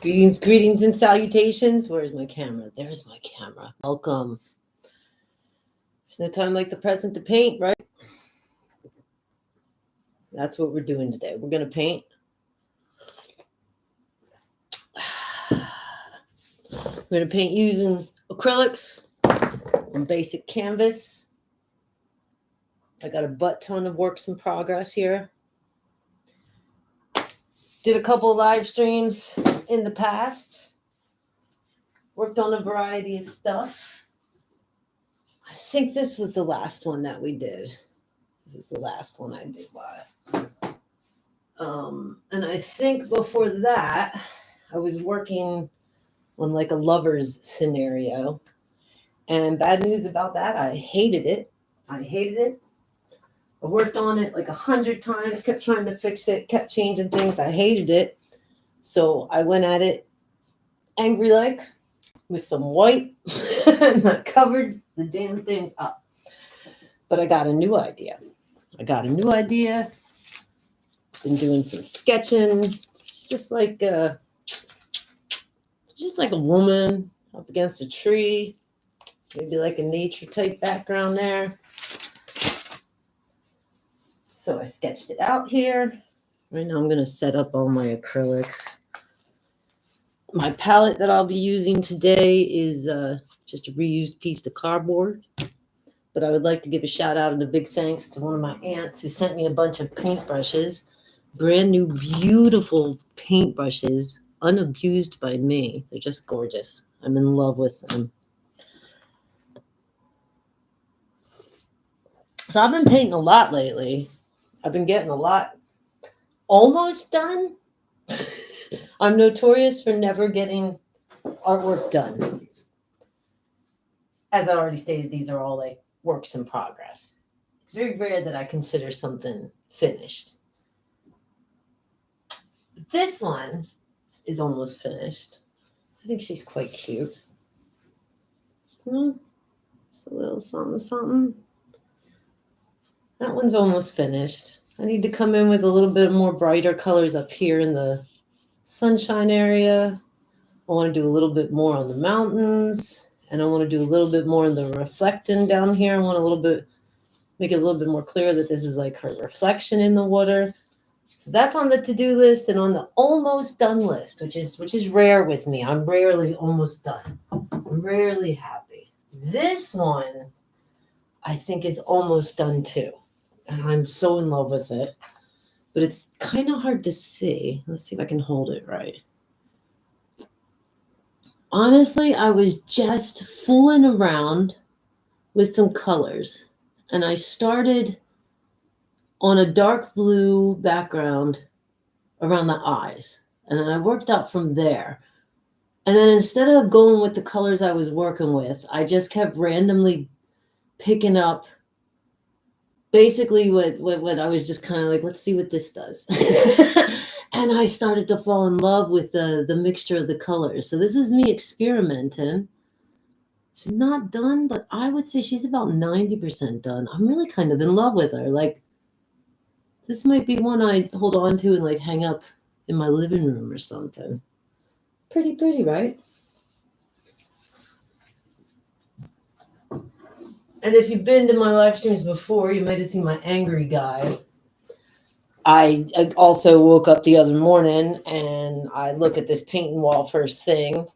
Greetings, and salutations. Where's my camera? There's my camera. Welcome. There's no time like the present to paint, right? That's what we're doing today. We're going to paint. We're going to paint using acrylics and basic canvas. I got a butt ton of works in progress here. Did a couple of live streams in the past. Worked on a variety of stuff. I think this was the last one that we did. This is the last one I did live. And I think before that, I was working on like a lover's scenario. And bad news about that, I hated it. I worked on it like 100 times, kept trying to fix it, kept changing things. I hated it. So I went at it angry like with some white and I covered the damn thing up. But I got a new idea. Been doing some sketching. It's just like a woman up against a tree. Maybe like a nature type background there. So I sketched it out here. Right now I'm going to set up all my acrylics. My palette that I'll be using today is just a reused piece of cardboard. But I would like to give a shout out and a big thanks to one of my aunts who sent me a bunch of paintbrushes. Brand new, beautiful paintbrushes, unabused by me. They're just gorgeous. I'm in love with them. So I've been painting a lot lately. I've been getting a lot almost done. I'm notorious for never getting artwork done. As I already stated, these are all like works in progress. It's very rare that I consider something finished. This one is almost finished. I think she's quite cute. Just a little something. That one's almost finished. I need to come in with a little bit more brighter colors up here in the sunshine area. I want to do a little bit more on the mountains. And I want to do a little bit more in the reflecting down here. I want make it a little bit more clear that this is like her reflection in the water. So that's on the to-do list and on the almost done list, which is rare with me. I'm rarely almost done. I'm rarely happy. This one, I think, is almost done too. And I'm so in love with it. But it's kind of hard to see. Let's see if I can hold it right. Honestly, I was just fooling around with some colors. And I started on a dark blue background around the eyes. And then I worked out from there. And then instead of going with the colors I was working with, I just kept randomly picking up basically what I was just kind of like, let's see what this does. And I started to fall in love with the mixture of the colors. So this is me experimenting. She's not done, but I would say she's about 90% done. I'm really kind of in love with her. Like, this might be one I hold on to and like hang up in my living room or something. Pretty, right? And if you've been to my live streams before, you might have seen my angry guy. I also woke up the other morning and I look at this painting wall first thing.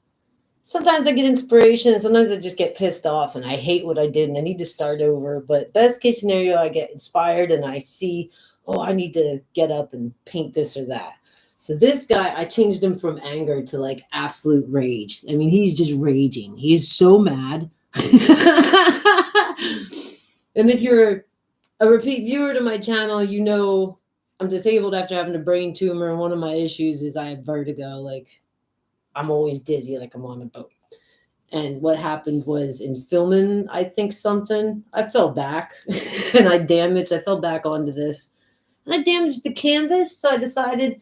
Sometimes I get inspiration and sometimes I just get pissed off and I hate what I did and I need to start over. But best case scenario, I get inspired and I see, oh, I need to get up and paint this or that. So this guy, I changed him from anger to like absolute rage. I mean, he's just raging. He's so mad. And if you're a repeat viewer to my channel, you know I'm disabled after having a brain tumor. And one of my issues is I have vertigo. Like, I'm always dizzy, like I'm on a boat. And what happened was in filming, I think something, I fell back and I fell back onto this. And I damaged the canvas. So I decided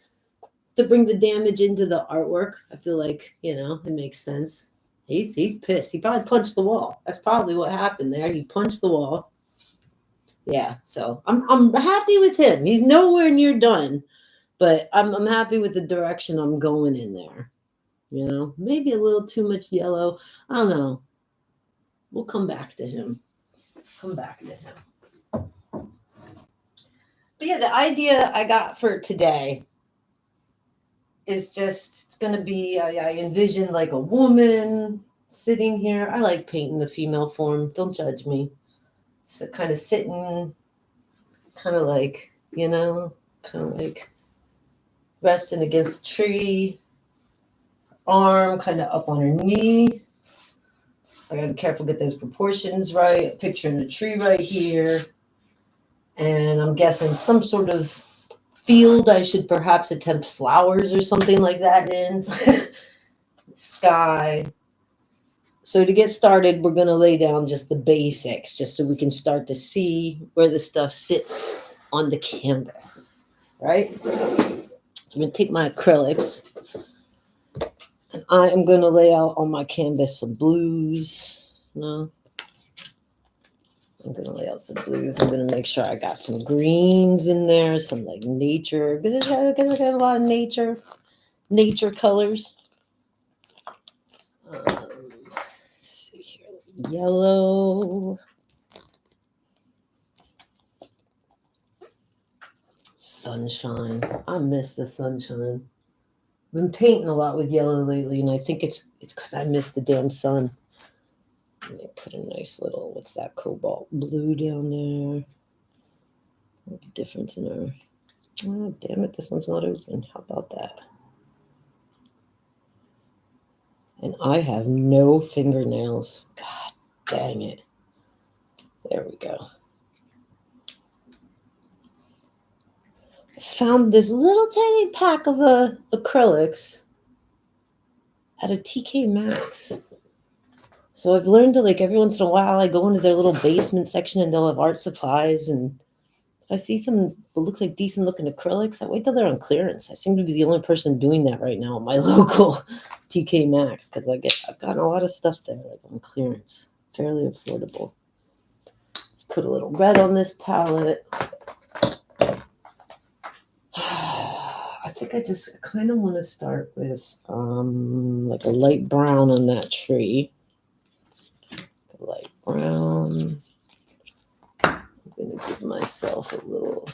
to bring the damage into the artwork. I feel like, it makes sense. He's pissed. He probably punched the wall. That's probably what happened there. He punched the wall. Yeah, so I'm happy with him. He's nowhere near done, but I'm happy with the direction I'm going in there. you know, maybe a little too much yellow. I don't know. We'll come back to him. Come back to him. But yeah, the idea I got for today is just, it's going to be, I envision like a woman sitting here. I like painting the female form. Don't judge me. So kind of sitting, kind of like, you know, kind of like resting against the tree, arm kind of up on her knee. I gotta be careful, get those proportions right. Picturing the tree right here. And I'm guessing some sort of field I should perhaps attempt flowers or something like that in. Sky. So to get started, we're going to lay down just the basics, just so we can start to see where the stuff sits on the canvas, right? So I'm going to take my acrylics, and I am going to lay out on my canvas some blues. No, I'm going to lay out some blues. I'm going to make sure I got some greens in there, some like nature. I got a lot of nature colors. Yellow, sunshine. I miss the sunshine. I've been painting a lot with yellow lately, and I think it's because I miss the damn sun. Let me put a nice little, what's that, cobalt blue down there. What the difference in our, oh damn it, this one's not open. How about that? And I have no fingernails. God dang it. There we go. I found this little tiny pack of acrylics at a TK Maxx. So I've learned to, like, every once in a while I go into their little basement section and they'll have art supplies, and if I see some what looks like decent looking acrylics, I wait till they're on clearance. I seem to be the only person doing that right now at my local TK Maxx, because I've gotten a lot of stuff there like on clearance, fairly affordable. Let's put a little red on this palette. I think I just kind of want to start with like a light brown on that tree. Light brown. I'm going to give myself a little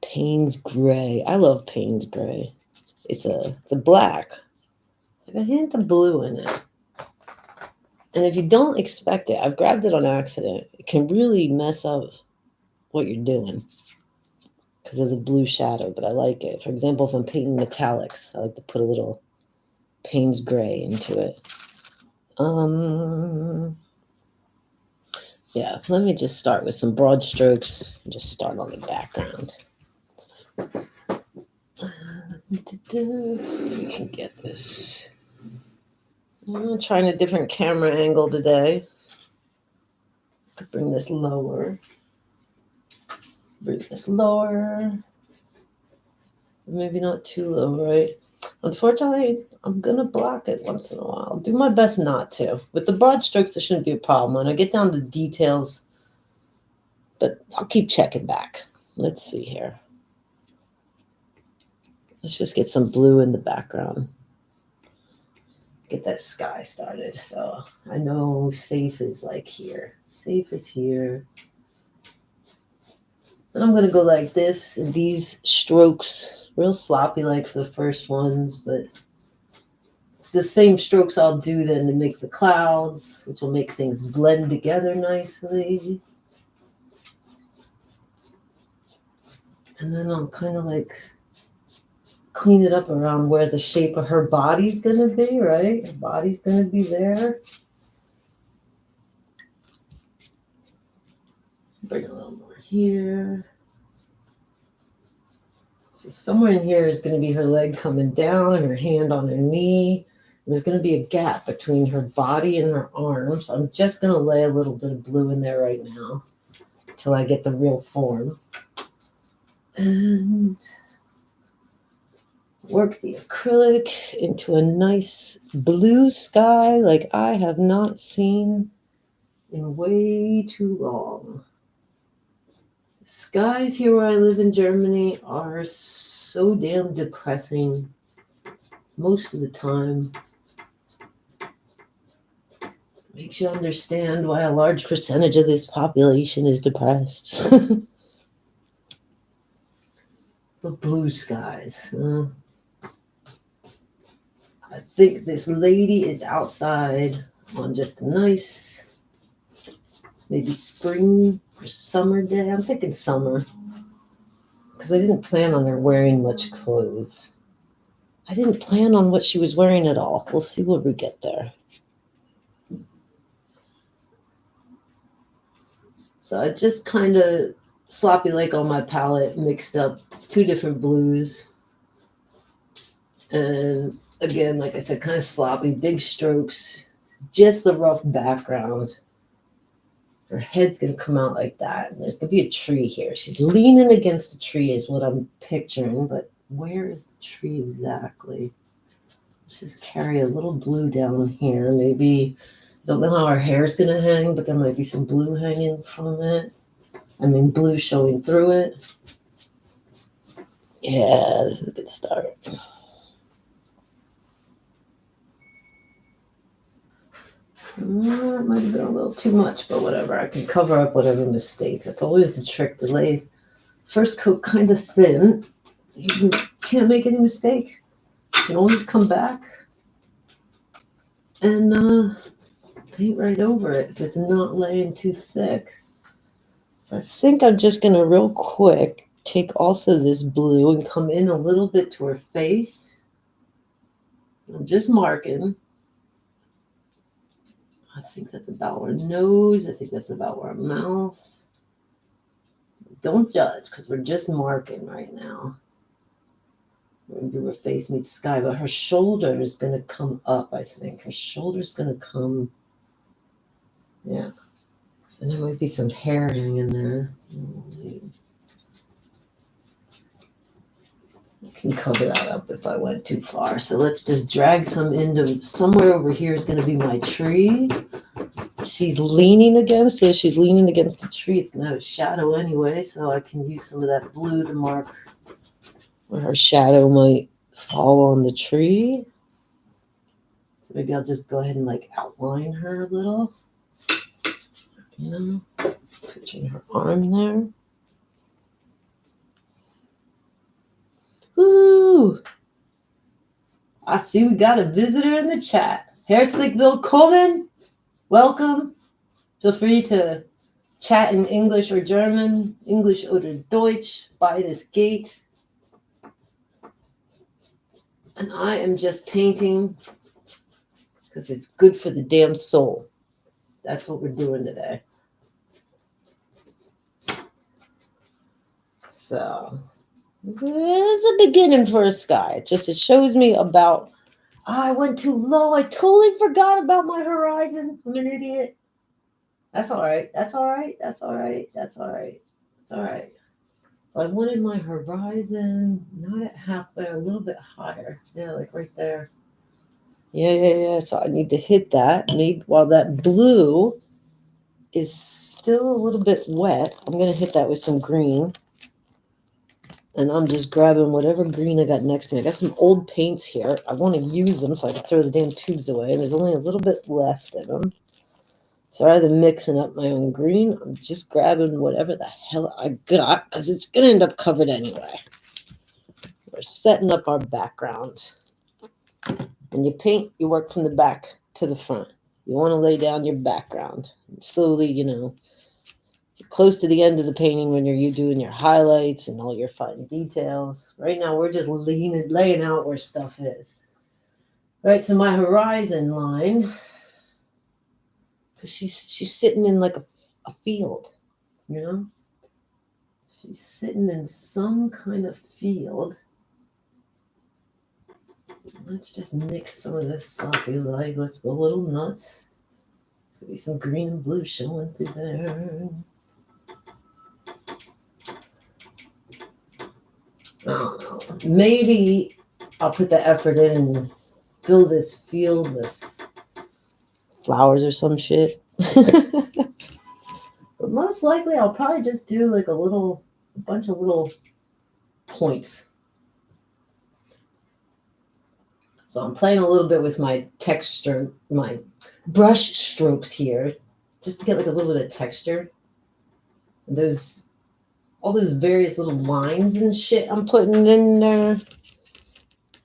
Payne's gray. I love Payne's gray. It's a black, like a hint of blue in it. And if you don't expect it, I've grabbed it on accident. It can really mess up what you're doing because of the blue shadow, but I like it. For example, if I'm painting metallics, I like to put a little Payne's gray into it. Yeah, let me just start with some broad strokes and just start on the background. Let's see if we can get this. I'm trying a different camera angle today. Could bring this lower. Maybe not too low, right? Unfortunately, I'm going to block it once in a while. I'll do my best not to. With the broad strokes, there shouldn't be a problem. When I get down to details, but I'll keep checking back. Let's see here. Let's just get some blue in the background. Get that sky started. So I know safe is like here. Safe is here. And I'm going to go like this. And these strokes, real sloppy like for the first ones, but it's the same strokes I'll do then to make the clouds, which will make things blend together nicely. And then I'll kind of like clean it up around where the shape of her body's going to be, right? Her body's going to be there. Bring a little more here. So somewhere in here is going to be her leg coming down and her hand on her knee. There's going to be a gap between her body and her arms. I'm just going to lay a little bit of blue in there right now until I get the real form. And work the acrylic into a nice blue sky like I have not seen in way too long. The skies here where I live in Germany are so damn depressing. most of the time. Makes you understand why a large percentage of this population is depressed. The blue skies. I think this lady is outside on just a nice, maybe spring or summer day. I'm thinking summer because I didn't plan on her wearing much clothes. I didn't plan on what she was wearing at all. We'll see when we get there. So I just kind of sloppy like on my palette, mixed up two different blues. And again, like I said, kind of sloppy, big strokes, just the rough background. Her head's going to come out like that. And there's going to be a tree here. She's leaning against a tree is what I'm picturing. But where is the tree exactly? Let's just carry a little blue down here. Maybe, don't know how her hair's going to hang, but there might be some blue hanging from it. I mean, blue showing through it. Yeah, this is a good start. It might have been a little too much, but whatever. I can cover up whatever mistake. That's always the trick. To lay first coat kind of thin. You can't make any mistake. You can always come back and paint right over it if it's not laying too thick. So I think I'm just going to real quick take also this blue and come in a little bit to her face. I'm just marking. I think that's about her nose. I think that's about her mouth. Don't judge because we're just marking right now. We're going to do her face meets sky, but her shoulder is going to come up, I think. Her shoulder's going to come, yeah. And there might be some hair hanging there. I can cover that up if I went too far. So let's just drag some into, somewhere over here is going to be my tree. She's leaning against, but if she's leaning against the tree, it's going to have a shadow anyway, so I can use some of that blue to mark where her shadow might fall on the tree. So maybe I'll just go ahead and like outline her a little. You know, picturing her arm there. Woo! I see we got a visitor in the chat. Herzlich willkommen. Welcome. Feel free to chat in English or German, English oder Deutsch, beides geht. And I am just painting because it's good for the damn soul. That's what we're doing today. So it's a beginning for a sky. It shows me about, I went too low. I totally forgot about my horizon. I'm an idiot. That's all right. That's all right. That's all right. That's all right. That's all right. So I wanted my horizon not at halfway, a little bit higher. Yeah, like right there. Yeah. So I need to hit that. Maybe while that blue is still a little bit wet, I'm going to hit that with some green. And I'm just grabbing whatever green I got next to me. I got some old paints here. I want to use them so I can throw the damn tubes away. And there's only a little bit left in them. So rather than mixing up my own green, I'm just grabbing whatever the hell I got because it's going to end up covered anyway. We're setting up our background. When you paint, you work from the back to the front. You want to lay down your background. And slowly, you're close to the end of the painting when you're doing your highlights and all your fine details. Right now, we're just laying out where stuff is. Right, so my horizon line, because she's sitting in like a field, She's sitting in some kind of field. Let's just mix some of this sloppy light. Let's go a little nuts. There's going to be some green and blue showing through there. I don't know. Maybe I'll put the effort in and fill this field with flowers or some shit. But most likely I'll probably just do like a bunch of little points. So I'm playing a little bit with my texture, my brush strokes here, just to get like a little bit of texture. And those, all those various little lines and shit I'm putting in there.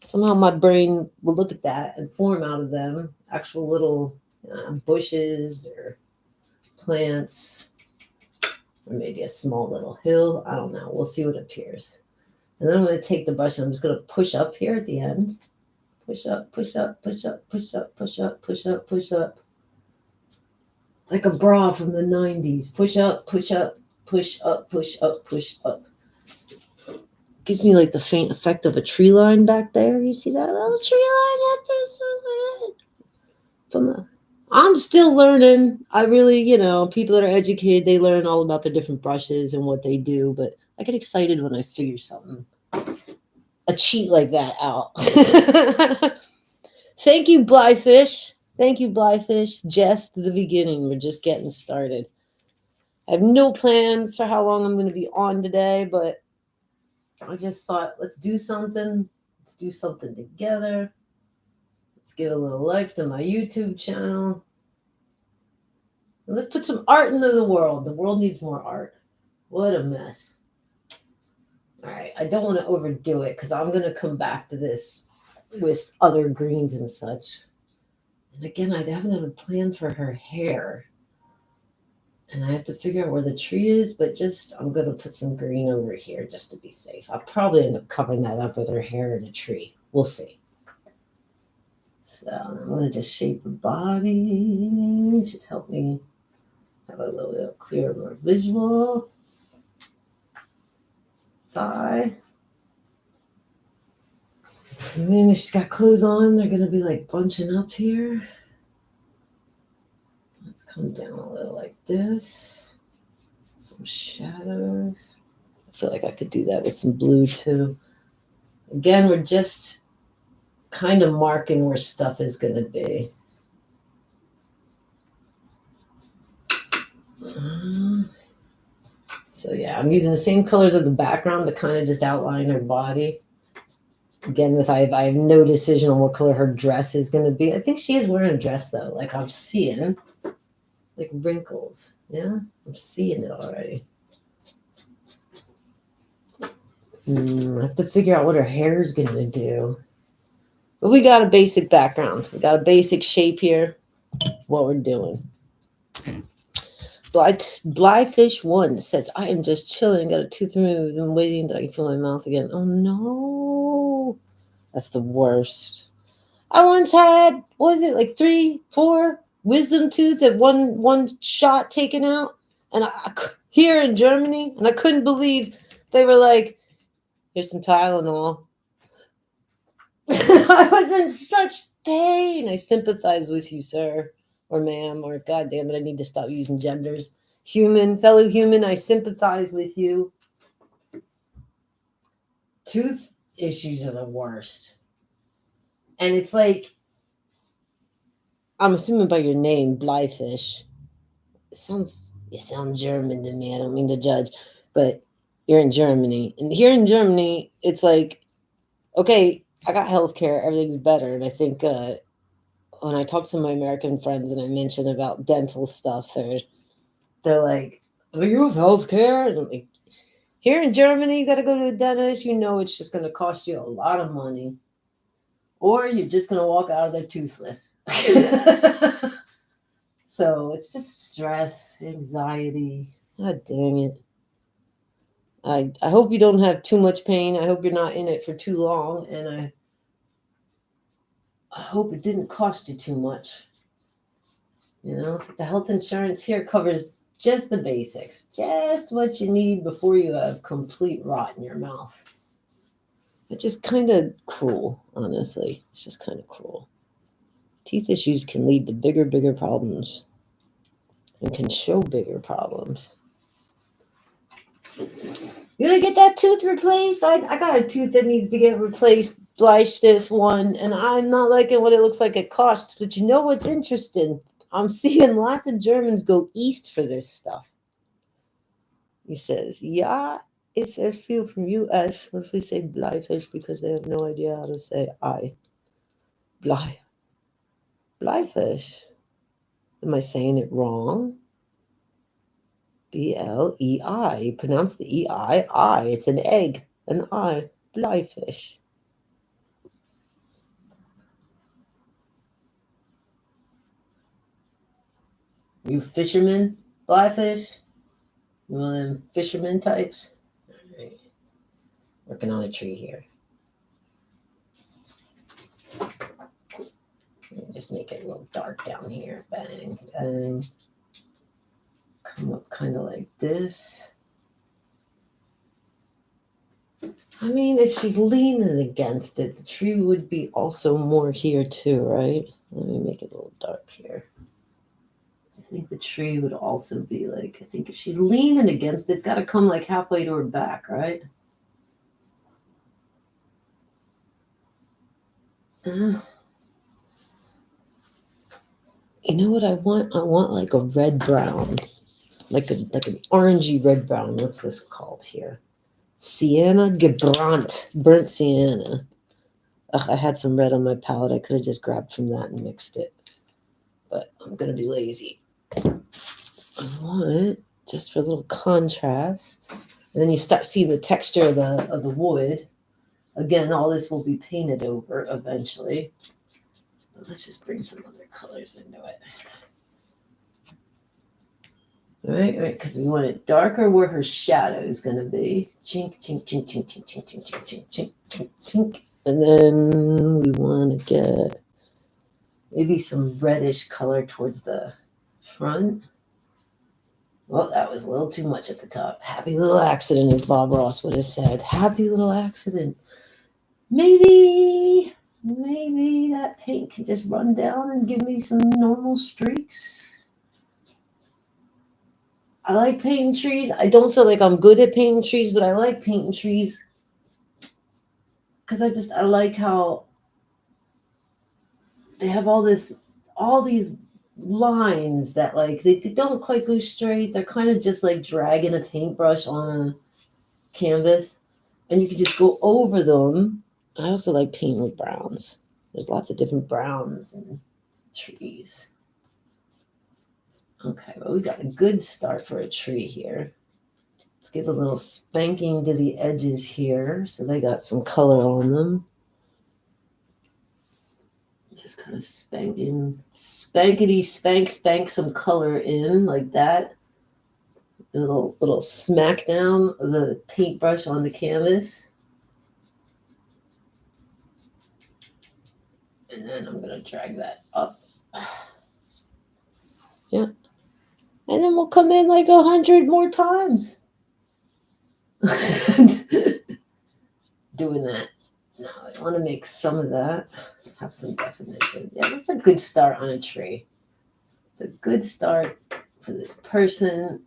Somehow my brain will look at that and form out of them actual little bushes or plants, or maybe a small little hill. I don't know. We'll see what appears. And then I'm going to take the brush and I'm just going to push up here at the end. Push up, push up, push up, push up, push up, push up, push up. Like a bra from the 90s. Push up, push up, push up, push up, push up. Gives me like the faint effect of a tree line back there. You see that little tree line up there? From the, I'm still learning. I really, people that are educated, they learn all about the different brushes and what they do. But I get excited when I figure something, a cheat like that out. Thank you, Blyfish. Thank you, Blyfish. Just the beginning. We're just getting started. I have no plans for how long I'm going to be on today, but I just thought, let's do something. Let's do something together. Let's give a little life to my YouTube channel. And let's put some art into the world. The world needs more art. What a mess. All right, I don't want to overdo it because I'm going to come back to this with other greens and such. And again, I haven't had a plan for her hair. And I have to figure out where the tree is, but I'm going to put some green over here just to be safe. I'll probably end up covering that up with her hair and a tree. We'll see. So I'm going to just shape the body. It should help me have a little bit clearer, more visual. Thigh. And then if she's got clothes on, they're going to be like bunching up here. Let's come down a little like this. Some shadows. I feel like I could do that with some blue too. Again, we're just kind of marking where stuff is going to be. So yeah, I'm using the same colors of the background to kind of just outline her body. Again, I have no decision on what color her dress is going to be. I think she is wearing a dress though. Like I'm seeing like wrinkles. Yeah, I'm seeing it already. I have to figure out what her hair is going to do. But we got a basic background. We got a basic shape here. What we're doing. Blyfish1 says, I am just chilling. Got a tooth removed and waiting that I can feel my mouth again. Oh, no. That's the worst. I once had, what was it, like 3, 4 wisdom tooths at one shot taken out. And I here in Germany. And I couldn't believe they were like, here's some Tylenol. I was in such pain. I sympathize with you, sir. Or ma'am, or goddamn it, I need to stop using genders. Fellow human, I sympathize with you. Tooth issues are the worst. And it's like, I'm assuming by your name, Blyfish. You sound German to me. I don't mean to judge, but you're in Germany. And here in Germany, it's like, okay, I got healthcare, everything's better. And I think when I talk to my American friends and I mention about dental stuff, they're like, "Oh, you have healthcare?" And I'm like, here in Germany, you got to go to a dentist. You know it's just going to cost you a lot of money, or you're just going to walk out of there toothless. So it's just stress, anxiety. God dang it. I hope you don't have too much pain. I hope you're not in it for too long, and I hope it didn't cost you too much. It's like the health insurance here covers just the basics, just what you need before you have complete rot in your mouth. It's just kind of cruel, honestly. It's just kind of cruel. Teeth issues can lead to bigger problems and can show bigger problems. You gonna get that tooth replaced? I got a tooth that needs to get replaced, Blystiff one, and I'm not liking what it looks like it costs. But you know what's interesting? I'm seeing lots of Germans go east for this stuff. He says, yeah, it says people from U.S. mostly say Blyfish because they have no idea how to say I. Blyfish. Am I saying it wrong? B-L-E-I. You pronounce the E-I. I. It's an egg. An I. Blyfish. You fishermen? Blyfish? You one of them fisherman types? All right. Working on a tree here. Just make it a little dark down here. Bang, bang. Come up kind of like this. I mean, if she's leaning against it, the tree would be also more here too, right? Let me make it a little dark here. I think the tree would also be like, I think if she's leaning against it, it's got to come like halfway to her back, right? You know what I want? I want like a red brown, like an orangey red brown. What's this called here? Sienna Gebrant, burnt sienna. Ugh, I had some red on my palette. I could have just grabbed from that and mixed it, but I'm gonna be lazy. I want it just for a little contrast, and then you start seeing the texture of the wood. Again, all this will be painted over eventually. But let's just bring some other colors into it. All right, because we want it darker where her shadow is going to be. Chink, chink, chink, chink, chink, chink, chink, chink, chink, chink, chink, chink. And then we want to get maybe some reddish color towards the front. Well, that was a little too much at the top. Happy little accident, as Bob Ross would have said. Happy little accident. Maybe that paint can just run down and give me some normal streaks. I like painting trees. I don't feel like I'm good at painting trees, but I like painting trees because I like how they have all these lines that like they don't quite go straight. They're kind of just like dragging a paintbrush on a canvas, and you can just go over them. I also like painting with browns. There's lots of different browns and trees. Okay, well, we got a good start for a tree here. Let's give a little spanking to the edges here so they got some color on them. Just kind of spankety spank some color in like that. A little smack down of the paintbrush on the canvas. And then I'm going to drag that up. Yeah. And then we'll come in like 100 more times. Doing that. Now I want to make some of that. Have some definition. Yeah, that's a good start on a tree. It's a good start for this person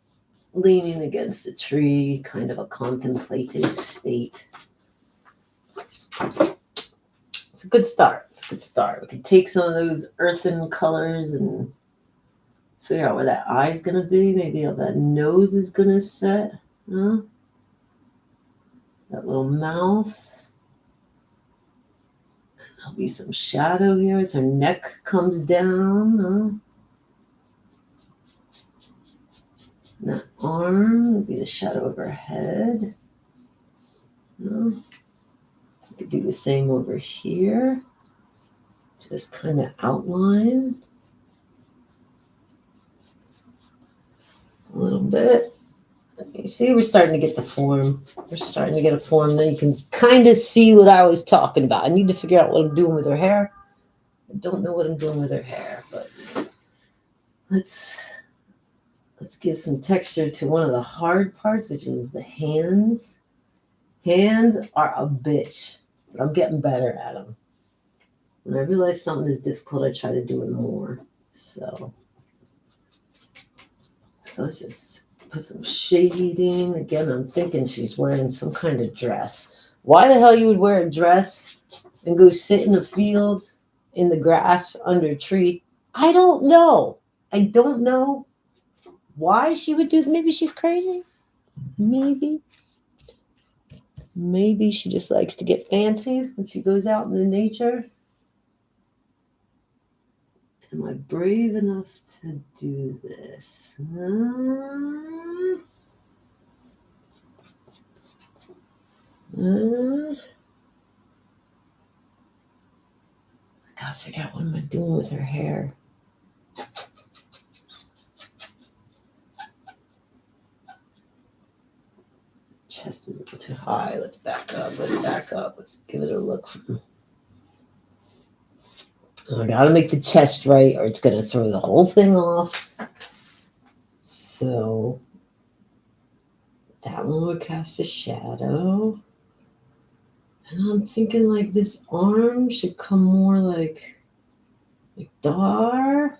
leaning against a tree, kind of a contemplative state. It's a good start. It's a good start. We can take some of those earthen colors and figure out where that eye is going to be. Maybe how that nose is going to set. Huh? That little mouth. There'll be some shadow here as her neck comes down. That arm will be the shadow of her head. We could do the same over here. Just kind of outline a little bit. You see, we're starting to get the form. We're starting to get a form. Then you can kind of see what I was talking about. I need to figure out what I'm doing with her hair. I don't know what I'm doing with her hair, but let's give some texture to one of the hard parts, which is the hands. Hands are a bitch, but I'm getting better at them. When I realize something is difficult, I try to do it more. So let's just put some shading. Again, I'm thinking she's wearing some kind of dress. Why the hell you would wear a dress and go sit in a field in the grass under a tree? I don't know. I don't know why she would do that. Maybe she's crazy. Maybe she just likes to get fancy when she goes out in the nature. Am I brave enough to do this? I gotta figure out what am I doing with her hair. Chest is a little too high. Let's back up. Let's give it a look. I gotta make the chest right or it's gonna throw the whole thing off. So that one would cast a shadow. And I'm thinking like this arm should come more like dar.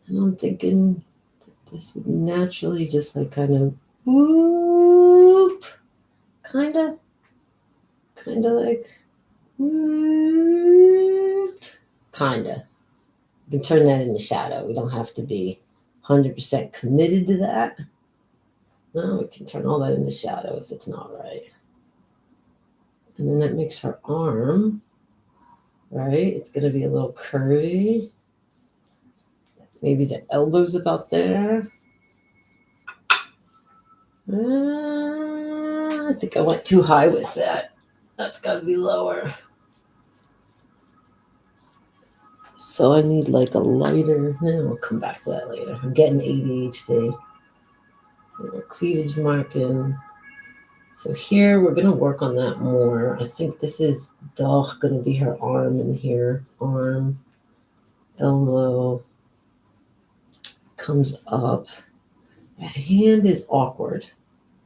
And I'm thinking that this would naturally just like kind of whoop. Kinda like whoop. Kinda. You can turn that into shadow. We don't have to be 100% committed to that. No, we can turn all that into shadow if it's not right. And then that makes her arm, right? It's going to be a little curvy. Maybe the elbow's about there. I think I went too high with that. That's got to be lower. So I need like a lighter. No, I'll come back to that later. I'm getting ADHD. Cleavage marking. So here we're going to work on that more. I think this is going to be her arm in here. Arm, elbow, comes up. That hand is awkward.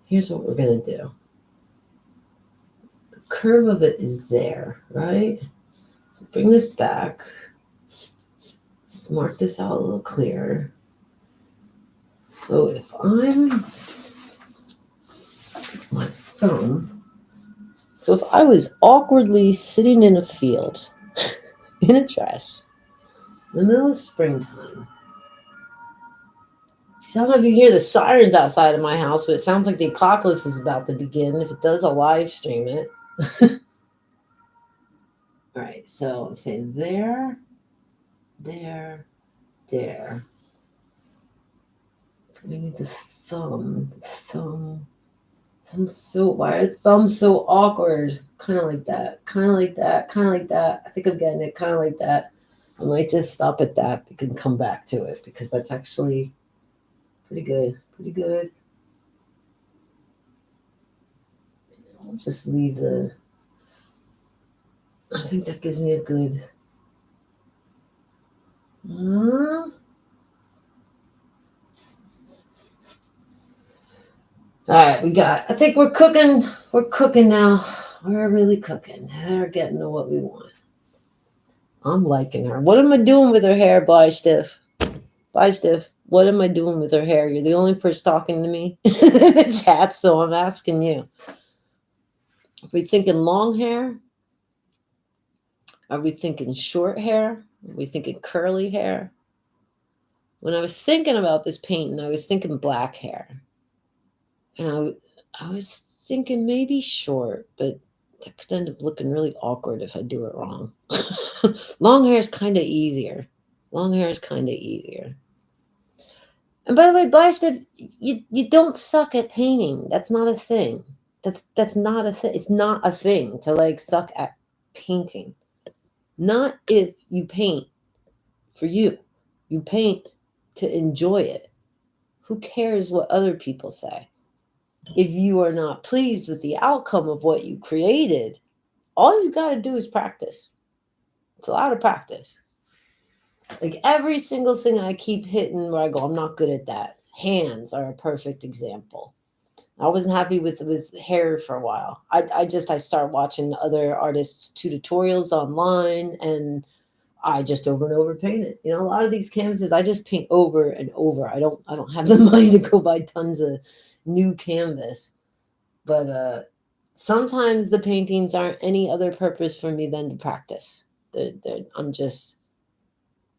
Here's what we're going to do. The curve of it is there, right? So bring this back. Let's mark this out a little clearer. So if I'm my thumb, so if I was awkwardly sitting in a field in a dress in the middle of springtime, I don't know if you can hear the sirens outside of my house, but it sounds like the apocalypse is about to begin. If it does, I'll live stream it. All right, so I'm saying there. I need the thumb. Why are thumbs so awkward? Kind of like that. I think I'm getting it. Kind of like that. I might just stop at that. We can come back to it because that's actually pretty good. I'll just leave I think that gives me a good. All right, I think we're cooking. We're cooking now. We're really cooking. We're getting to what we want. I'm liking her. What am I doing with her hair, Bly Stiff? What am I doing with her hair? You're the only person talking to me in the chat, so I'm asking you. Are we thinking long hair? Are we thinking short hair? Are we thinking curly hair? When I was thinking about this painting, I was thinking black hair. And I was thinking maybe short, but that could end up looking really awkward if I do it wrong. Long hair is kind of easier. And by the way, Blythe, you don't suck at painting. That's not a thing. That's not a thing. It's not a thing to like suck at painting. Not if you paint for you. You paint to enjoy it. Who cares what other people say? If you are not pleased with the outcome of what you created, all you got to do is practice. It's a lot of practice. Like every single thing I keep hitting where I go, I'm not good at that. Hands are a perfect example. I wasn't happy with hair for a while. I started watching other artists' tutorials online, and I just over and over paint it. You know, a lot of these canvases I just paint over and over. I don't have the money to go buy tons of new canvas, but sometimes the paintings aren't any other purpose for me than to practice.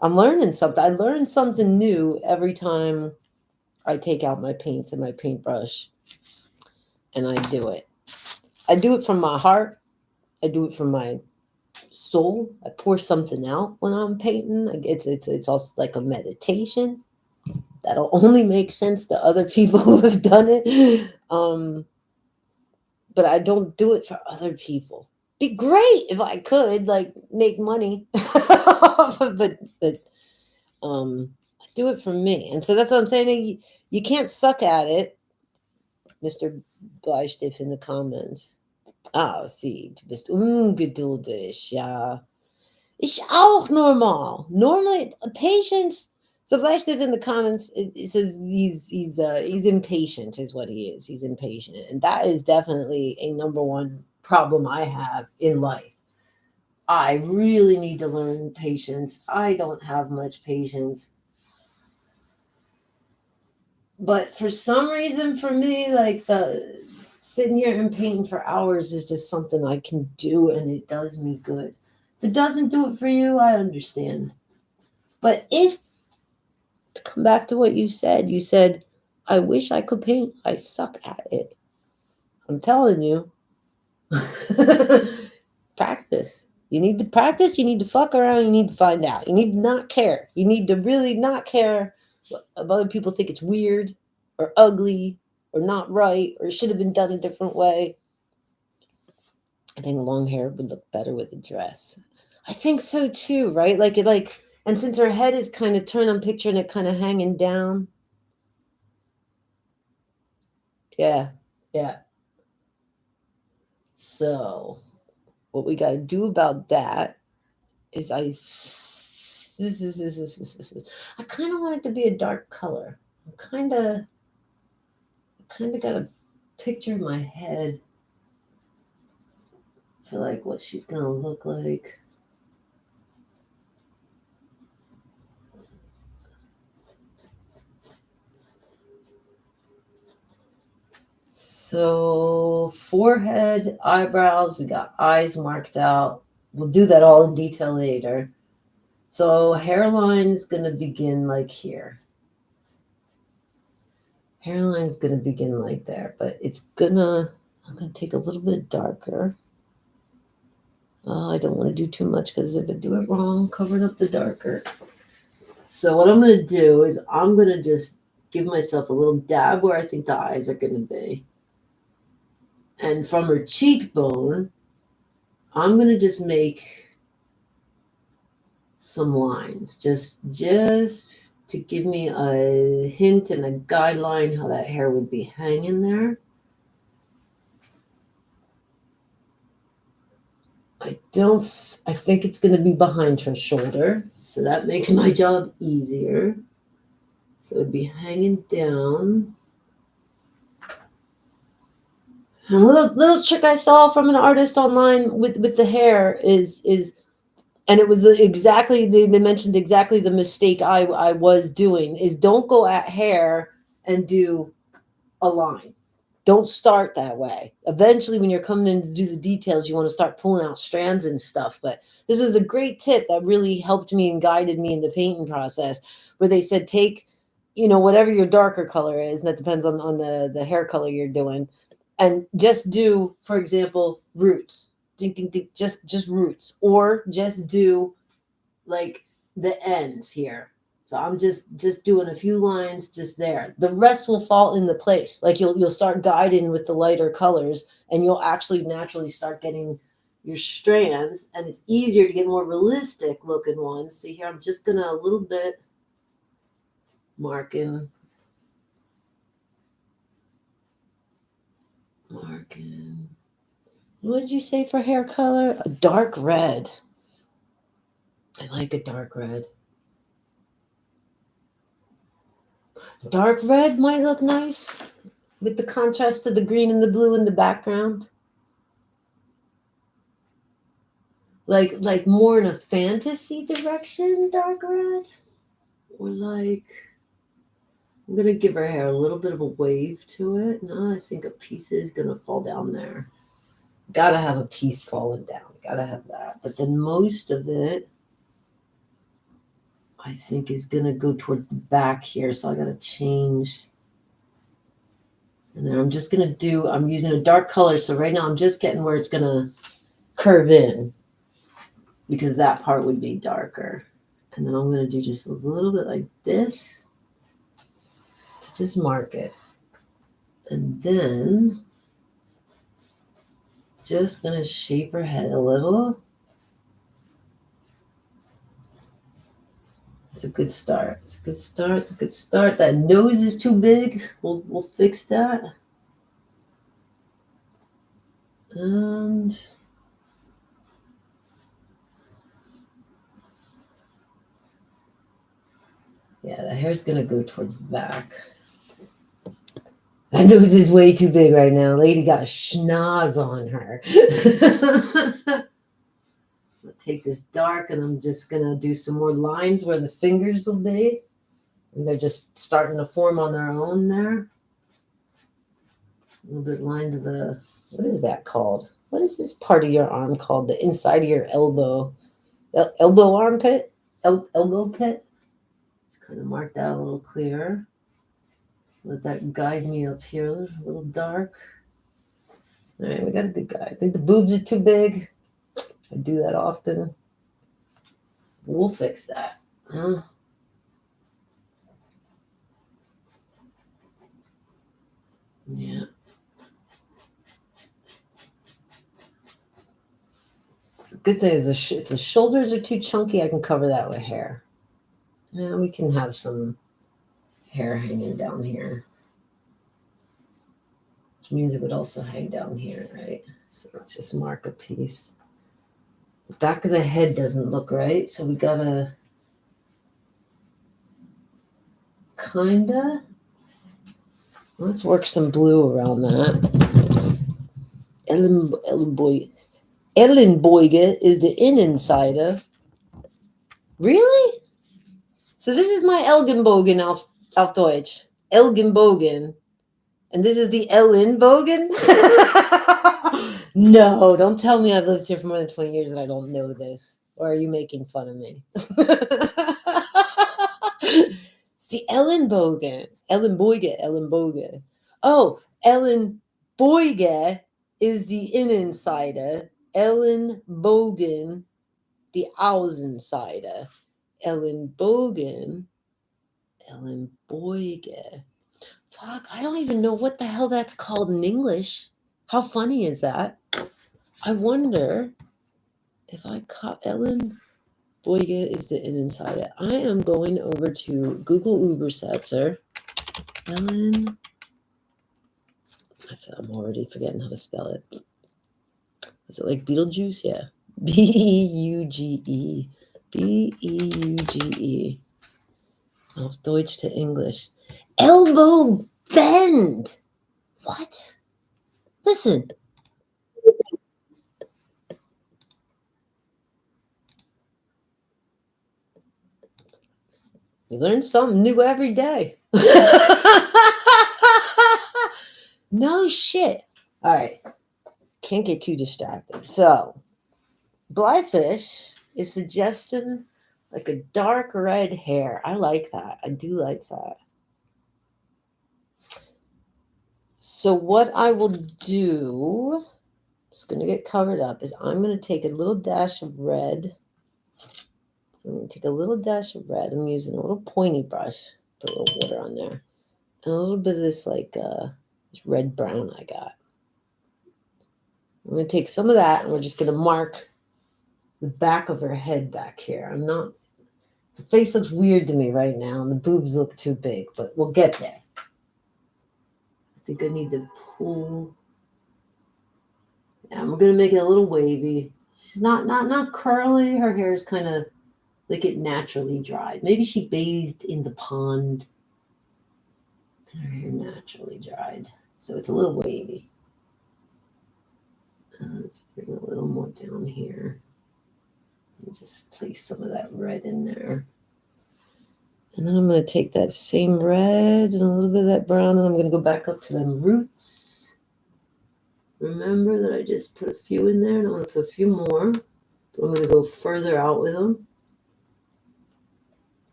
I'm learning something. I learn something new every time I take out my paints and my paintbrush and I do it. I do it from my heart. I do it from my soul. I pour something out when I'm painting. Like it's also like a meditation that'll only make sense to other people who have done it. But I don't do it for other people. Be great if I could like make money, but I do it for me, and so that's what I'm saying. You can't suck at it, Mister Bleistift in the comments. Ah, sie, du bist ungeduldig, ja. Ich auch normal. Normally, patience. So Bleistift in the comments, it says he's impatient, is what he is. He's impatient, and that is definitely a number one problem I have in life. I really need to learn patience. I don't have much patience. But for some reason, for me, like the sitting here and painting for hours is just something I can do, and it does me good. If it doesn't do it for you, I understand. But if, to come back to what you said, I wish I could paint. I suck at it. I'm telling you. Practice. You need to practice. You need to fuck around. You need to find out. You need to not care. You need to really not care if other people think it's weird or ugly or not right or should have been done a different way. I think long hair would look better with a dress. I think so too, right? And since her head is kind of turned, I'm picturing it kind of hanging down. Yeah, yeah. So what we got to do about that is I kind of want it to be a dark color. I kind of got a picture in my head for like what she's gonna look like. So forehead, eyebrows, we got eyes marked out. We'll do that all in detail later. So hairline is gonna begin like here. Hairline is gonna begin like there, but I'm gonna take a little bit darker. I don't want to do too much because if I do it wrong, covering up the darker. So what I'm going to do is I'm going to just give myself a little dab where I think the eyes are going to be. And from her cheekbone, I'm going to just make some lines, just to give me a hint and a guideline how that hair would be hanging there. I think it's going to be behind her shoulder, so that makes my job easier. So it'd be hanging down. A little trick I saw from an artist online with the hair is and it was exactly they mentioned exactly the mistake I was doing is don't go at hair and do a line. Don't start that way. Eventually, when you're coming in to do the details, you want to start pulling out strands and stuff. But this is a great tip that really helped me and guided me in the painting process, where they said take, whatever your darker color is, and that depends on the hair color you're doing, and just do, for example, roots. Ding, ding, ding, just roots, or just do like the ends here. So I'm just doing a few lines just there. The rest will fall into place. Like you'll start guiding with the lighter colors, and you'll actually naturally start getting your strands, and it's easier to get more realistic looking ones. See here, I'm just gonna a little bit marking. What did you say for hair color? A dark red. I like a dark red. Dark red might look nice with the contrast to the green and the blue in the background. Like more in a fantasy direction, dark red. Or like, I'm going to give her hair a little bit of a wave to it. No, I think a piece is going to fall down there. Gotta have a piece falling down. Gotta have that. But then most of it, I think, is going to go towards the back here. So I got to change. And then I'm just going to I'm using a dark color. So right now I'm just getting where it's going to curve in. because that part would be darker. And then I'm going to do just a little bit like this to just mark it. And then just going to shape her head a little. It's a good start. It's a good start. It's a good start. That nose is too big. We'll fix that. And yeah, the hair's gonna go towards the back. That nose is way too big right now. Lady got a schnoz on her. I'll take this dark and I'm just gonna do some more lines where the fingers will be. And they're just starting to form on their own there. A little bit line to the, what is that called? What is this part of your arm called? The inside of your elbow. Elbow armpit? Elbow pit? Just kind of mark that a little clearer. Let that guide me up here, a little dark. All right, we got a good guy. I think the boobs are too big. I do that often. We'll fix that. Huh? Yeah. The good thing is if the shoulders are too chunky, I can cover that with hair. And we can have some hair hanging down here. Which means it would also hang down here, right? So let's just mark a piece. The back of the head doesn't look right, so we gotta kinda, let's work some blue around that. Ellenboige is the Innenseite. Really? So this is my Elgenbogen auf Deutsch. Elgenbogen. And this is the Ellenbogen? No, don't tell me I've lived here for more than 20 years and I don't know this. Or are you making fun of me? It's the Ellenbogen. Ellenboige. Oh, Ellenboige is the Innenseite. Ellenbogen, the Außenseite. Ellenbogen. Ellenboige. Fuck, I don't even know what the hell that's called in English. How funny is that? I wonder if I caught Ellenboige is the Innenseite. I am going over to Google Übersetzer. Ellen. I'm already forgetting how to spell it. Is it like Beetlejuice? Yeah. B-E-U-G-E. B-E-U-G-E. Auf Deutsch to English. Elbow bend. What? Listen. You learn something new every day. No shit. All right. Can't get too distracted. So, Blyfish is suggesting like a dark red hair. I like that. I do like that. So what I will do, it's going to get covered up, is I'm going to take a little dash of red. I'm going to take a little dash of red. I'm using a little pointy brush. Put a little water on there. And a little bit of this like this red brown I got. I'm going to take some of that and we're just going to mark the back of her head back here. Her face looks weird to me right now and the boobs look too big, but we'll get there. I think I need to pull. Yeah, I'm going to make it a little wavy. She's not curly. Her hair is kind of like it naturally dried. Maybe she bathed in the pond and her hair naturally dried. So it's a little wavy. Let's bring a little more down here. And just place some of that red in there. And then I'm going to take that same red and a little bit of that brown, and I'm going to go back up to them roots. Remember that I just put a few in there, and I'm going to put a few more. But I'm going to go further out with them.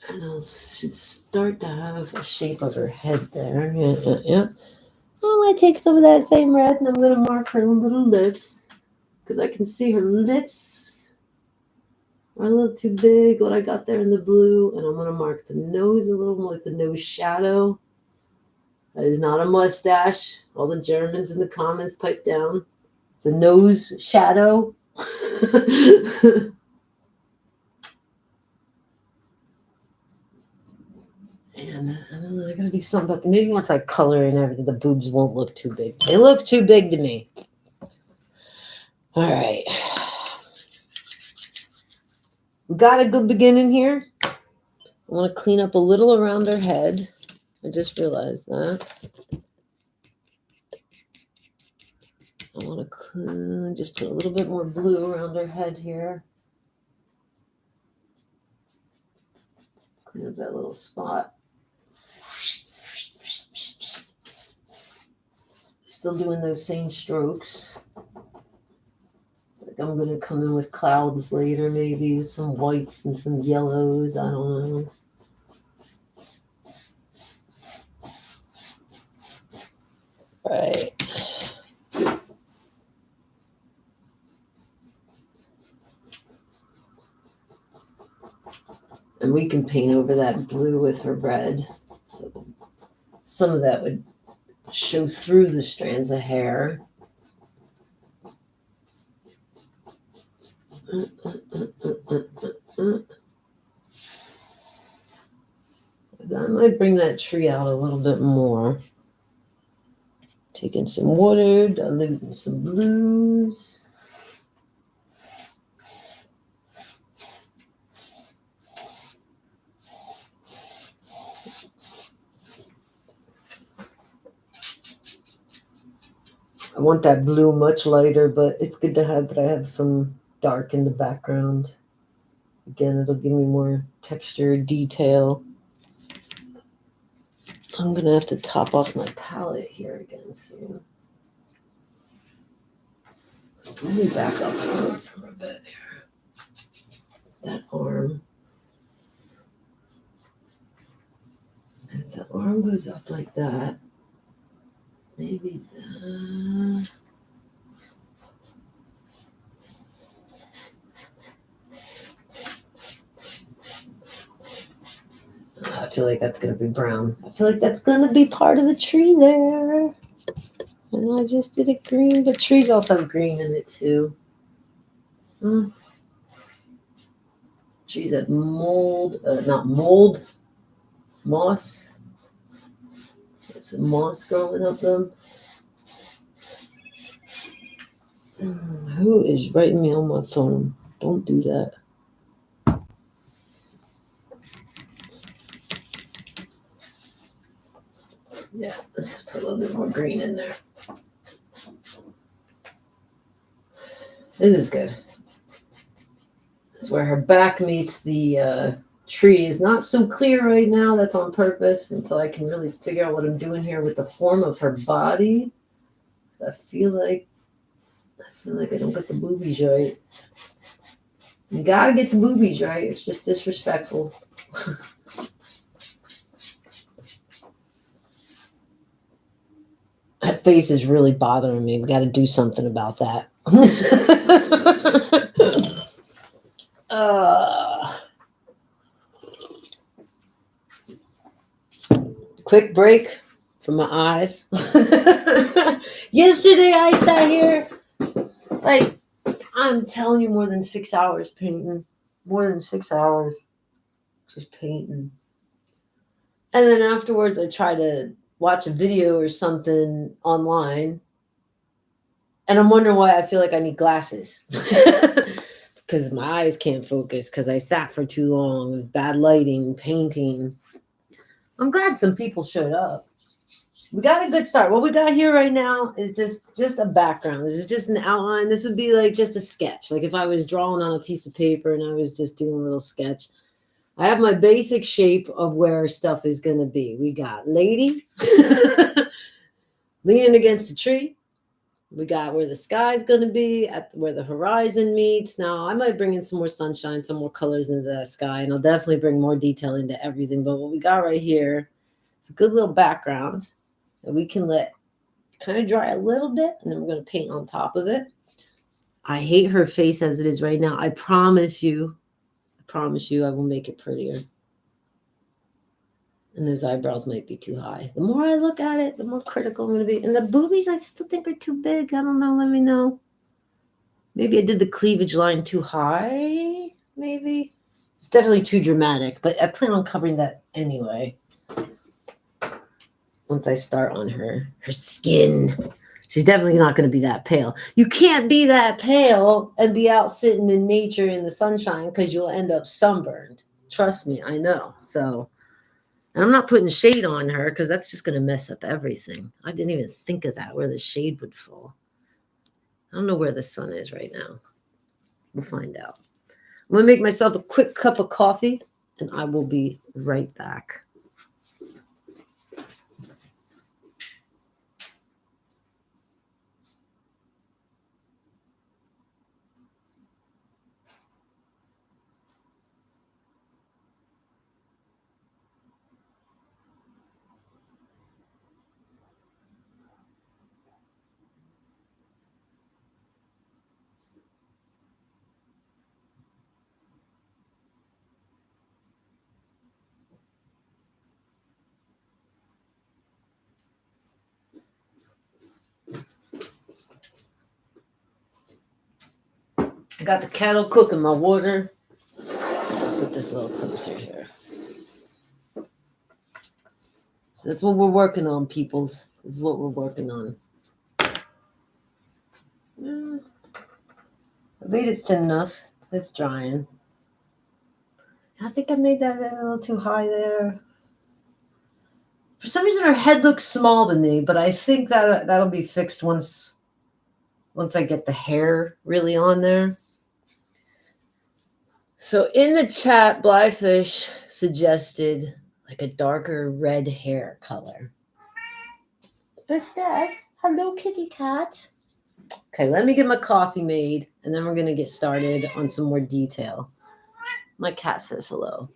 And I should start to have a shape of her head there. Yeah. I'm going to take some of that same red, and I'm going to mark her little lips. because I can see her lips are a little too big, what I got there in the blue. And I'm going to mark the nose a little more, like the nose shadow. That is not a mustache. All the Germans in the comments pipe down. It's a nose shadow. And I don't know, I gotta do something, but maybe once I color and everything, the boobs won't look too big. They look too big to me. All right. We got a good beginning here. I want to clean up a little around her head. I just realized that. I want to just put a little bit more blue around her head here. Clean up that little spot. Still doing those same strokes. Like I'm going to come in with clouds later, maybe some whites and some yellows. I don't know. Right. And we can paint over that blue with her red. So some of that would show through the strands of hair. I might bring that tree out a little bit more. Taking some water, diluting some blues. I want that blue much lighter, but it's good to have that I have some dark in the background. Again, it'll give me more texture, detail. I'm going to have to top off my palette here again soon. Let me back up for a bit here. That arm. And if the arm goes up like that, maybe that. I feel like that's going to be brown. I feel like that's going to be part of the tree there. And I just did it green, but trees also have green in it too. Trees have mold, not mold, moss. It's some moss growing up them. Who is writing me on my phone? Don't do that. Yeah, let's just put a little bit more green in there. This is good. That's where her back meets the tree. Is not so clear right now. That's on purpose until I can really figure out what I'm doing here with the form of her body. I feel like I don't get the boobies right. You gotta get the boobies right. It's just disrespectful. That face is really bothering me. We got to do something about that. Quick break from my eyes. Yesterday I sat here, like, I'm telling you, more than 6 hours painting. More than 6 hours just painting. And then afterwards I try to watch a video or something online. And I'm wondering why I feel like I need glasses. Because my eyes can't focus because I sat for too long with bad lighting, painting. I'm glad some people showed up. We got a good start. What we got here right now is just a background. This is just an outline. This would be like just a sketch. Like if I was drawing on a piece of paper and I was just doing a little sketch. I have my basic shape of where stuff is going to be. We got lady leaning against a tree. We got where the sky is going to be, where the horizon meets. Now, I might bring in some more sunshine, some more colors into that sky, and I'll definitely bring more detail into everything. But what we got right here is a good little background that we can let kind of dry a little bit, and then we're going to paint on top of it. I hate her face as it is right now. I promise you I will make it prettier. And those eyebrows might be too high. The more I look at it, the more critical I'm going to be. And the boobies, I still think are too big. I don't know. Let me know. Maybe I did the cleavage line too high. Maybe. It's definitely too dramatic. But I plan on covering that anyway. Once I start on her skin. She's definitely not going to be that pale. You can't be that pale and be out sitting in nature in the sunshine because you'll end up sunburned. Trust me, I know. So... And I'm not putting shade on her because that's just going to mess up everything. I didn't even think of that, where the shade would fall. I don't know where the sun is right now. We'll find out. I'm going to make myself a quick cup of coffee, and I will be right back. I got the kettle cooking my water. Let's put this a little closer here. So that's what we're working on, peoples. This is what we're working on. I made it thin enough. It's drying. I think I made that a little too high there. For some reason, her head looks small to me, but I think that'll be fixed once I get the hair really on there. So in the chat, Blyfish suggested like a darker red hair color. Bistec, hello, kitty cat. Okay, let me get my coffee made, and then we're going to get started on some more detail. My cat says hello.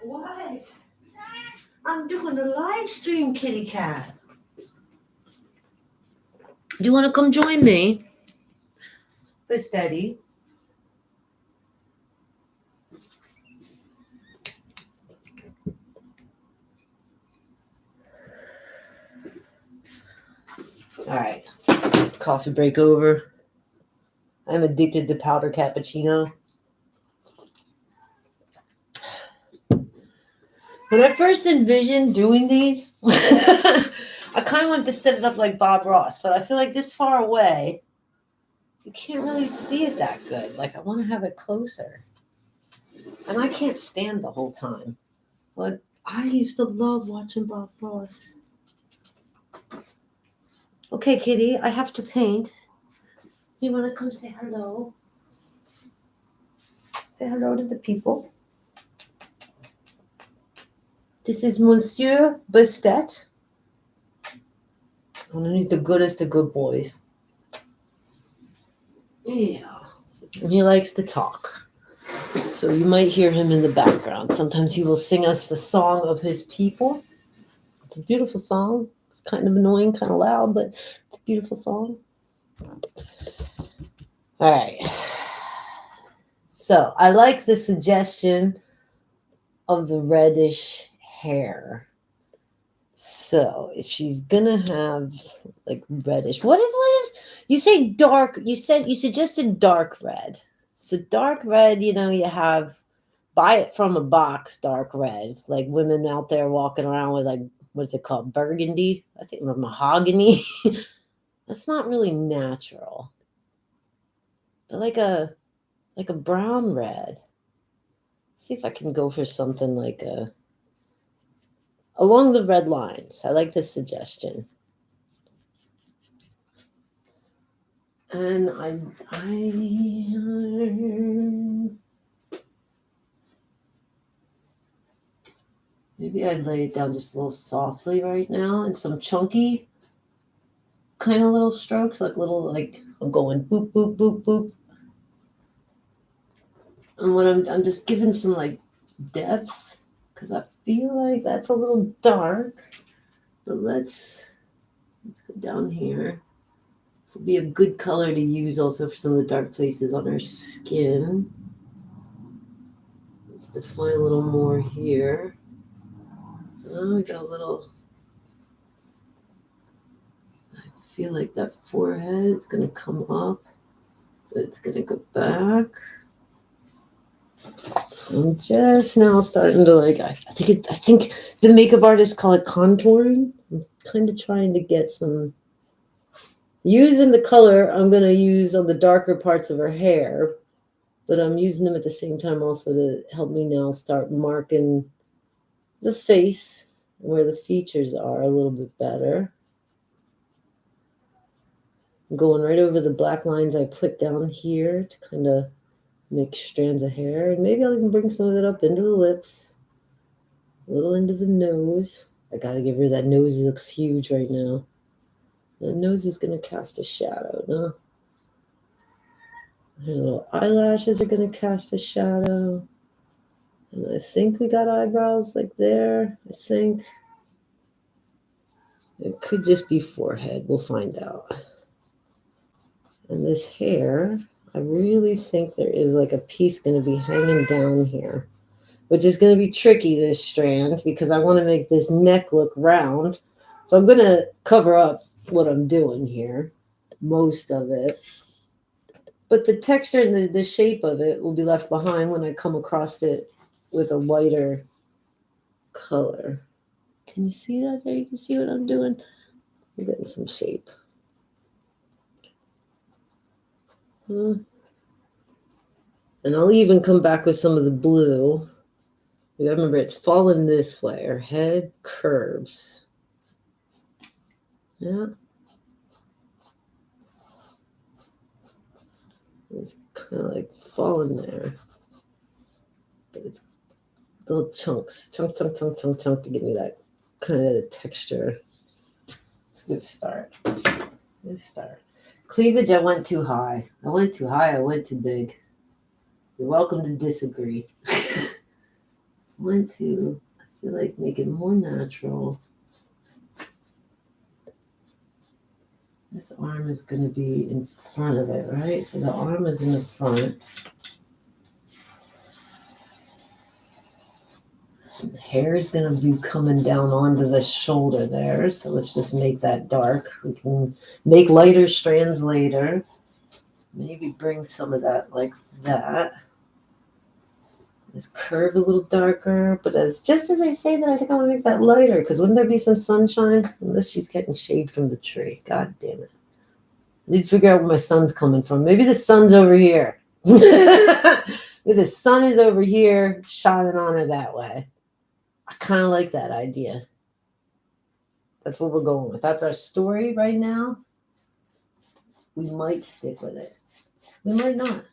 What? I'm doing a live stream, kitty cat. Do you want to come join me? For steady. All right. Coffee break over. I'm addicted to powder cappuccino. When I first envisioned doing these, I kind of wanted to set it up like Bob Ross, but I feel like this far away, you can't really see it that good. Like, I want to have it closer. And I can't stand the whole time. But I used to love watching Bob Ross. Okay, kitty, I have to paint. You want to come say hello? Say hello to the people. This is Monsieur Bastet. And he's the goodest of good boys. Yeah. And he likes to talk. So you might hear him in the background. Sometimes he will sing us the song of his people. It's a beautiful song. It's kind of annoying, kind of loud, but it's a beautiful song. All right. So I like the suggestion of the reddish hair. So if she's gonna have like reddish, what if you say dark? You suggested dark red. So dark red, you have buy it from a box, dark red. Like women out there walking around with like what's it called, burgundy? I think or mahogany. That's not really natural. But like a like a brown red. See if I can go for something like along the red lines. I like this suggestion. And maybe I'd lay it down just a little softly right now and some chunky kind of little strokes, like little, like I'm going boop, boop, boop, boop. And when I'm just giving some like depth because I feel like that's a little dark. But let's go down here. This will be a good color to use also for some of the dark places on our skin. Let's define a little more here. Oh, we got a little. I feel like that forehead is going to come up, but it's going to go back. I'm just now starting to like. I think the makeup artists call it contouring. I'm kind of trying to get some. Using the color I'm going to use on the darker parts of her hair, but I'm using them at the same time also to help me now start marking the face where the features are a little bit better. I'm going right over the black lines I put down here to kind of make strands of hair. And maybe I'll even bring some of it up into the lips, a little into the nose. I got to give her that nose. It looks huge right now. The nose is going to cast a shadow, no? Her little eyelashes are going to cast a shadow. And I think we got eyebrows like there. I think. It could just be forehead. We'll find out. And this hair, I really think there is like a piece going to be hanging down here, which is going to be tricky, this strand, because I want to make this neck look round. So I'm going to cover up what I'm doing here, most of it. But the texture and the shape of it will be left behind when I come across it with a lighter color. Can you see that there? You can see what I'm doing? I'm getting some shape. And I'll even come back with some of the blue. You gotta remember, it's falling this way. Her head curves. Yeah. It's kind of like falling there. But it's little chunks. Chunk, chunk, chunk, chunk, chunk to give me that kind of texture. It's a good start. Good start. Cleavage, I went too high. I went too high. I went too big. You're welcome to disagree. I feel like make it more natural. This arm is going to be in front of it, right? So the arm is in the front. And the hair is going to be coming down onto the shoulder there. So let's just make that dark. We can make lighter strands later. Maybe bring some of that like that. This curve a little darker. But just as I say that, I think I want to make that lighter. Because wouldn't there be some sunshine? Unless she's getting shade from the tree. God damn it. I need to figure out where my sun's coming from. Maybe the sun's over here. Maybe the sun is over here shining on her that way. I kind of like that idea. That's what we're going with. That's our story right now. We might stick with it. We might not.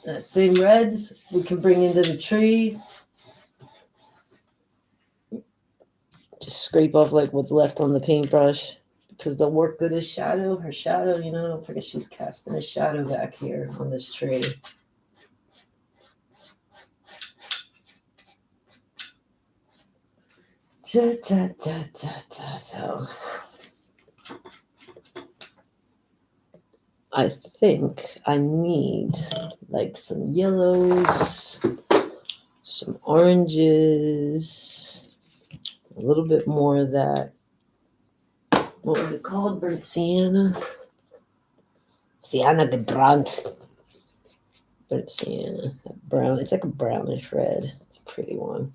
That same reds we can bring into the tree. Just scrape off like what's left on the paintbrush. Because they'll work good as shadow. Her shadow, don't forget she's casting a shadow back here on this tree. So I think I need like some yellows, some oranges, a little bit more of that. What was it called? Burnt sienna? Sienna gebrannt. Burnt sienna. That brown. It's like a brownish red. It's a pretty one.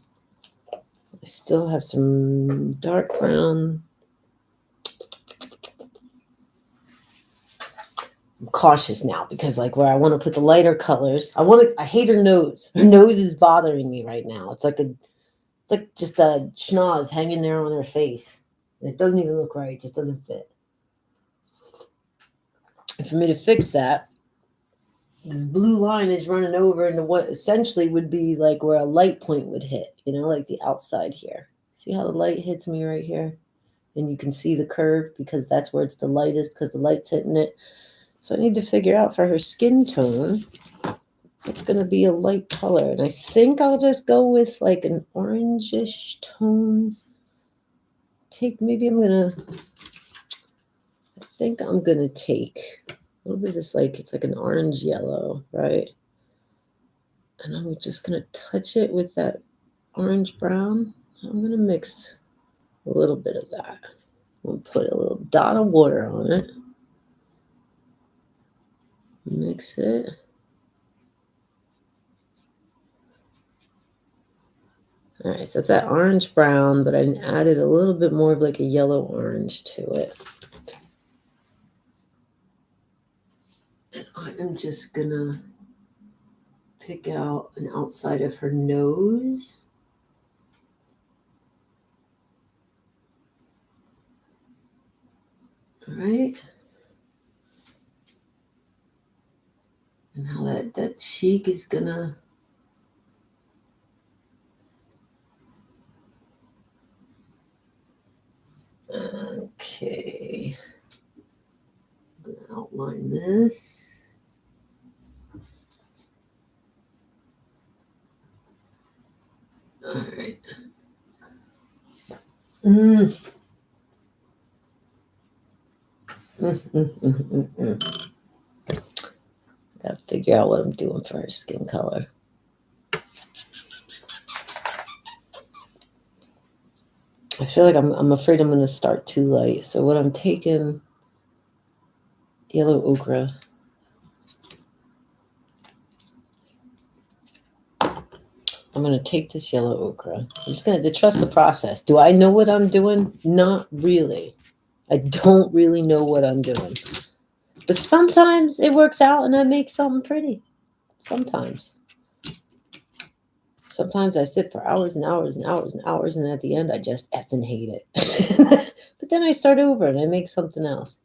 I still have some dark brown. I'm cautious now because like where I want to put the lighter colors, I hate her nose. Her nose is bothering me right now. It's like just a schnoz hanging there on her face. And it doesn't even look right. It just doesn't fit. And for me to fix that, this blue line is running over into what essentially would be like where a light point would hit, like the outside here. See how the light hits me right here? And you can see the curve because that's where it's the lightest because the light's hitting it. So I need to figure out for her skin tone, it's going to be a light color. And I think I'll just go with like an orangish tone. I think I'm going to take a little bit of this, it's like an orange yellow, right? And I'm just going to touch it with that orange brown. I'm going to mix a little bit of that. I'm going to put a little dot of water on it. Mix it. All right, so it's that orange brown, but I added a little bit more of like a yellow orange to it. And I am just gonna pick out an outside of her nose. All right. And how that cheek is gonna okay. I'm gonna outline this. All right. Gotta figure out what I'm doing for her skin color. I feel like I'm afraid I'm going to start too light. So what I'm taking, yellow ochre. I'm going to take this yellow ochre. I'm just going to trust the process. Do I know what I'm doing? Not really. I don't really know what I'm doing. But sometimes it works out and I make something pretty. Sometimes I sit for hours and hours and hours and hours, and at the end I just effing hate it. But then I start over and I make something else.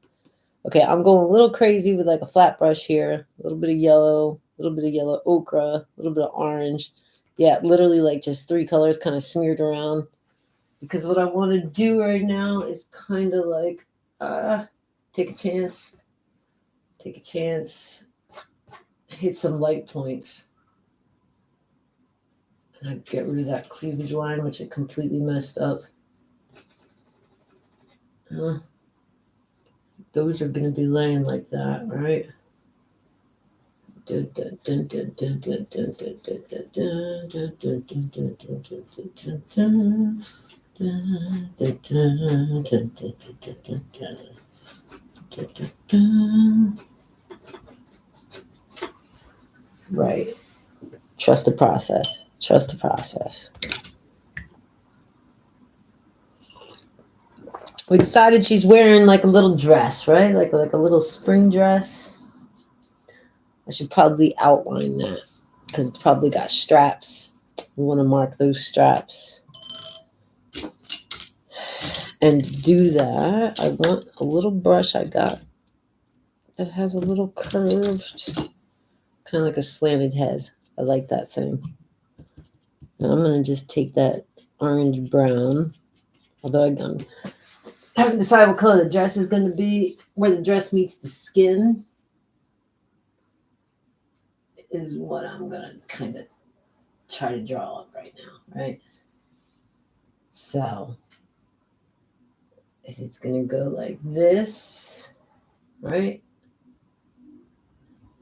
Okay, I'm going a little crazy with like a flat brush here. A little bit of yellow ochre, a little bit of orange. Yeah, literally like just 3 colors kind of smeared around. Because what I want to do right now is kind of like take a chance, hit some light points. And I get rid of that cleavage line, which I completely messed up. Those are going to be laying like that, right? Right. Trust the process. Trust the process. We decided she's wearing like a little dress, right? Like a little spring dress. I should probably outline that because it's probably got straps. We want to mark those straps. And to do that, I want a little brush I got that has a little curved, kind of like a slanted head. I like that thing. And I'm going to just take that orange brown, although I haven't decided what color the dress is going to be. Where the dress meets the skin is what I'm going to kind of try to draw up right now, right? So if it's going to go like this, right?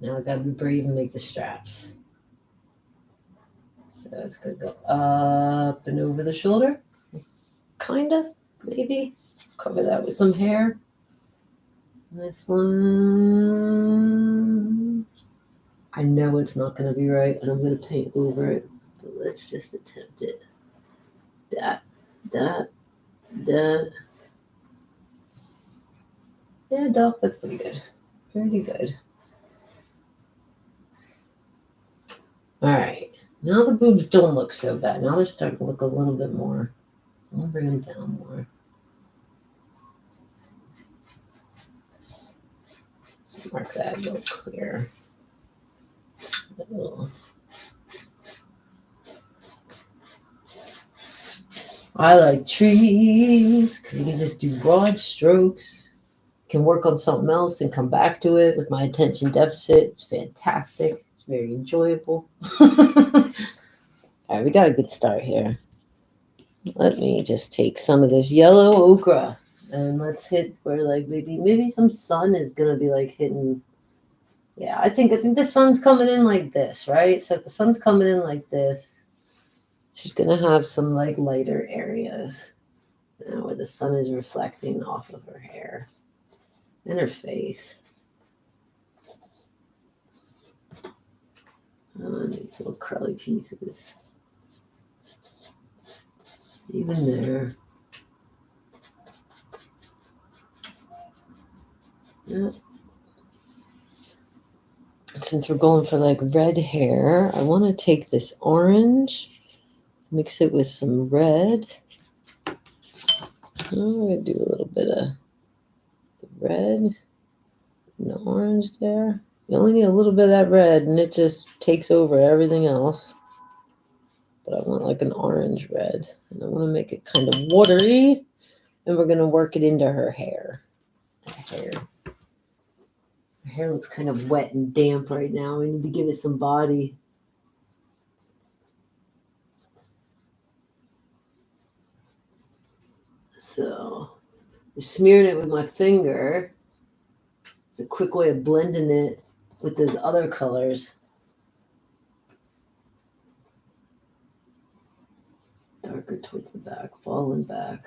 Now I got to be brave and make the straps. So it's going to go up and over the shoulder, kind of, maybe. Cover that with some hair. This one, I know it's not going to be right, and I'm going to paint over it, but let's just attempt it. That. Yeah, doll, that's pretty good. Pretty good. All right. Now the boobs don't look so bad. Now they're starting to look a little bit more. I'll bring them down more. So mark that real clear. I like trees because you can just do broad strokes. Can work on something else and come back to it with my attention deficit. It's fantastic. It's very enjoyable. All right, we got a good start here. Let me just take some of this yellow ochre and let's hit where like maybe some sun is gonna be like hitting. Yeah, I think the sun's coming in like this, right? So if the sun's coming in like this, she's gonna have some like lighter areas, where the sun is reflecting off of her hair and her face. And these little curly pieces. Even there. Yeah. Since we're going for like red hair, I want to take this orange, mix it with some red. I'm going to do a little bit of red and the orange there. You only need a little bit of that red and it just takes over everything else. But I want like an orange red. And I want to make it kind of watery. And we're going to work it into her hair. Her hair looks kind of wet and damp right now. We need to give it some body. So I'm smearing it with my finger. It's a quick way of blending it with those other colors. Darker towards the back, falling back.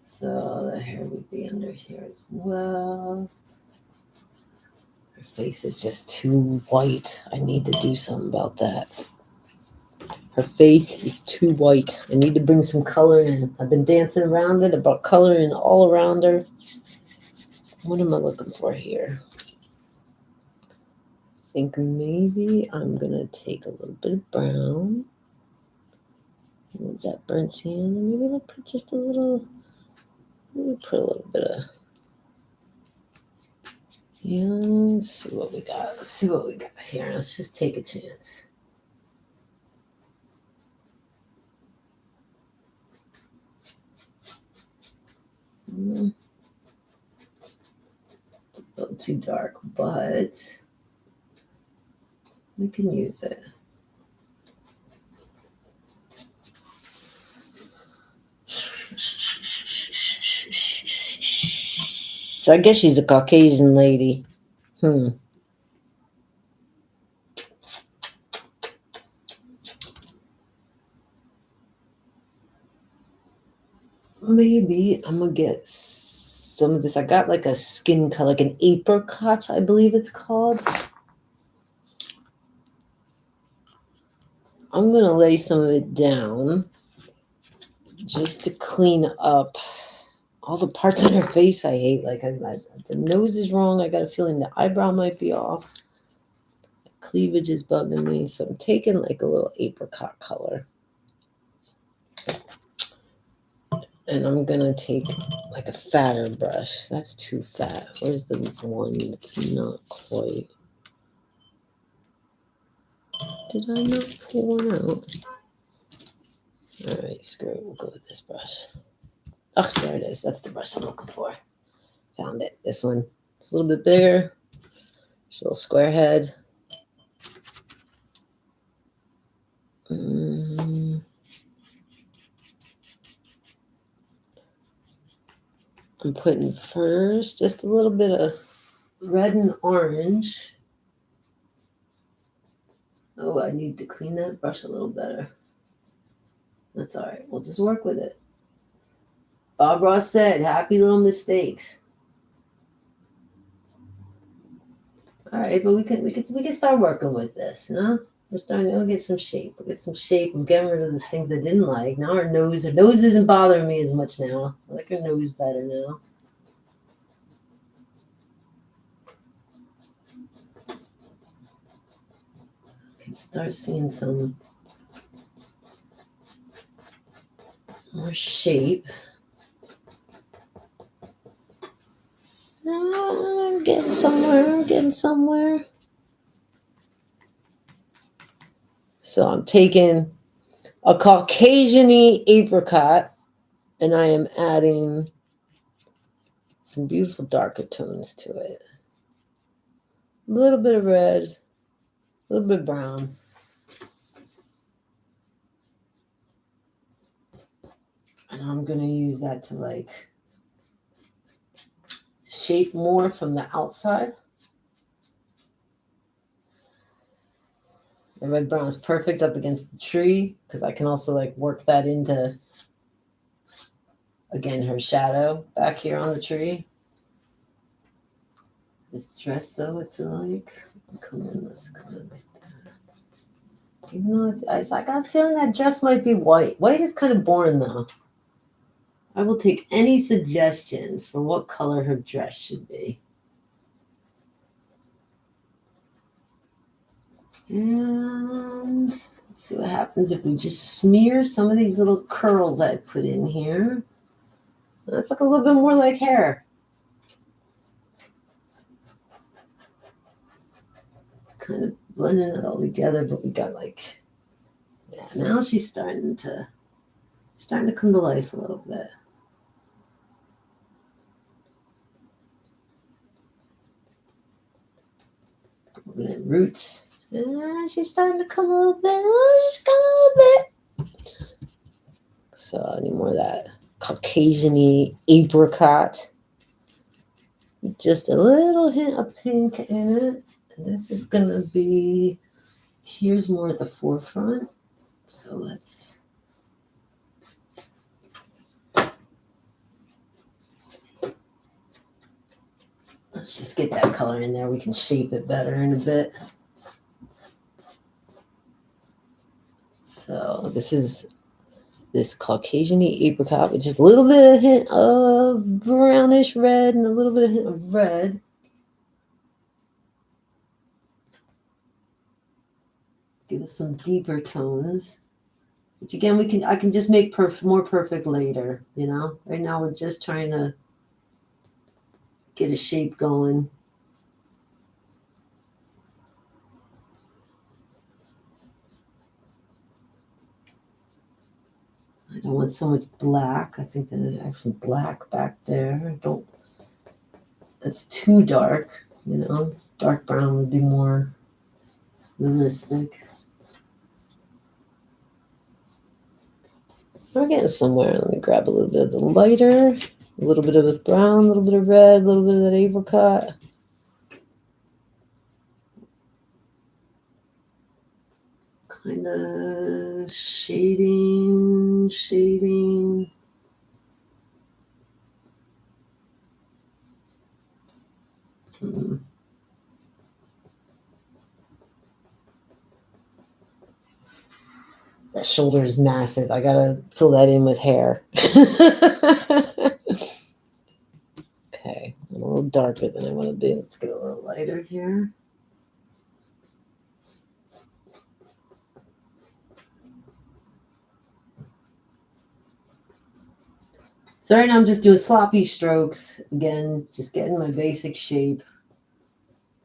So the hair would be under here as well. Her face is just too white. I need to do something about that. Her face is too white. I need to bring some color in. I've been dancing around it, about coloring all around her. What am I looking for here? I think maybe I'm going to take a little bit of brown. What's that burnt sand? Maybe I'll put just a little, maybe put a little bit of, yeah, let's see what we got. Let's see what we got here. Let's just take a chance. It's a little too dark, but we can use it. So I guess she's a Caucasian lady. Maybe I'm gonna get some of this. I got like a skin color, like an apricot, I believe it's called. I'm gonna lay some of it down just to clean up all the parts of her face I hate. Like the nose is wrong. I got a feeling the eyebrow might be off. The cleavage is bugging me. So I'm taking like a little apricot color. And I'm going to take like a fatter brush. That's too fat. Where's the one that's not quite? Did I not pull one out? All right, screw it. We'll go with this brush. Oh, there it is. That's the brush I'm looking for. Found it. This one. It's a little bit bigger. Just a little square head. I'm putting first just a little bit of red and orange. Oh, I need to clean that brush a little better. That's all right. We'll just work with it. Bob Ross said, happy little mistakes. All right, but we can start working with this, you know? We're starting to get some shape. We'll get some shape. We're getting rid of the things I didn't like. Now our nose isn't bothering me as much now. I like our nose better now. Can start seeing some more shape. I'm getting somewhere. So I'm taking a Caucasian-y apricot, and I am adding some beautiful darker tones to it. A little bit of red, a little bit of brown. And I'm going to use that to like shape more from the outside. The red brown is perfect up against the tree because I can also like work that into, again, her shadow back here on the tree. This dress though, I feel like, let's come in like that. Even though I got a feeling that dress might be white. White is kind of boring though. I will take any suggestions for what color her dress should be. And let's see what happens if we just smear some of these little curls I put in here. That's like a little bit more like hair. Kind of blending it all together, but we got like, yeah, now she's starting to come to life a little bit. Roots. She's starting to come a little bit. Oh, she's come a little bit. So I need more of that Caucasian-y apricot. Just a little hint of pink in it. And this is going to be, here's more at the forefront. So let's just get that color in there. We can shape it better in a bit. So this is this Caucasian-y apricot with just a little bit of hint of brownish red and a little bit of hint of red. Give us some deeper tones, which again I can just make more perfect later. You know, right now we're just trying to get a shape going. I don't want so much black. I think that I have some black back there. That's too dark, you know. Dark brown would be more realistic. We're getting somewhere. Let me grab a little bit of the lighter, a little bit of the brown, a little bit of red, a little bit of that apricot. Kind of shading. That shoulder is massive. I gotta fill that in with hair. Okay, I'm a little darker than I want to be. Let's get a little lighter here. So right now I'm just doing sloppy strokes. Again, just getting my basic shape.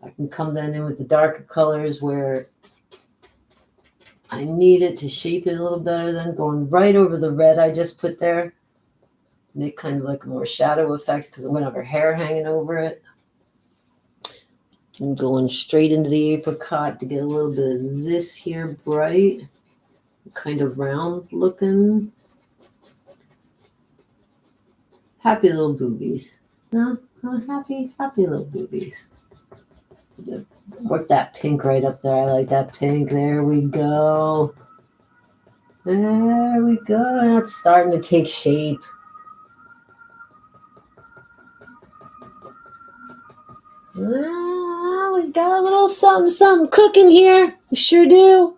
I can come then in with the darker colors where I need it to shape it a little better than going right over the red I just put there. Make kind of like a more shadow effect because I'm going to have her hair hanging over it. And going straight into the apricot to get a little bit of this here bright, kind of round looking. Happy little boobies. No, happy little boobies. Work that pink right up there. I like that pink. There we go. There we go. Now it's starting to take shape. we got a little something cooking here. We sure do.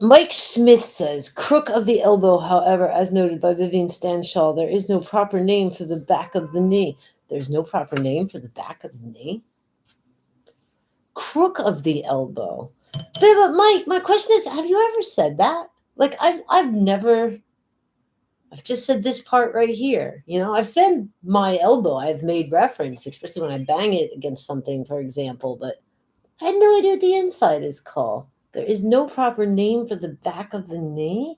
Mike Smith says, crook of the elbow, however, as noted by Vivian Stanshaw, there is no proper name for the back of the knee. There's no proper name for the back of the knee? Crook of the elbow. But Mike, my question is, have you ever said that? Like, I've just said this part right here. You know, I've said my elbow. I've made reference, especially when I bang it against something, for example, but I had no idea what the inside is called. There is no proper name for the back of the knee?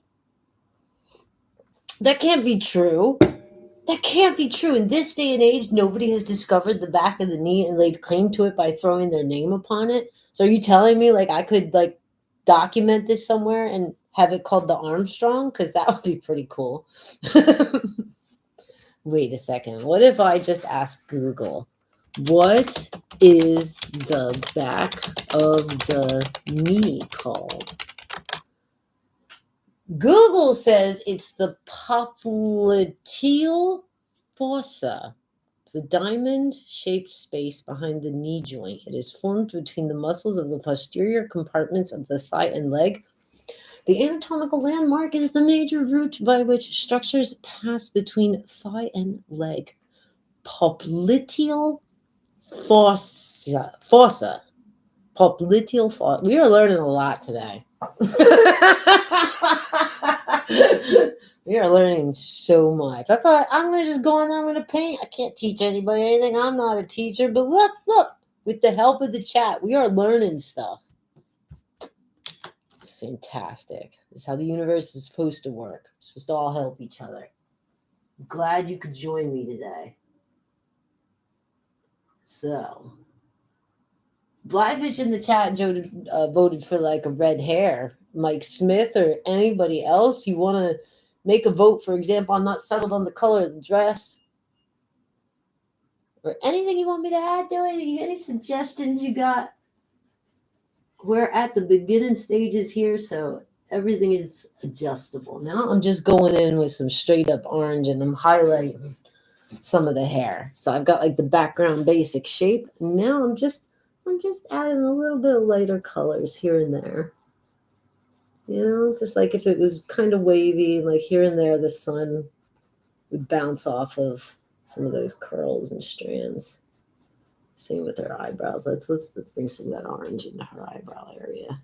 That can't be true. That can't be true. In this day and age, nobody has discovered the back of the knee and laid claim to it by throwing their name upon it. So are you telling me like I could like document this somewhere and have it called the Armstrong? Because that would be pretty cool. Wait a second. What if I just ask Google, what is the back of the knee called? Google says it's the popliteal fossa. It's the diamond-shaped space behind the knee joint. It is formed between the muscles of the posterior compartments of the thigh and leg. The anatomical landmark is the major route by which structures pass between thigh and leg. Popliteal fossa. Popliteal fossa. We are learning a lot today. We are learning so much. I thought I'm going to just go in there, I'm going to paint. I can't teach anybody anything. I'm not a teacher. But look, with the help of the chat, we are learning stuff. It's fantastic. This is how the universe is supposed to work. We're supposed to all help each other. I'm glad you could join me today. So, Blyfish in the chat voted for like a red hair. Mike Smith or anybody else, you want to make a vote? For example, I'm not settled on the color of the dress. Or anything you want me to add to it? Any suggestions you got? We're at the beginning stages here, so everything is adjustable. Now I'm just going in with some straight up orange and I'm highlighting some of the hair. So I've got like the background basic shape. Now I'm just adding a little bit of lighter colors here and there. You know, just like if it was kind of wavy, like here and there, the sun would bounce off of some of those curls and strands. Same with her eyebrows. Let's bring some of that orange into her eyebrow area.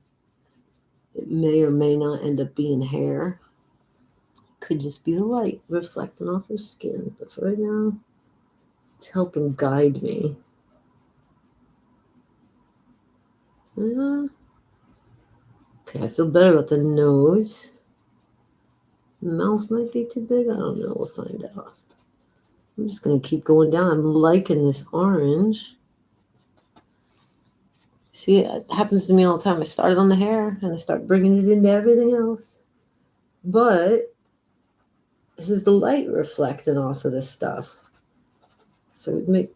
It may or may not end up being hair. Could just be the light reflecting off her skin. But for right now, it's helping guide me. Okay, I feel better about the nose. Mouth might be too big. I don't know. We'll find out. I'm just going to keep going down. I'm liking this orange. See, it happens to me all the time. I started on the hair and I start bringing it into everything else. But this is the light reflecting off of this stuff. So it would make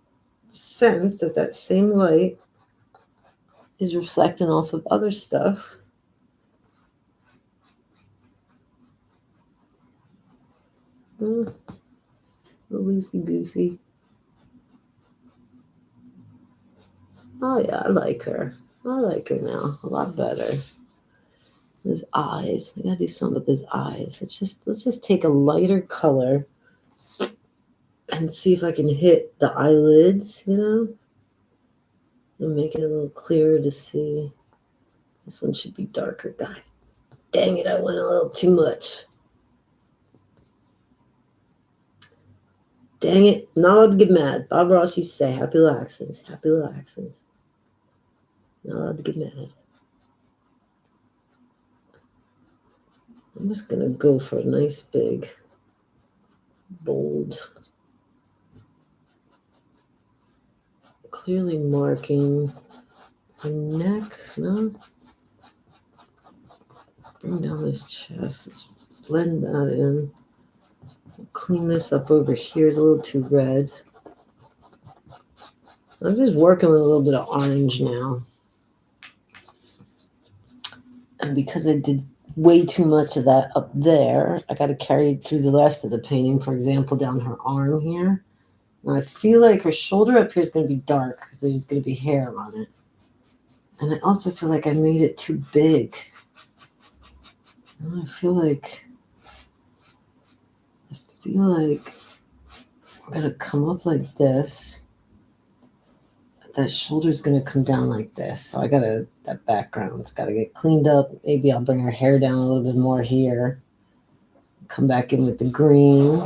sense that that same light is reflecting off of other stuff. Loosey-goosey. Oh, yeah, I like her. I like her now a lot better. His eyes. I gotta do something with his eyes. Let's just take a lighter color and see if I can hit the eyelids, you know? And make it a little clearer to see. This one should be darker. God dang it, I went a little too much. Dang it. I'm not allowed to get mad. Bob Ross used to say, happy little accents. Happy little accents. Not allowed to get mad. I'm just going to go for a nice big, bold, clearly marking her neck. No? Bring down this chest. Let's blend that in. Clean this up over here. It's a little too red. I'm just working with a little bit of orange now. And because I did way too much of that up there, I got to carry it through the rest of the painting. For example, down her arm here. Now I feel like her shoulder up here is going to be dark because there's going to be hair on it. And I also feel like I made it too big. And I feel like we're going to come up like this. That shoulder's going to come down like this. So that background's got to get cleaned up. Maybe I'll bring her hair down a little bit more here. Come back in with the green.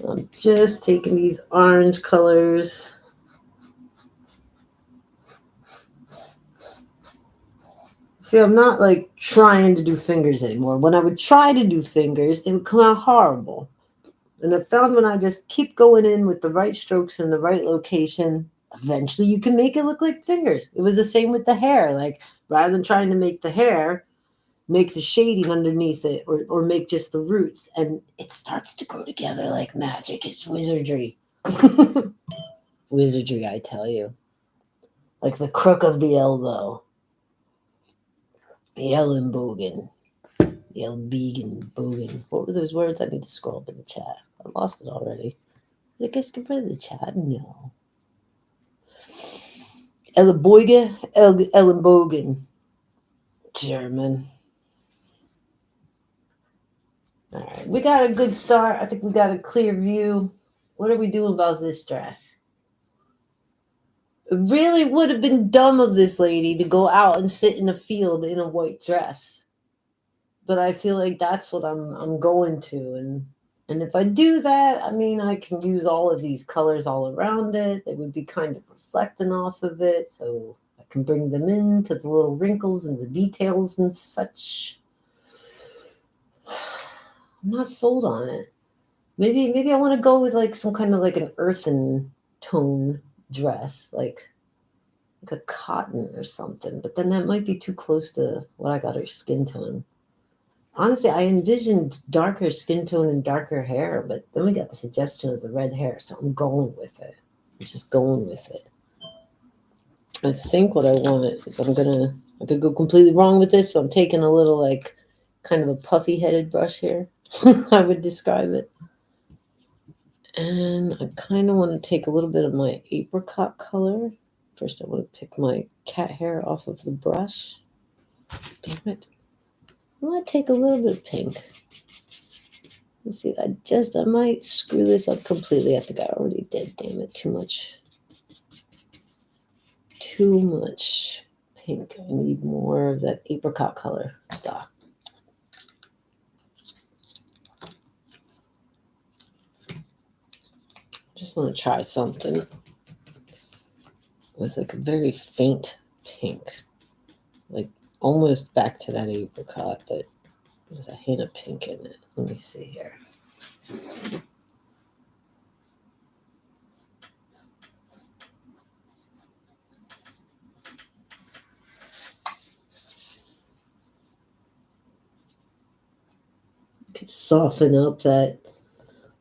I'm just taking these orange colors. See, I'm not like trying to do fingers anymore. When I would try to do fingers, they would come out horrible. And I found when I just keep going in with the right strokes in the right location, eventually you can make it look like fingers. It was the same with the hair. Like, rather than trying to make the hair, make the shading underneath it or make just the roots. And it starts to grow together like magic. It's wizardry. Wizardry, I tell you. Like the crook of the elbow. The Ellenbogen. The Elbegenbogen. What were those words? I need to scroll up in the chat. I lost it already. Did I guys get rid of the chat? No. Ellenbogen. German. All right. We got a good start. I think we got a clear view. What are we doing about this dress? It really would have been dumb of this lady to go out and sit in a field in a white dress. But I feel like that's what I'm going to. And if I do that, I mean, I can use all of these colors all around it. They would be kind of reflecting off of it. So I can bring them into the little wrinkles and the details and such. I'm not sold on it. Maybe I want to go with like some kind of like an earthen tone dress, like a cotton or something. But then that might be too close to what I got her skin tone. Honestly, I envisioned darker skin tone and darker hair, but then we got the suggestion of the red hair, so I'm going with it. I'm just going with it. I think what I want is I could go completely wrong with this, but I'm taking a little like kind of a puffy headed brush here. I would describe it. And I kind of want to take a little bit of my apricot color. First, I want to pick my cat hair off of the brush. Damn it. I want to take a little bit of pink. Let's see, I might screw this up completely. I think I already did. Damn it, too much pink. I need more of that apricot color. Duh. Just want to try something with like a very faint pink. Like almost back to that apricot, but with a hint of pink in it. Let me see here. Could soften up that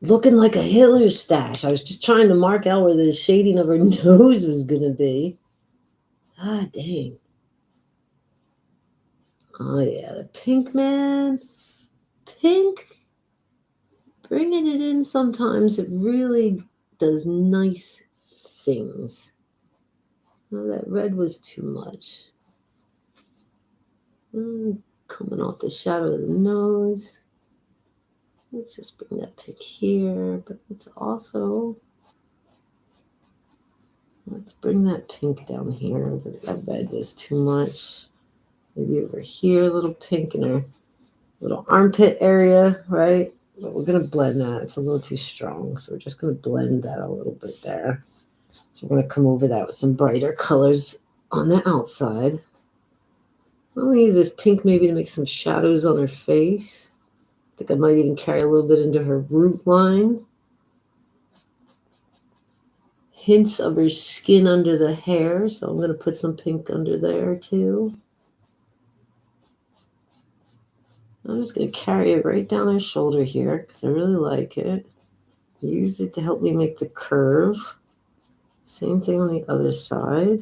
looking like a Hitler stash. I was just trying to mark out where the shading of her nose was going to be. Ah, dang. Oh, yeah, the pink, man. Pink. Bringing it in sometimes, it really does nice things. Oh, that red was too much. Coming off the shadow of the nose. Let's just bring that pink here, but it's also, let's bring that pink down here. But that red was too much. Maybe over here, a little pink in her little armpit area, right? But we're going to blend that. It's a little too strong, so we're just going to blend that a little bit there. So we're going to come over that with some brighter colors on the outside. I'm going to use this pink maybe to make some shadows on her face. I think I might even carry a little bit into her root line. Hints of her skin under the hair, so I'm going to put some pink under there too. I'm just going to carry it right down her shoulder here because I really like it. Use it to help me make the curve. Same thing on the other side.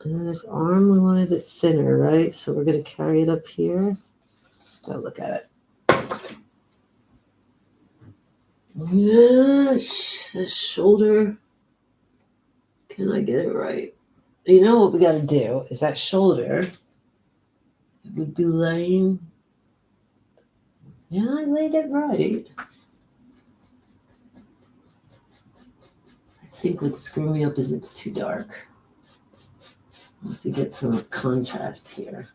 And then this arm, we wanted it thinner, right? So we're going to carry it up here. I'll look at it. Yes, the shoulder. Can I get it right? You know what we got to do is that shoulder. It would be laying. Yeah, I laid it right. I think what's screwing me up is it's too dark. Once you get some contrast here.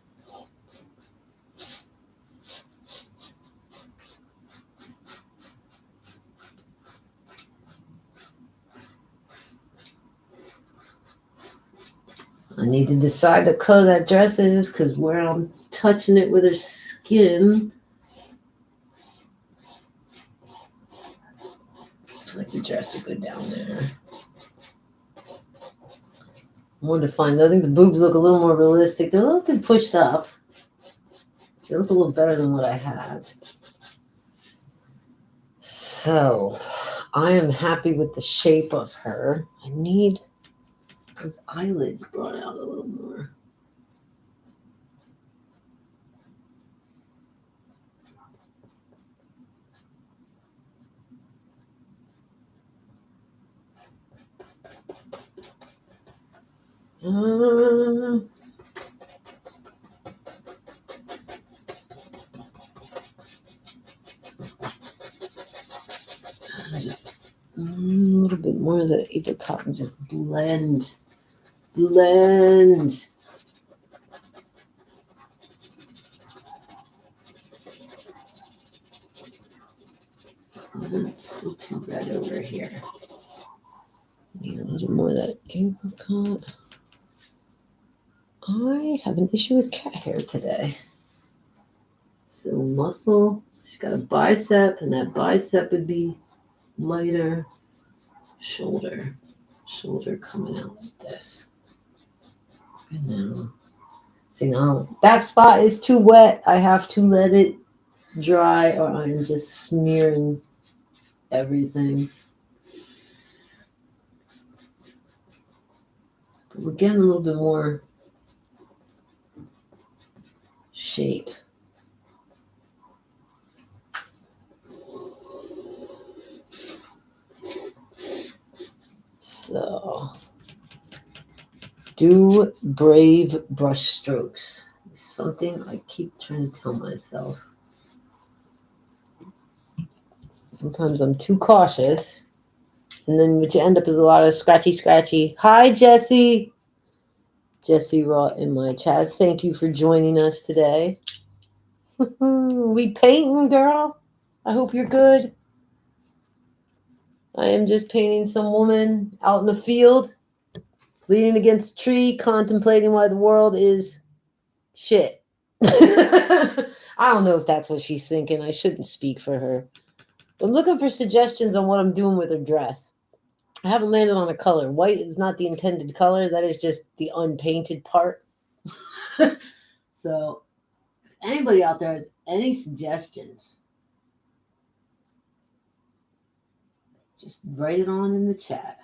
I need to decide the color that dress is because where I'm touching it with her skin, I feel like the dress would go down there. I wanted to find, I think the boobs look a little more realistic. They're a little too pushed up. They look a little better than what I had. So, I am happy with the shape of her. I need those eyelids brought out a little more. Just a little bit more of the apricot and just blend. It's still too red over here. Need a little more of that apricot. I have an issue with cat hair today. So muscle, she's got a bicep, and that bicep would be lighter. Shoulder coming out like this. And now, see now, that spot is too wet. I have to let it dry or I'm just smearing everything. But we're getting a little bit more shape. So, do brave brush strokes. It's something I keep trying to tell myself. Sometimes I'm too cautious. And then what you end up is a lot of scratchy. Hi, Jesse. Jesse wrote in my chat. Thank you for joining us today. We painting, girl. I hope you're good. I am just painting some woman out in the field, leaning against a tree, contemplating why the world is shit. I don't know if that's what she's thinking. I shouldn't speak for her. I'm looking for suggestions on what I'm doing with her dress. I haven't landed on a color. White is not the intended color. That is just the unpainted part. So, if anybody out there has any suggestions, just write it on in the chat.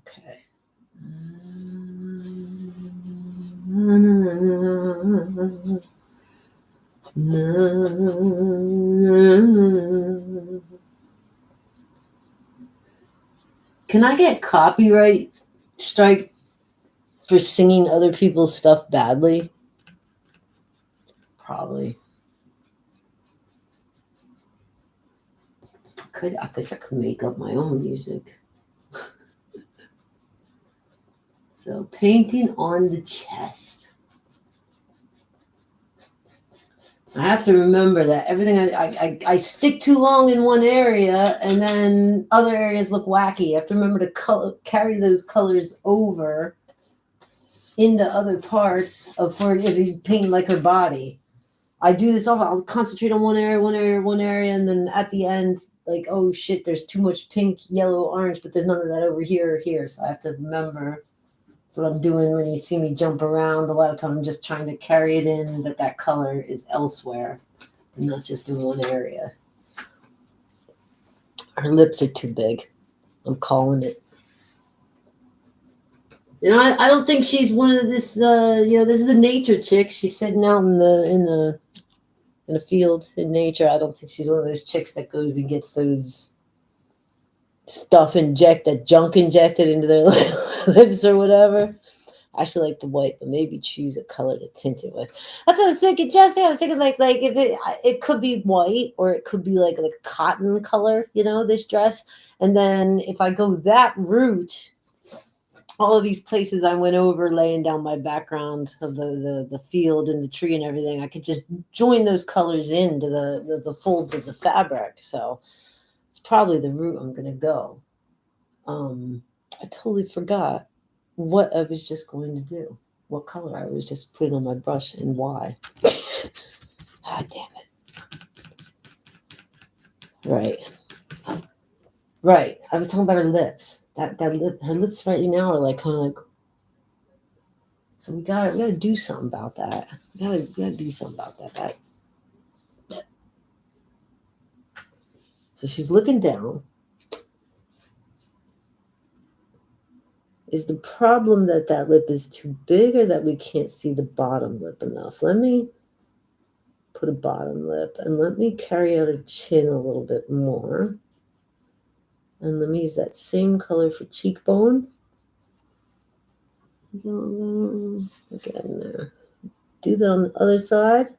Okay. Can I get copyright strike for singing other people's stuff badly? Probably. I guess I could make up my own music. So painting on the chest. I have to remember that everything I stick too long in one area and then other areas look wacky. I have to remember to carry those colors over into other parts for if you paint like her body. I do this often. I'll concentrate on one area, and then at the end, like, oh shit, there's too much pink, yellow, orange, but there's none of that over here or here. So I have to remember. That's what I'm doing when you see me jump around. A lot of time I'm just trying to carry it in that color is elsewhere and not just in one area. Her lips are too big. I'm calling it. You know, I don't think she's one of this. This is a nature chick. She's sitting out in a field in nature. I don't think she's one of those chicks that goes and gets those junk injected into their lips or whatever. I actually like the white, but maybe choose a color to tint it with. That's what I was thinking, Jesse. I was thinking like if it could be white or it could be like cotton color, this dress. And then if I go that route, all of these places I went over laying down my background of the field and the tree and everything, I could just join those colors into the folds of the fabric. So it's probably the route I'm gonna go. I totally forgot what I was just going to do, what color I was just putting on my brush and why. Ah, damn it. Right. I was talking about her lips. Her lips right now are like kind of like. So we gotta do something about that. We gotta do something about that. So she's looking down. Is the problem that lip is too big or that we can't see the bottom lip enough? Let me put a bottom lip and let me carry out her chin a little bit more. And let me use that same color for cheekbone. Look at in there. Do that on the other side.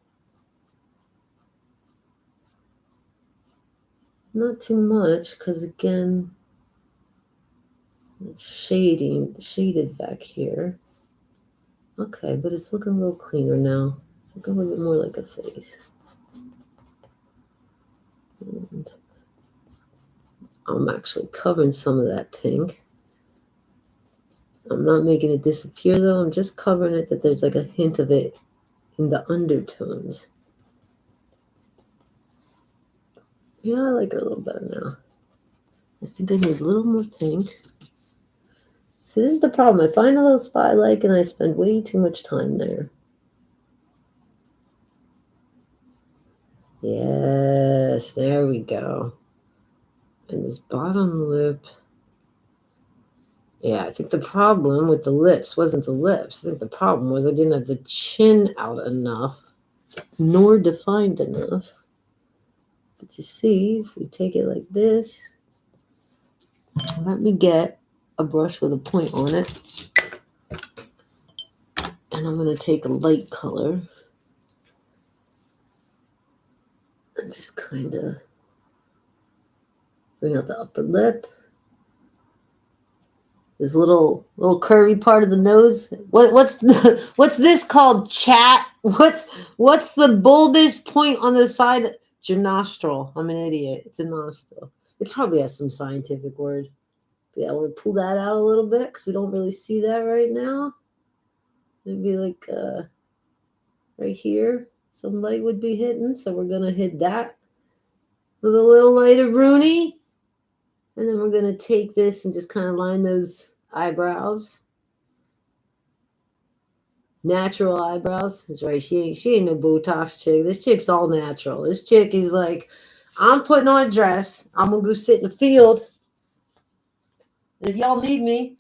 Not too much, because again, it's shaded back here. Okay, but it's looking a little cleaner now. It's looking a little bit more like a face. And I'm actually covering some of that pink. I'm not making it disappear though. I'm just covering it that there's like a hint of it in the undertones. Yeah, I like her a little better now. I think I need a little more pink. See, this is the problem. I find a little spot I like and I spend way too much time there. Yes, there we go. And this bottom lip. Yeah, I think the problem with the lips wasn't the lips. I think the problem was I didn't have the chin out enough, nor defined enough. But you see, if we take it like this, let me get a brush with a point on it. And I'm going to take a light color and just kind of bring out the upper lip. This little curvy part of the nose. What's this called, chat? What's the bulbous point on the side? It's your nostril. I'm an idiot. It's a nostril. It probably has some scientific word. But yeah, I want to pull that out a little bit because we don't really see that right now. Maybe like right here, some light would be hitting. So we're gonna hit that with a little light of Rooney, and then we're gonna take this and just kind of line those eyebrows. Natural eyebrows. That's right. She ain't no Botox chick. This chick's all natural. This chick is like, I'm putting on a dress. I'm gonna go sit in the field. And if y'all need me,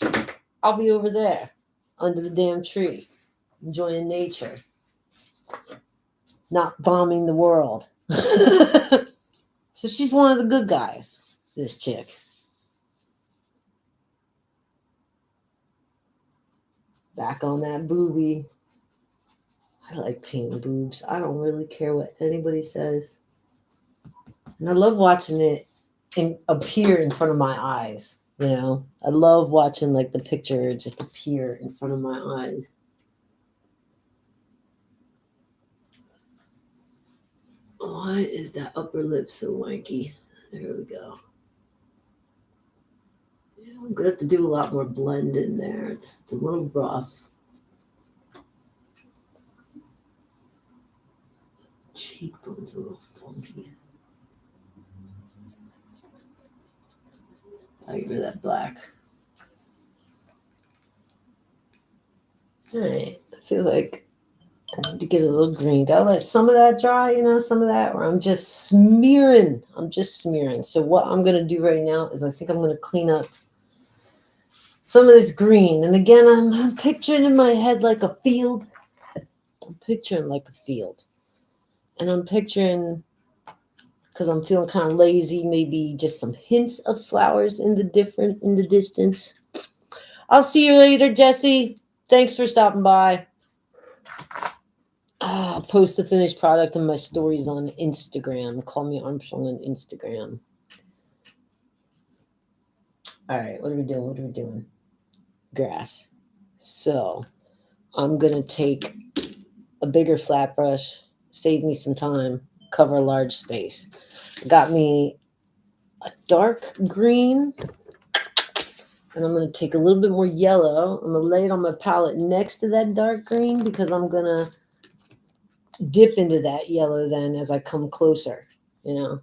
I'll be over there under the damn tree, enjoying nature, not bombing the world. So she's one of the good guys, this chick. Back on that boobie. I like painting boobs. I don't really care what anybody says. And I love watching it appear in front of my eyes. I love watching like the picture just appear in front of my eyes. Why is that upper lip so wanky? There we go. Yeah, I'm gonna have to do a lot more blend in there. It's a little rough. Cheekbone's a little funky. I'll get rid of that black. All right, I feel like I need to get a little green. Gotta let some of that dry, some of that, or I'm just smearing. So what I'm gonna do right now is I think I'm gonna clean up some of this green. And again, I'm picturing in my head like a field. I'm picturing like a field. And I'm picturing, because I'm feeling kind of lazy, maybe just some hints of flowers in the distance. I'll see you later, Jesse. Thanks for stopping by. I'll post the finished product in my stories on Instagram. Call me Armstrong on Instagram. All right, what are we doing? Grass. So I'm going to take a bigger flat brush, save me some time, cover a large space. Got me a dark green, and I'm going to take a little bit more yellow. I'm going to lay it on my palette next to that dark green because I'm going to dip into that yellow then as I come closer, you know.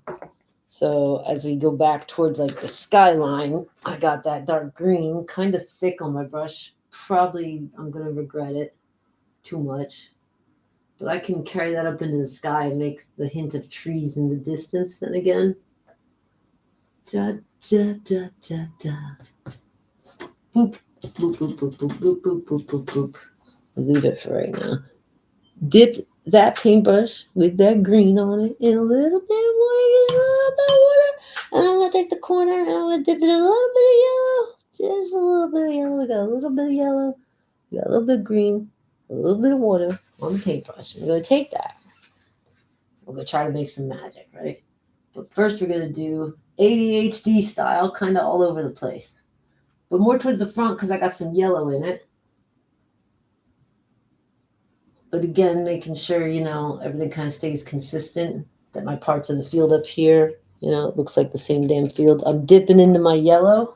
So as we go back towards like the skyline, I got that dark green kind of thick on my brush. Probably I'm going to regret it too much. But I can carry that up into the sky. It makes the hint of trees in the distance then again. Da, da, da, da, da. Boop, boop, boop, boop, boop, boop, boop, boop, boop, boop. I'll leave it for right now. Dip that paintbrush with that green on it in a little bit of water, just a little bit of water. And I'm going to take the corner and I'm going to dip it in a little bit of yellow. Just a little bit of yellow. We got a little bit of yellow. We got a little bit of green. A little bit of water on the paintbrush. We're going to take that. We're going to try to make some magic, right? But first we're going to do ADHD style, kind of all over the place. But more towards the front because I got some yellow in it. But again, making sure, you know, everything kind of stays consistent. That my parts of the field up here, you know, it looks like the same damn field. I'm dipping into my yellow.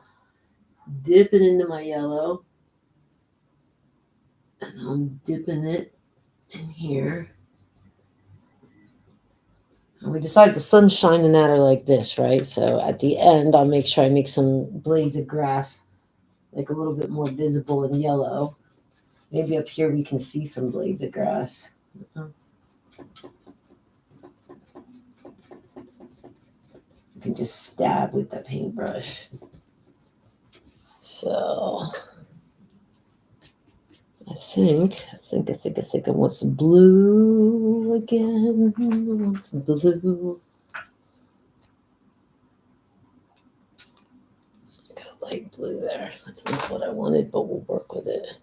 And I'm dipping it in here. And we decided the sun's shining at her like this, right? So at the end, I'll make sure I make some blades of grass, like a little bit more visible in yellow. Maybe up here we can see some blades of grass. You can just stab with the paintbrush. So I think I want some blue again. I want some blue. Got a light blue there. That's not what I wanted, but we'll work with it.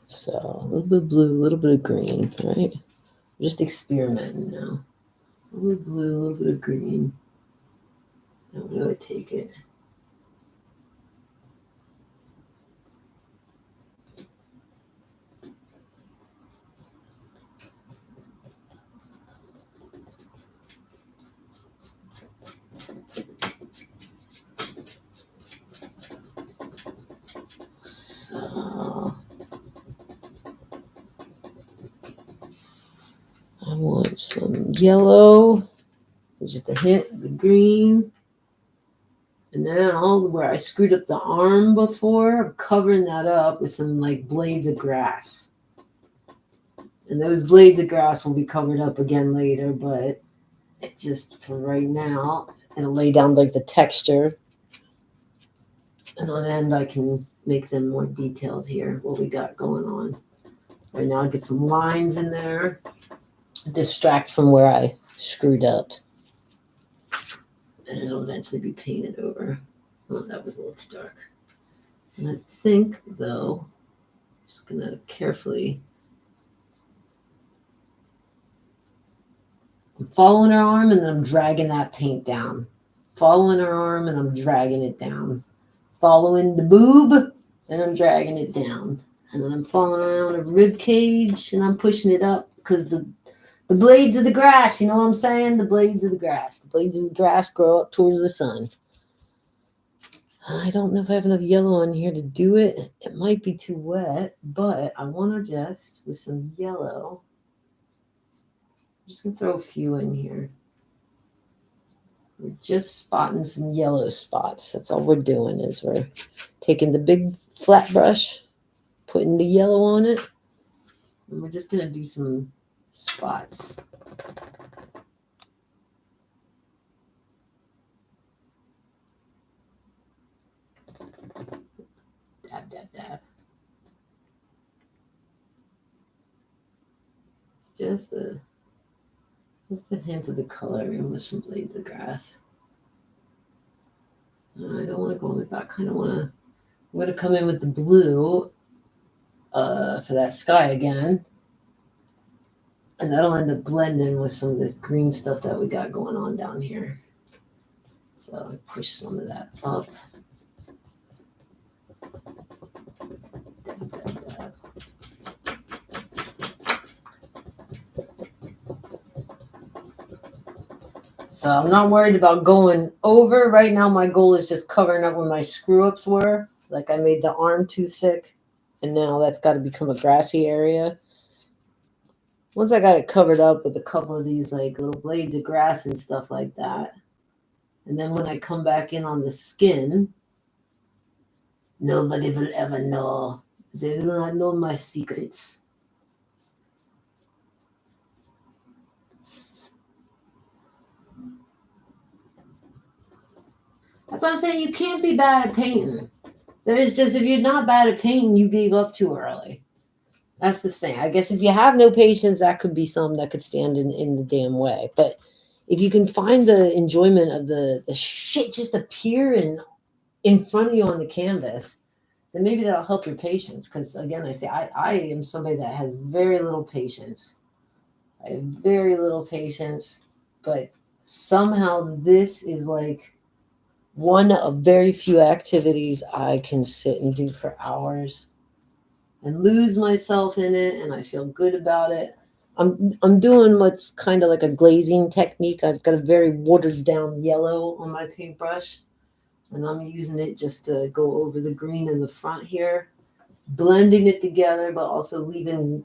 So a little bit of blue, a little bit of green, right? We're just experimenting now. A little bit of blue, a little bit of green. Now where do I take it? So I want some yellow, just a hint of the green. And now where I screwed up the arm before, I'm covering that up with some like blades of grass. And those blades of grass will be covered up again later, but it just for right now, it'll lay down like the texture. And on end, I can make them more detailed here, what we got going on. Right now, I get some lines in there, distract from where I screwed up. And it'll eventually be painted over. Oh, that was a little too dark. And I think, though, I'm just going to carefully. I'm following her arm and then I'm dragging that paint down. Following her arm and I'm dragging it down. Following the boob and I'm dragging it down. And then I'm following around a rib cage and I'm pushing it up because the blades of the grass, you know what I'm saying? The blades of the grass. The blades of the grass grow up towards the sun. I don't know if I have enough yellow on here to do it. It might be too wet, but I want to just, with some yellow, I'm just going to throw a few in here. We're just spotting some yellow spots. That's all we're doing is we're taking the big flat brush, putting the yellow on it, and we're just going to do some spots. Dab, dab, dab. Just a hint of the color in with some blades of grass. I don't want to go on the back. I kind of want to. I'm going to come in with the blue for that sky again. And that'll end up blending with some of this green stuff that we got going on down here. So I'll push some of that up. So I'm not worried about going over. Right now, my goal is just covering up where my screw-ups were. Like I made the arm too thick, and now that's got to become a grassy area. Once I got it covered up with a couple of these like little blades of grass and stuff like that, and then when I come back in on the skin, nobody will ever know. They will not know my secrets. That's what I'm saying. You can't be bad at painting. There's just, if you're not bad at painting, you gave up too early. That's the thing. I guess if you have no patience, that could be something that could stand in the damn way. But if you can find the enjoyment of the shit just appearing in front of you on the canvas, then maybe that'll help your patience. Because again, I say I am somebody that has very little patience. I have very little patience, but somehow this is like one of very few activities I can sit and do for hours and lose myself in it, and I feel good about it. I'm doing what's kind of like a glazing technique. I've got a very watered down yellow on my paintbrush, and I'm using it just to go over the green in the front here, blending it together, but also leaving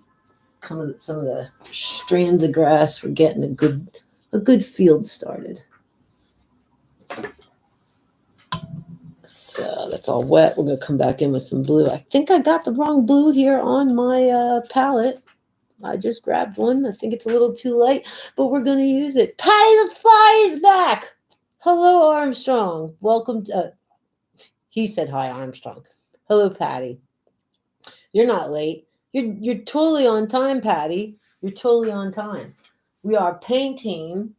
some of the strands of grass for getting a good field started. So that's all wet. We're going to come back in with some blue. I think I got the wrong blue here on my palette. I just grabbed one. I think it's a little too light, but we're going to use it. Patty the Fly is back. Hello, Armstrong. Welcome. He said hi, Armstrong. Hello, Patty. You're not late. You're totally on time, Patty. You're totally on time. We are painting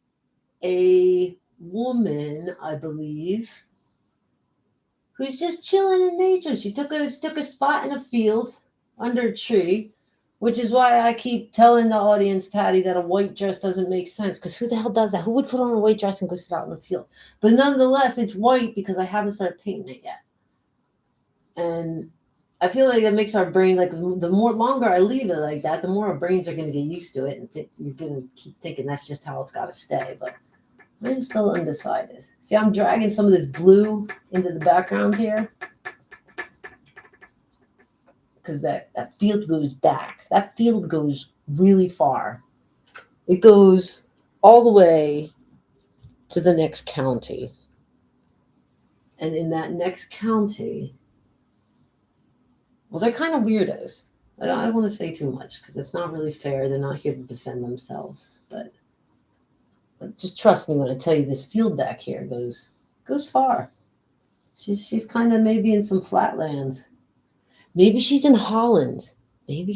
a woman, I believe, who's just chilling in nature. She took a spot in a field under a tree, which is why I keep telling the audience, Patty, that a white dress doesn't make sense. Because who the hell does that? Who would put on a white dress and go sit out in the field? But nonetheless, it's white because I haven't started painting it yet. And I feel like that makes our brain, like the more longer I leave it like that, the more our brains are going to get used to it. And you're going to keep thinking that's just how it's got to stay. But I'm still undecided. See, I'm dragging some of this blue into the background here because that field goes back. That field goes really far. It goes all the way to the next county. And in that next county, well, they're kind of weirdos. I don't want to say too much because it's not really fair. They're not here to defend themselves. But just trust me when I tell you this field back here goes far. She's kind of maybe in some flatlands. Maybe she's in Holland. This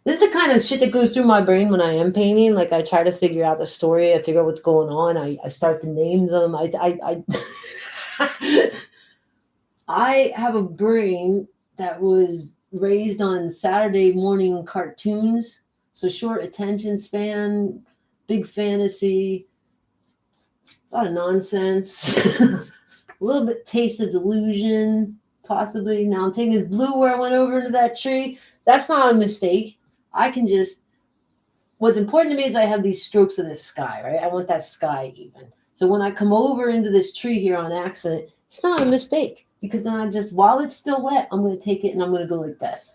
is the kind of shit that goes through my brain when I am painting. Like I try to figure out the story. I figure out what's going on. I start to name them. I have a brain that was raised on Saturday morning cartoons. So short attention span, big fantasy, a lot of nonsense, a little bit taste of delusion, possibly. Now I'm taking this blue where I went over into that tree. That's not a mistake. What's important to me is I have these strokes of this sky, right? I want that sky even. So when I come over into this tree here on accident, it's not a mistake because then while it's still wet, I'm going to take it and I'm going to go like this.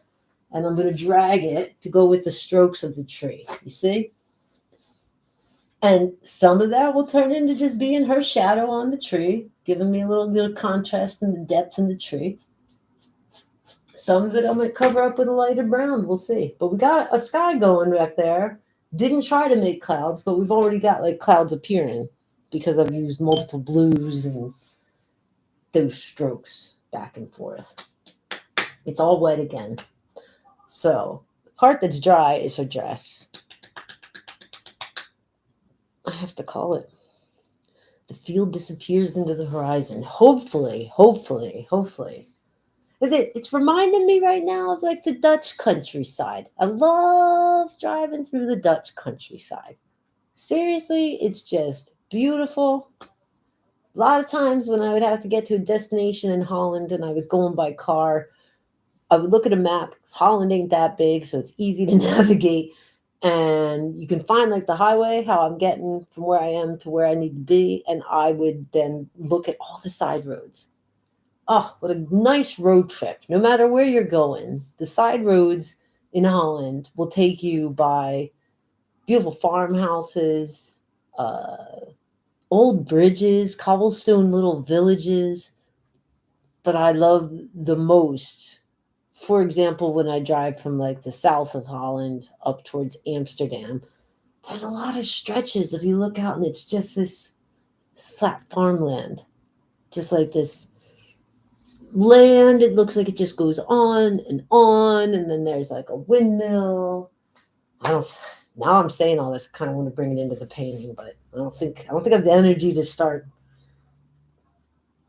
And I'm going to drag it to go with the strokes of the tree. You see? And some of that will turn into just being her shadow on the tree, giving me a little bit of contrast in the depth in the tree. Some of it I'm going to cover up with a lighter brown. We'll see. But we got a sky going back there. Didn't try to make clouds, but we've already got like clouds appearing because I've used multiple blues and those strokes. back and forth. It's all wet again. So the part that's dry is her dress. I have to call it. The field disappears into the horizon. Hopefully. It's reminding me right now of like the Dutch countryside. I love driving through the Dutch countryside. Seriously, it's just beautiful. A lot of times when I would have to get to a destination in Holland and I was going by car, I would look at a map. Holland ain't that big, so it's easy to navigate. And you can find like the highway, how I'm getting from where I am to where I need to be. And I would then look at all the side roads. Oh, what a nice road trip. No matter where you're going, the side roads in Holland will take you by beautiful farmhouses, old bridges, cobblestone little villages. But I love the most, for example, when I drive from like the south of Holland up towards Amsterdam, there's a lot of stretches if you look out and it's just this flat farmland, just like this land. It looks like it just goes on, and then there's like a windmill. Now I'm saying all this, kind of want to bring it into the painting, but I don't think I have the energy to start.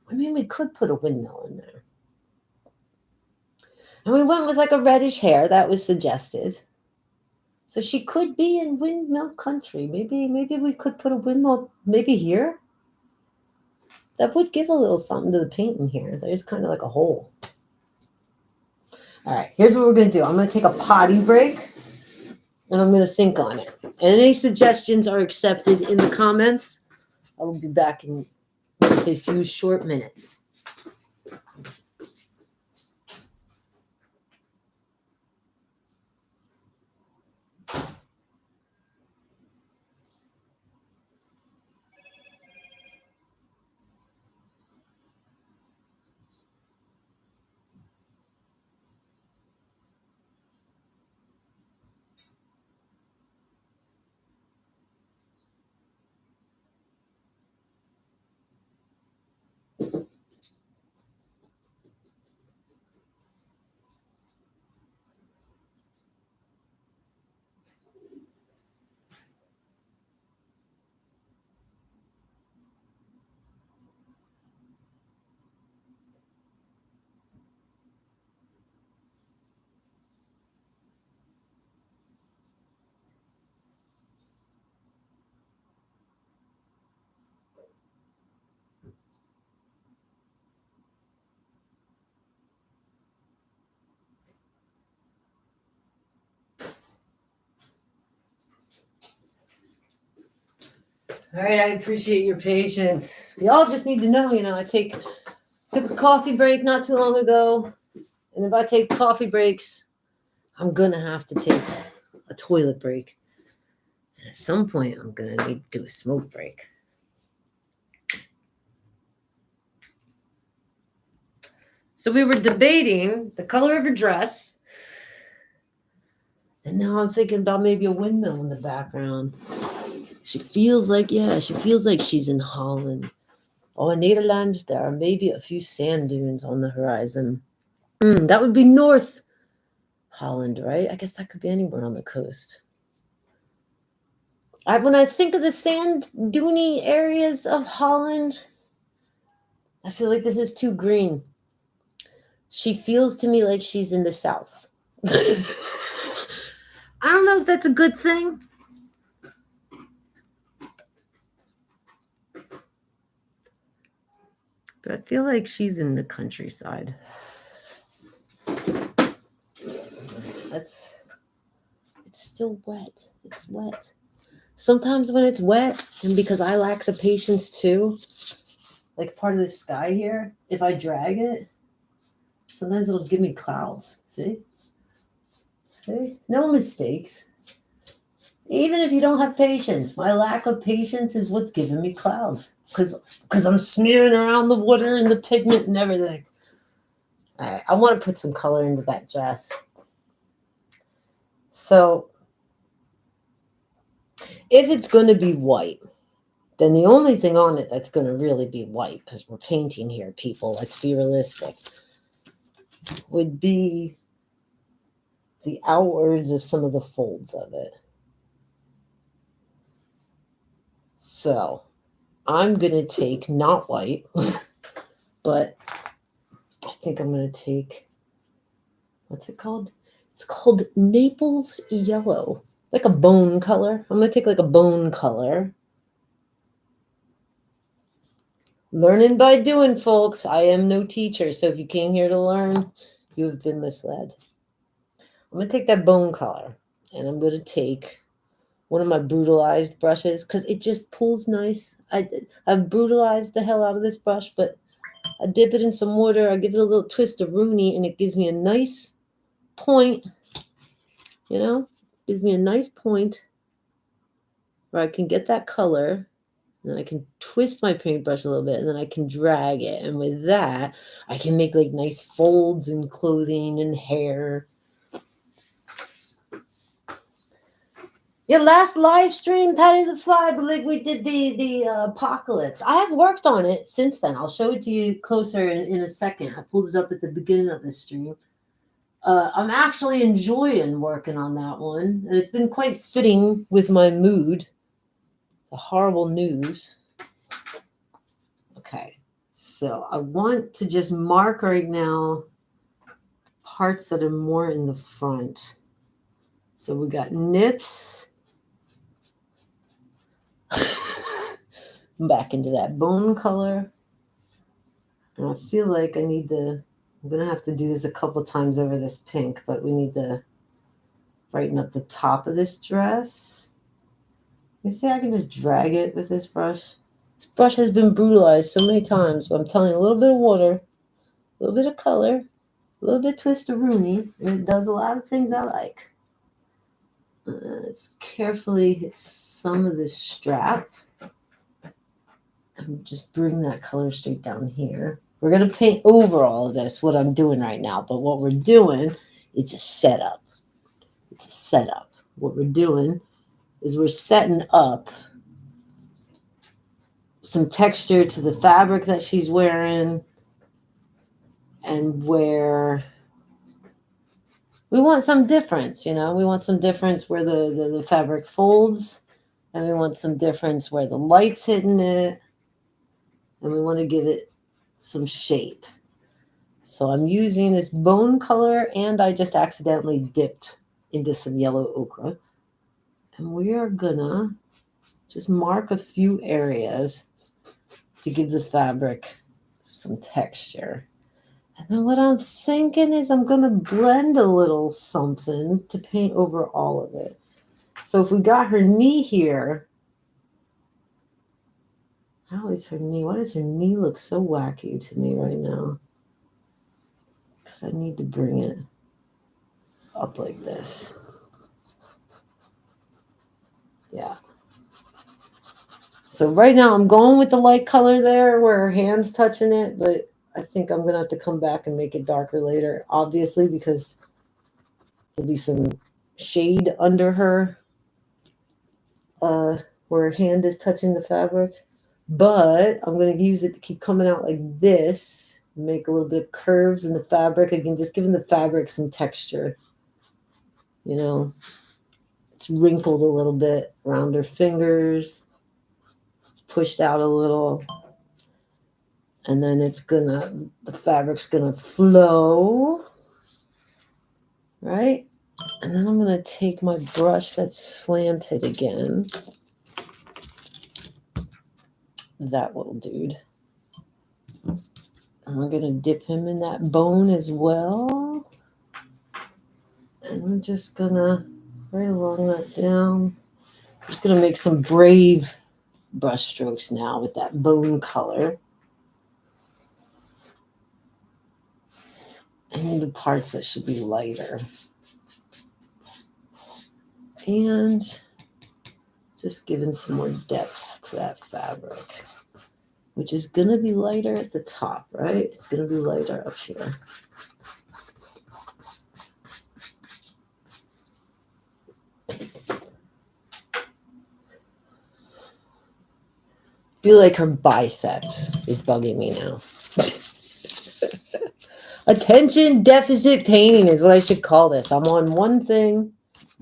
I mean, we could put a windmill in there. And we went with like a reddish hair that was suggested. So she could be in windmill country. Maybe we could put a windmill maybe here. That would give a little something to the painting here. There's kind of like a hole. All right, here's what we're going to do. I'm going to take a potty break, and I'm going to think on it. And any suggestions are accepted in the comments. I will be back in just a few short minutes. All right, I appreciate your patience. Y'all just need to know, I took a coffee break not too long ago. And if I take coffee breaks, I'm going to have to take a toilet break. And at some point, I'm going to need to do a smoke break. So we were debating the color of her dress. And now I'm thinking about maybe a windmill in the background. She feels like she's in Holland. Oh, in Netherlands, there are maybe a few sand dunes on the horizon. That would be North Holland, right? I guess that could be anywhere on the coast. When I think of the sand duney areas of Holland, I feel like this is too green. She feels to me like she's in the south. I don't know if that's a good thing. But I feel like she's in the countryside. It's still wet. It's wet. Sometimes when it's wet, and because I lack the patience too, like part of the sky here, if I drag it, sometimes it'll give me clouds. See? No mistakes. Even if you don't have patience, my lack of patience is what's giving me clouds. Because I'm smearing around the water and the pigment and everything. All right, I want to put some color into that dress. So if it's going to be white, then the only thing on it that's going to really be white, because we're painting here, people, let's be realistic, would be the outwards of some of the folds of it. So I'm going to take not white, but I think I'm going to take, what's it called? It's called Naples Yellow, like a bone color. I'm going to take like a bone color. Learning by doing, folks. I am no teacher, so if you came here to learn, you have been misled. I'm going to take that bone color, and I'm going to take one of my brutalized brushes, because it just pulls nice. I've brutalized the hell out of this brush, but I dip it in some water, I give it a little twist of Rooney, and it gives me a nice point, you know? Gives me a nice point where I can get that color. And then I can twist my paintbrush a little bit, and then I can drag it. And with that, I can make like nice folds in clothing and hair. Yeah, last live stream, Patty the Fly, but like we did the apocalypse. I have worked on it since then. I'll show it to you closer in a second. I pulled it up at the beginning of the stream. I'm actually enjoying working on that one, and it's been quite fitting with my mood. The horrible news. Okay, so I want to just mark right now parts that are more in the front. So we got nips. Back into that bone color. And I feel like I'm going to have to do this a couple times over this pink, but we need to brighten up the top of this dress. You see, I can just drag it with this brush. This brush has been brutalized so many times, but I'm telling you, a little bit of water, a little bit of color, a little bit twist of Rooney, and it does a lot of things I like. Let's carefully hit some of this strap and just bring that color straight down here. We're going to paint over all of this, what I'm doing right now, but what we're doing, it's a setup. It's a setup. What we're doing is we're setting up some texture to the fabric that she's wearing, and where we want some difference, you know, we want some difference where the fabric folds, and we want some difference where the light's hitting it, and we want to give it some shape. So I'm using this bone color, and I just accidentally dipped into some yellow ochre. And we are gonna just mark a few areas to give the fabric some texture. And then what I'm thinking is I'm gonna blend a little something to paint over all of it. So if we got her knee here, how is her knee? Why does her knee look so wacky to me right now? Because I need to bring it up like this. Yeah. So right now I'm going with the light color there where her hand's touching it, but I think I'm going to have to come back and make it darker later, obviously, because there'll be some shade under her where her hand is touching the fabric. But I'm going to use it to keep coming out like this, make a little bit of curves in the fabric. Again, just giving the fabric some texture. You know, it's wrinkled a little bit around her fingers. It's pushed out a little. And then the fabric's gonna flow, right? And then I'm gonna take my brush that's slanted again. That little dude. And I'm gonna dip him in that bone as well. And we're just gonna, right along that down, I'm just gonna make some brave brush strokes now with that bone color. And the parts that should be lighter. And just giving some more depth to that fabric, which is going to be lighter at the top, right? It's going to be lighter up here. feel like her bicep is bugging me now. Attention deficit painting is what I should call this. I'm on one thing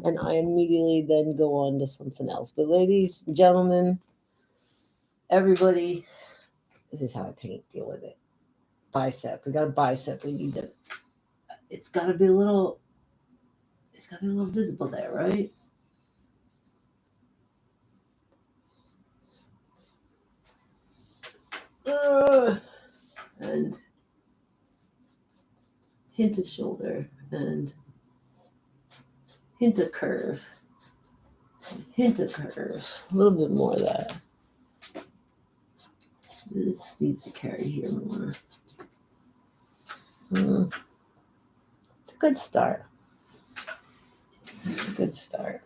and I immediately then go on to something else. But ladies and gentlemen, everybody, this is how I paint. Deal with it. Bicep. We got a bicep. We need to, it's got to be a little visible there, right? And hint of shoulder and hint of curve. Hint of curve. A little bit more of that. This needs to carry here more. It's a good start. Good start.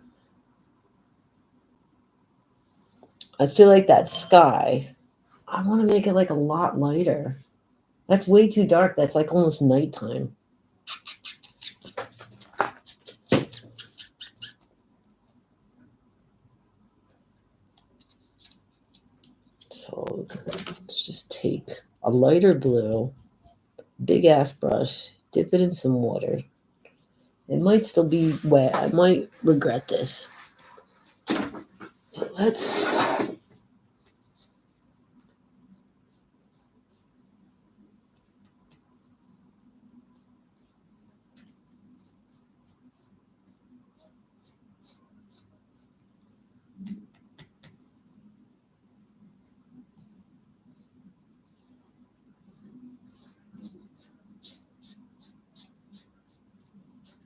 I feel like that sky, I want to make it like a lot lighter. That's way too dark. That's like almost nighttime. So let's just take a lighter blue, big ass brush, dip it in some water. It might still be wet. I might regret this. But let's...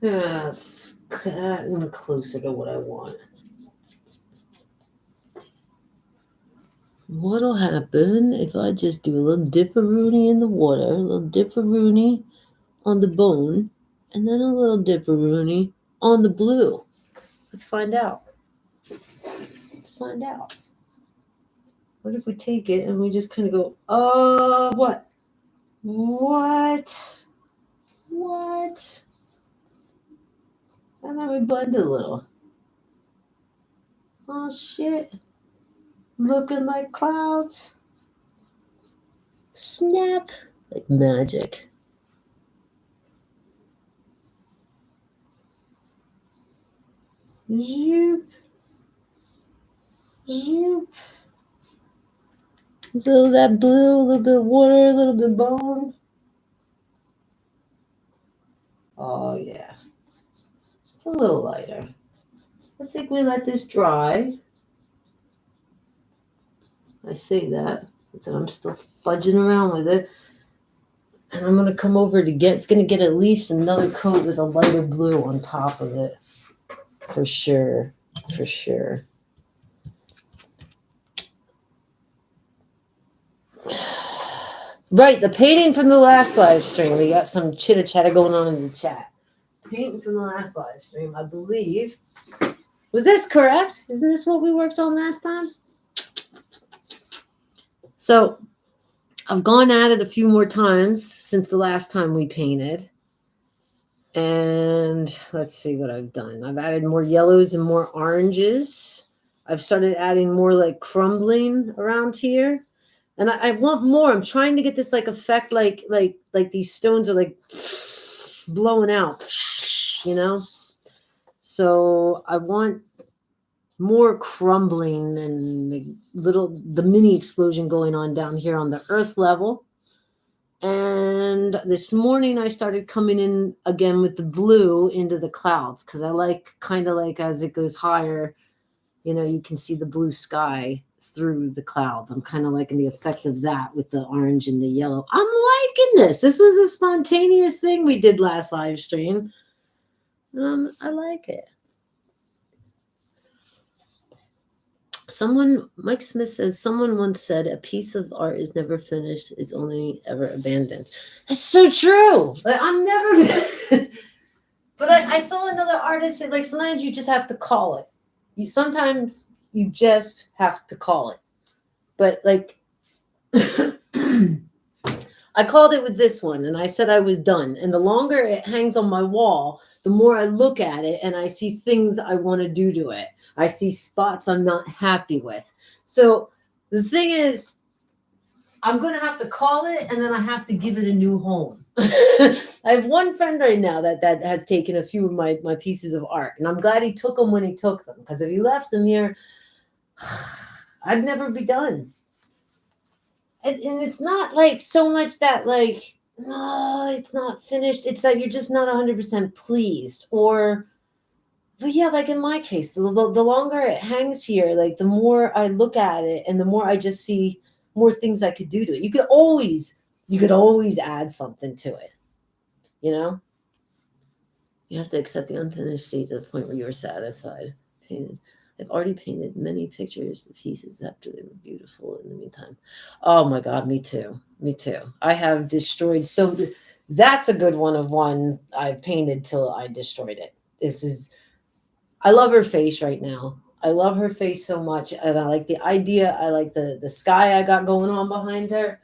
Yeah, let's cut that one closer to what I want. What'll happen if I just do a little dipperoonie in the water, a little dipperoonie on the bone, and then a little dipperoonie on the blue? Let's find out. Let's find out. What if we take it and we just kind of go, what? What? What? And then we blend it a little. Oh, shit. Looking like clouds. Snap. Like magic. Zoop. Zoop. A little of that blue, a little bit of water, a little bit of bone. Oh, yeah. It's a little lighter. I think we let this dry. I say that, but then I'm still fudging around with it. And I'm going to come over to get, it's going to get at least another coat with a lighter blue on top of it. For sure. For sure. Right, the painting from the last live stream. We got some chitter-chatter going on in the chat. Painting from the last live stream, I believe. Was this correct? Isn't this what we worked on last time? So I've gone at it a few more times since the last time we painted. And let's see what I've done. I've added more yellows and more oranges. I've started adding more like crumbling around here. And I want more. I'm trying to get this like effect like these stones are like blowing out, you know? So I want more crumbling and the mini explosion going on down here on the earth level. And this morning I started coming in again with the blue into the clouds because I like kind of like as it goes higher, you know, you can see the blue sky through the clouds. I'm kind of liking the effect of that with the orange and the yellow. I'm liking this. This was a spontaneous thing we did last live stream. I like it. Mike Smith says, someone once said, a piece of art is never finished. It's only ever abandoned. That's so true. Like, I'm never, but I saw another artist say, like, sometimes you just have to call it. Sometimes you just have to call it. But like, I called it with this one and I said I was done. And the longer it hangs on my wall, the more I look at it and I see things I want to do to it. I see spots I'm not happy with. So The thing is, I'm going to have to call it, and then I have to give it a new home. I have one friend right now that has taken a few of my pieces of art, and I'm glad he took them when he took them, because if he left them here, I'd never be done. And it's not like so much that like, no, it's not finished. It's that you're just not 100% pleased. But yeah, like in my case, the longer it hangs here, like the more I look at it and the more I just see more things I could do to it. You could always add something to it, you know? You have to accept the unfinished state to the point where you are satisfied. Painted. I've already painted many pictures of pieces after they were beautiful in the meantime. Oh my God, me too. Me too. I have destroyed that's a good one of one I painted till I destroyed it. I love her face right now. I love her face so much. And I like the idea. I like the sky I got going on behind her.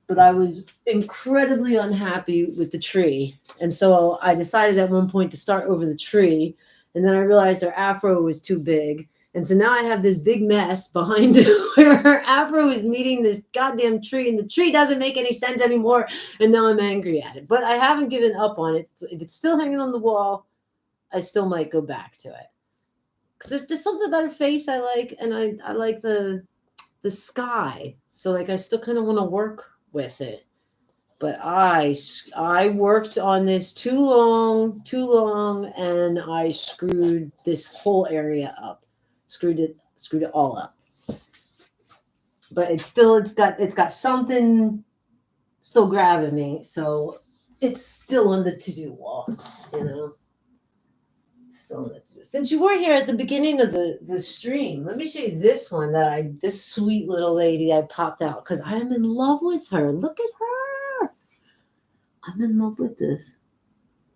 But I was incredibly unhappy with the tree. And so I decided at one point to start over the tree. And then I realized her afro was too big. And so now I have this big mess behind where her afro is meeting this goddamn tree. And the tree doesn't make any sense anymore. And now I'm angry at it. But I haven't given up on it. So if it's still hanging on the wall, I still might go back to it. Because there's something about her face I like. And I like the sky. So like I still kind of want to work with it, but I worked on this too long, and I screwed this whole area up, screwed it all up. But it's got something still grabbing me, so it's still on the to-do wall, you know. Still on the to-do. Since you were here at the beginning of the stream, let me show you this one this sweet little lady I popped out because I'm in love with her. Look at her. I'm in love with this.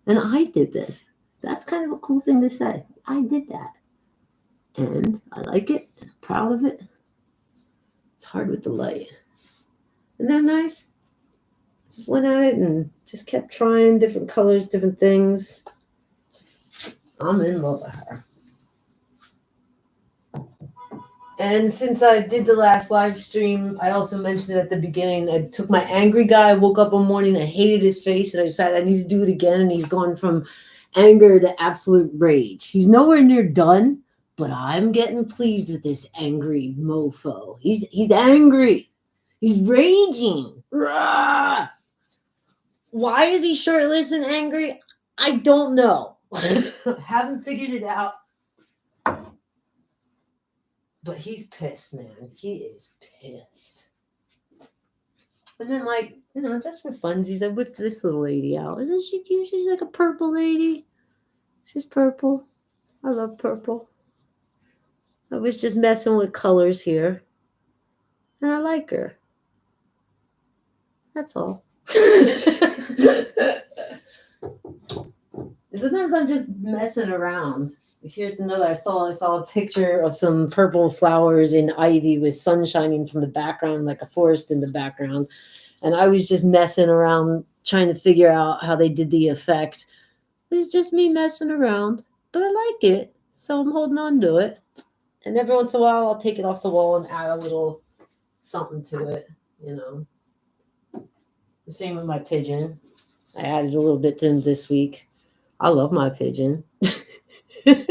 And I did this. That's kind of a cool thing to say. I did that. And I like it. I'm proud of it. It's hard with the light. Isn't that nice? Just went at it and just kept trying different colors, different things. I'm in love with her. And since I did the last live stream, I also mentioned it at the beginning. I took my angry guy. I woke up one morning, I hated his face, and I decided I need to do it again. And he's gone from anger to absolute rage. He's nowhere near done, but I'm getting pleased with this angry mofo. He's angry. He's raging. Rah! Why is he shirtless and angry? I don't know. Haven't figured it out. But he's pissed, man. He is pissed. And then, like, you know, just for funsies, I whipped this little lady out. Isn't she cute? She's like a purple lady. She's purple. I love purple. I was just messing with colors here. And I like her. That's all. Sometimes I'm just messing around. Here's another. I saw a picture of some purple flowers in ivy with sun shining from the background, like a forest in the background. And I was just messing around trying to figure out how they did the effect. It's just me messing around, but I like it, so I'm holding on to it. And every once in a while, I'll take it off the wall and add a little something to it, you know. The same with my pigeon. I added a little bit to him this week. I love my pigeon. And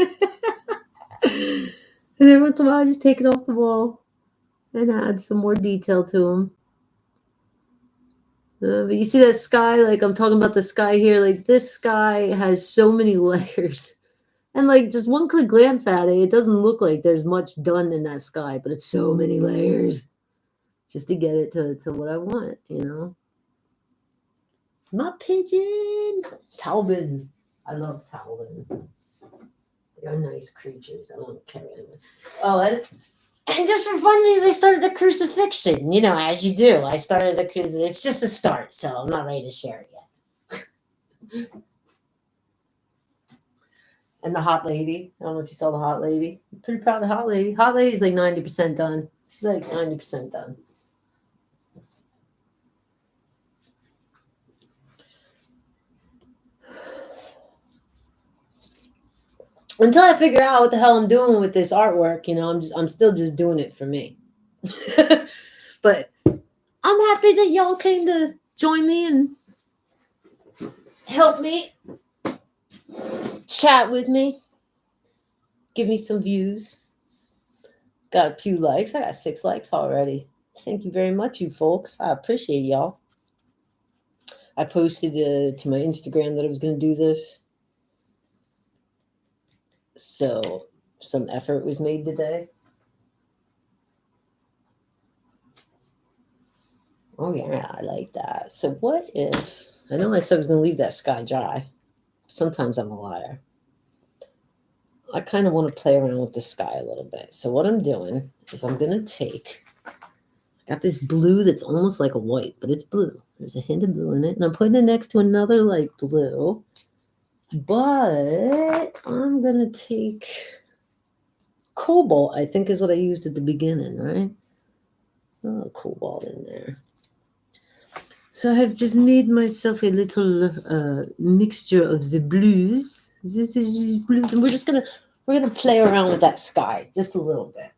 every once in a while, I just take it off the wall and add some more detail to him. But you see that sky? Like, I'm talking about the sky here. Like, this sky has so many layers. And, like, just one quick glance at it, it doesn't look like there's much done in that sky, but it's so many layers just to get it to what I want, you know? My pigeon! Taubin. I love Taubin. They're nice creatures. I won't carry them. Oh, and just for funsies, I started a crucifixion. You know, as you do. It's just a start, so I'm not ready to share it yet. And the hot lady. I don't know if you saw the hot lady. I'm pretty proud of the hot lady. Hot lady's like 90% done. She's like 90% done. Until I figure out what the hell I'm doing with this artwork, you know, I'm still just doing it for me. But I'm happy that y'all came to join me and help me, chat with me, give me some views. Got a few likes. I got 6 likes already. Thank you very much, you folks. I appreciate y'all. I posted to my Instagram that I was going to do this. So some effort was made today. Oh, yeah, I like that. So what if, I know I said I was going to leave that sky dry. Sometimes I'm a liar. I kind of want to play around with the sky a little bit. So what I'm doing is I'm going to take, I got this blue that's almost like a white, but it's blue. There's a hint of blue in it. And I'm putting it next to another light blue. But I'm going to take cobalt, I think is what I used at the beginning, right? Oh, cobalt in there. So I have just made myself a little mixture of the blues. This is blues, and we're gonna play around with that sky just a little bit,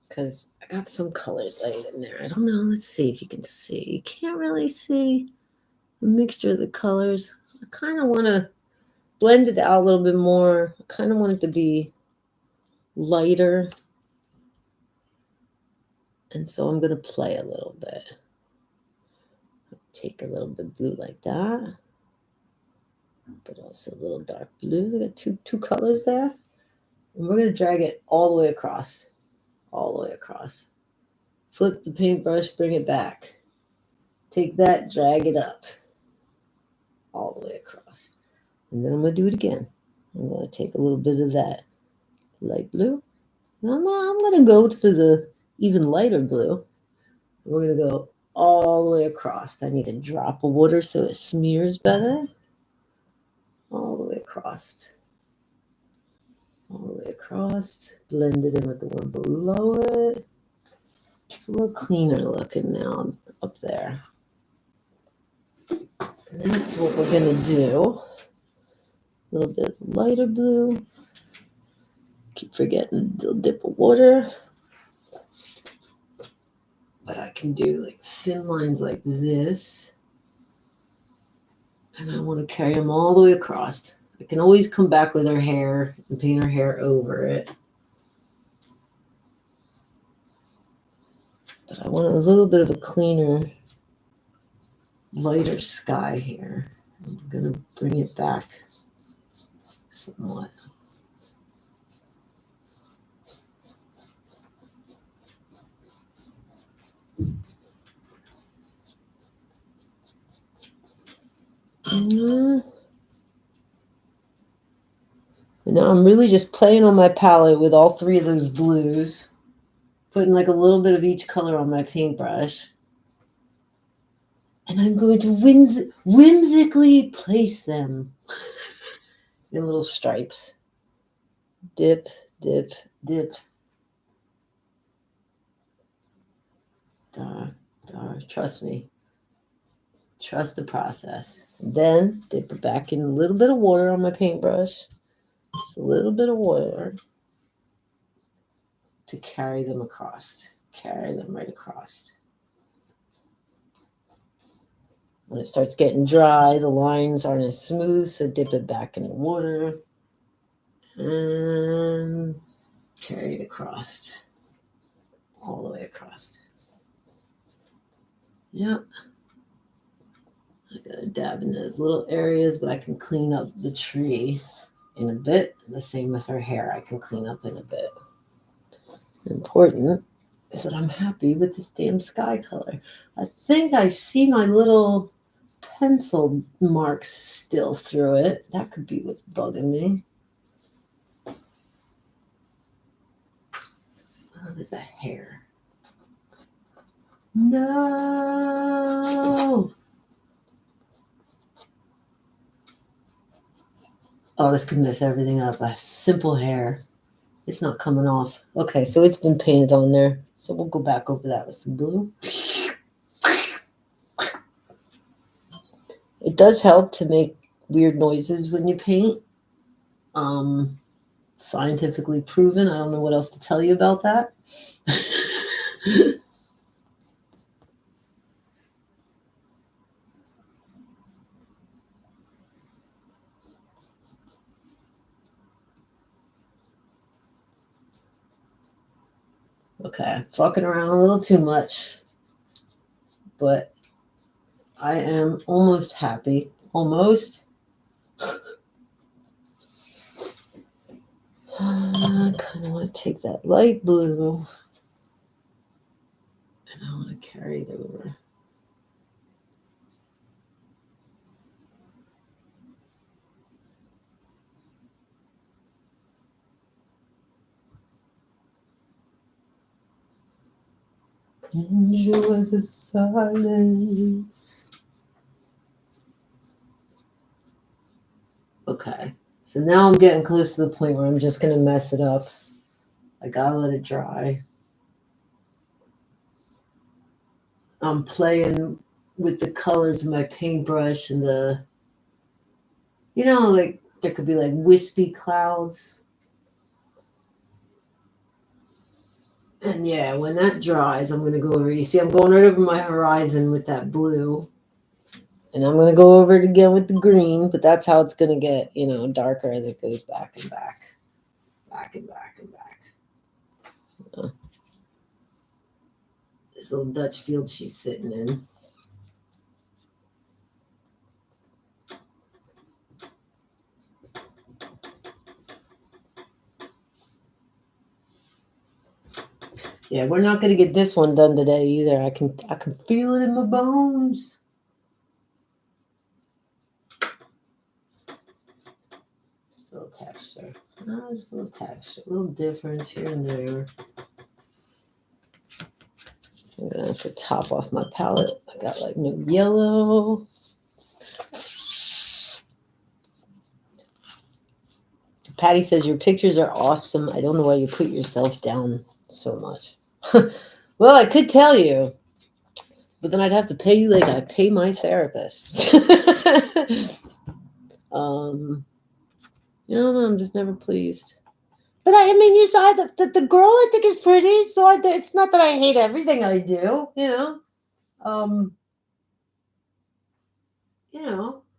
because I got some colors laid in there. I don't know. Let's see if you can see. You can't really see a mixture of the colors. I kind of want to blend it out a little bit more. I kind of want it to be lighter, and so I'm gonna play a little bit. Take a little bit of blue like that, but also a little dark blue. We got two colors there. And we're going to drag it all the way across. All the way across. Flip the paintbrush, bring it back. Take that, drag it up. All the way across. And then I'm going to do it again. I'm going to take a little bit of that light blue. And I'm going to go to the even lighter blue. We're going to go all the way across. I need a drop of water so it smears better. All the way across. All the way across. Blend it in with the one below it. It's a little cleaner looking now up there. And that's what we're going to do. A little bit lighter blue. Keep forgetting the dip of water. But I can do like thin lines like this. And I want to carry them all the way across. I can always come back with her hair and paint her hair over it. But I want a little bit of a cleaner, lighter sky here. I'm going to bring it back somewhat. And now I'm really just playing on my palette with all 3 of those blues, putting like a little bit of each color on my paintbrush. And I'm going to whimsically place them in little stripes. Dip, dip, dip. Trust me. Trust the process. And then dip it back in a little bit of water on my paintbrush. Just a little bit of water to carry them across. Carry them right across. When it starts getting dry, the lines aren't as smooth, so dip it back in the water and carry it across. All the way across. Yep. I gotta dab in those little areas, but I can clean up the tree in a bit. The same with her hair, I can clean up in a bit. Important is that I'm happy with this damn sky color. I think I see my little pencil marks still through it. That could be what's bugging me. Oh, there's a hair. No. Oh, this could mess everything up. A simple hair. It's not coming off. Okay, so it's been painted on there. So we'll go back over that with some blue. It does help to make weird noises when you paint. scientifically proven. I don't know what else to tell you about that. Okay, fucking around a little too much, but I am almost happy. Almost. I kind of want to take that light blue and I want to carry it over. Enjoy the silence. Okay, so now I'm getting close to the point where I'm just going to mess it up. I gotta let it dry. I'm playing with the colors of my paintbrush and the, like there could be like wispy clouds. And yeah, when that dries, I'm going to go over. You see, I'm going right over my horizon with that blue. And I'm going to go over it again with the green, but that's how it's going to get, darker as it goes back and back. Back and back and back. This little Dutch field she's sitting in. Yeah, we're not going to get this one done today either. I can feel it in my bones. Just a little texture. Oh, just a little texture. A little difference here and there. I'm going to have to top off my palette. I got like no yellow. Patty says, your pictures are awesome. I don't know why you put yourself down so much. Well, I could tell you, but then I'd have to pay you like I pay my therapist. I'm just never pleased. But you saw the girl I think is pretty, so it's not that I hate everything I do,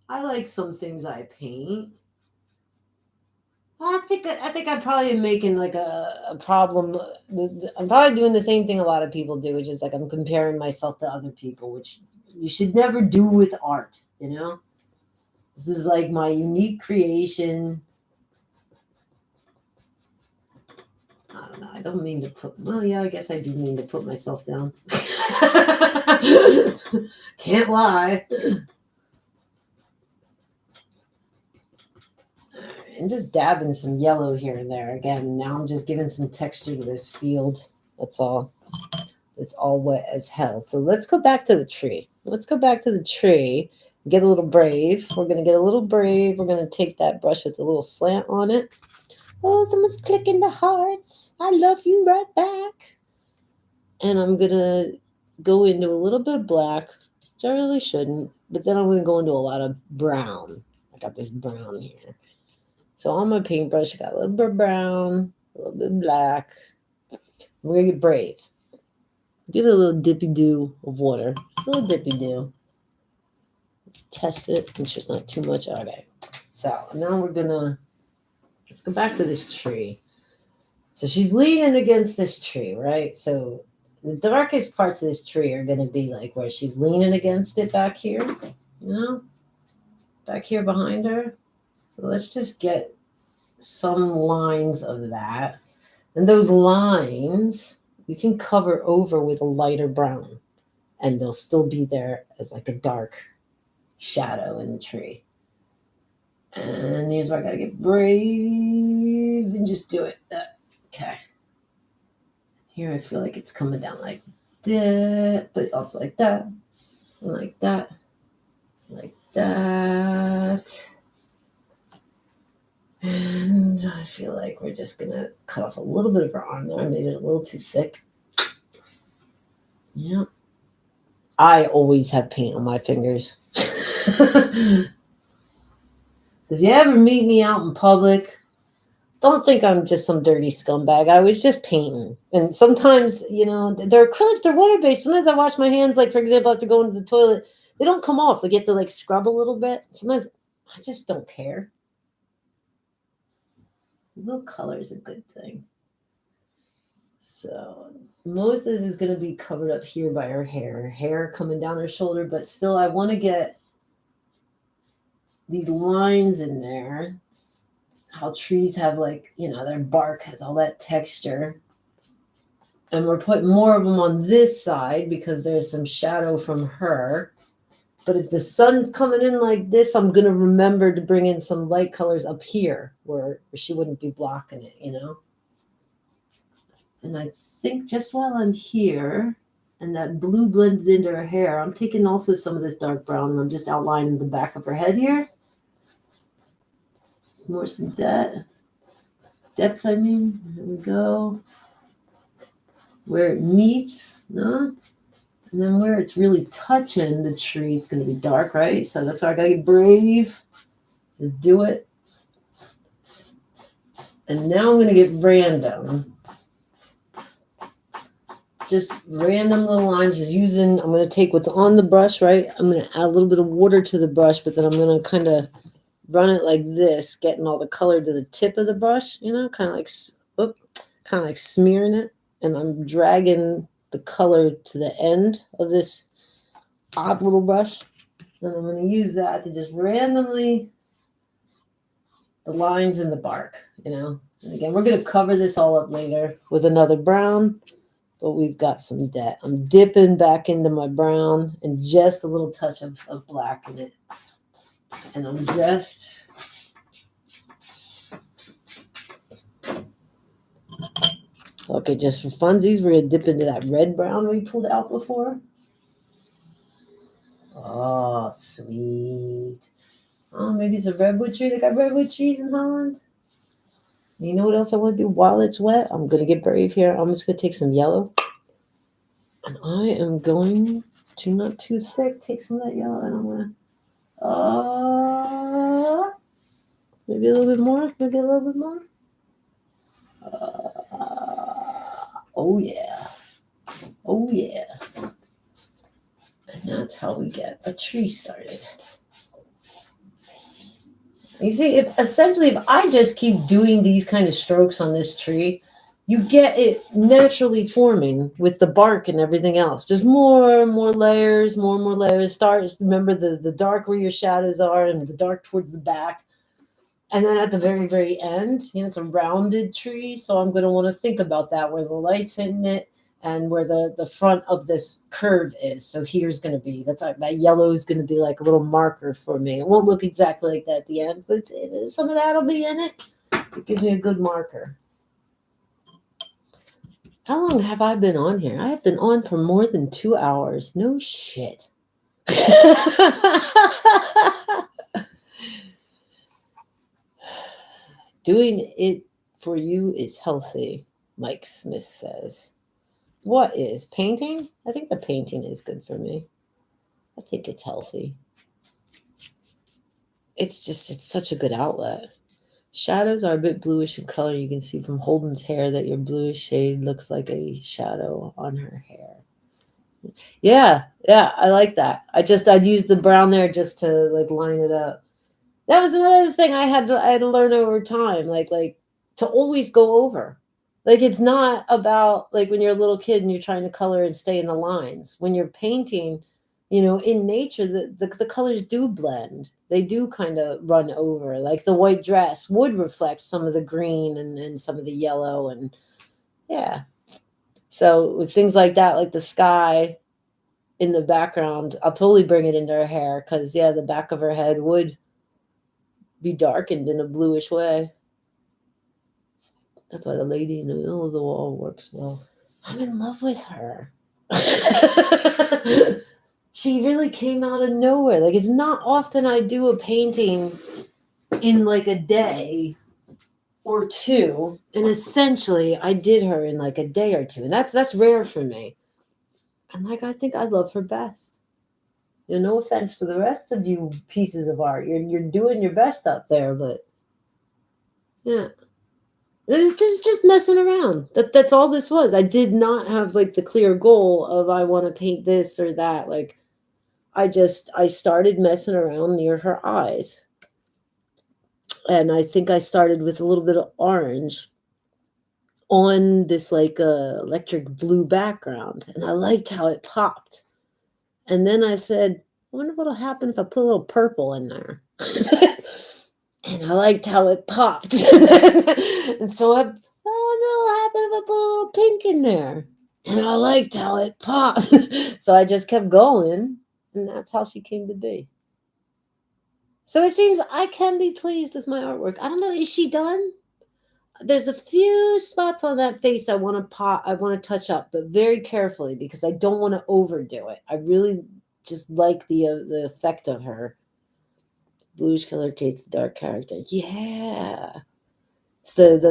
I like some things I paint. I think I probably am making like a problem. I'm probably doing the same thing a lot of people do, which is like I'm comparing myself to other people, which you should never do with art, This is like my unique creation. I don't know. I don't mean to I guess I do mean to put myself down. Can't lie. And just dabbing some yellow here and there. Again, now I'm just giving some texture to this field. That's all. It's all wet as hell. So let's go back to the tree. Get a little brave. We're going to get a little brave. We're going to take that brush with a little slant on it. Oh, someone's clicking the hearts. I love you right back. And I'm going to go into a little bit of black, which I really shouldn't. But then I'm going to go into a lot of brown. I got this brown here. So on my paintbrush, I got a little bit of brown, a little bit of black. We're going to get brave. Give it a little dippy-do of water. A little dippy-do. Let's test it. It's just not too much. Okay. So now let's go back to this tree. So she's leaning against this tree, right? So the darkest parts of this tree are going to be like where she's leaning against it back here, back here behind her. So let's just get some lines of that. And those lines, we can cover over with a lighter brown. And they'll still be there as like a dark shadow in the tree. And here's where I got to get brave and just do it. Okay. Here I feel like it's coming down like that, but also like that, and like that, like that. And I feel like we're just going to cut off a little bit of her arm there. I made it a little too thick. Yeah. I always have paint on my fingers. So if you ever meet me out in public, Don't think I'm just some dirty scumbag. I was just painting. And sometimes, you know, they're acrylics, they're water-based. Sometimes I wash my hands, like, for example, I have to go into the toilet. They don't come off. Like, you have to, like, scrub a little bit. Sometimes I just don't care. A little color is a good thing. So most of this is going to be covered up here by her hair coming down her shoulder. But still, I want to get these lines in there. How trees have, like, you know, their bark has all that texture. And we're putting more of them on this side because there's some shadow from her. But if the sun's coming in like this, I'm going to remember to bring in some light colors up here where she wouldn't be blocking it, you know? And I think just while I'm here and that blue blended into her hair, I'm taking also some of this dark brown and I'm just outlining the back of her head here. Some depth, I mean. There we go. Where it meets, no? And then where it's really touching the tree, it's going to be dark, right? So that's why I got to get brave. Just do it. And now I'm going to get random. Just random little lines, just using, I'm going to take what's on the brush, right? I'm going to add a little bit of water to the brush, but then I'm going to kind of run it like this, getting all the color to the tip of the brush, you know, kind of like smearing it. And I'm dragging the color to the end of this odd little brush. And I'm going to use that to just randomly, the lines in the bark, you know. And again, we're going to cover this all up later with another brown, but we've got some depth. I'm dipping back into my brown and just a little touch of black in it. And I'm just okay, just for funsies, we're going to dip into that red brown we pulled out before. Oh, sweet. Oh, maybe it's a redwood tree. They got redwood trees in Holland. You know what else I want to do while it's wet? I'm going to get brave here. I'm just going to take some yellow. And I am going to, not too thick, take some of that yellow. And I'm going to, maybe a little bit more. Maybe a little bit more. Oh, yeah. Oh, yeah. And that's how we get a tree started. You see, if I just keep doing these kind of strokes on this tree, you get it naturally forming with the bark and everything else. Just more and more layers, more and more layers. Remember the dark where your shadows are and the dark towards the back. And then at the very, very end, you know, it's a rounded tree. So I'm going to want to think about that, where the light's hitting it and where the front of this curve is. So here's going to be, that yellow is going to be like a little marker for me. It won't look exactly like that at the end, but some of that will be in it. It gives me a good marker. How long have I been on here? I have been on for more than 2 hours. No shit. Doing it for you is healthy, Mike Smith says. What is painting? I think the painting is good for me. I think it's healthy. It's such a good outlet. Shadows are a bit bluish in color. You can see from Holden's hair that your bluish shade looks like a shadow on her hair. Yeah, I like that. I'd use the brown there just to like line it up. That was another thing I had to learn over time, like to always go over. Like, it's not about like when you're a little kid and you're trying to color and stay in the lines. When you're painting, you know, in nature, the colors do blend. They do kind of run over. Like the white dress would reflect some of the green and some of the yellow. And yeah. So with things like that, like the sky in the background, I'll totally bring it into her hair because, yeah, the back of her head would be darkened in a bluish way. That's why the lady in the middle of the wall works well. I'm in love with her. She really came out of nowhere. Like, it's not often I do a painting in like a day or two. And essentially I did her in like a day or two. And that's rare for me. And like, I think I love her best. You know, no offense to the rest of you pieces of art. You're doing your best up there, but yeah. This is just messing around. That's all this was. I did not have like the clear goal of I want to paint this or that. Like I started messing around near her eyes. And I think I started with a little bit of orange on this like electric blue background, and I liked how it popped. And then I said, I wonder what'll happen if I put a little purple in there. And I liked how it popped. And so I, oh, what'll happen if I put a little pink in there? And I liked how it popped. So I just kept going, and that's how she came to be. So it seems I can be pleased with my artwork. I don't know, is she done? There's a few spots on that face I want to touch up, but very carefully because I don't want to overdo it. I really just like the effect of her. Bluish color creates the dark character. Yeah. It's it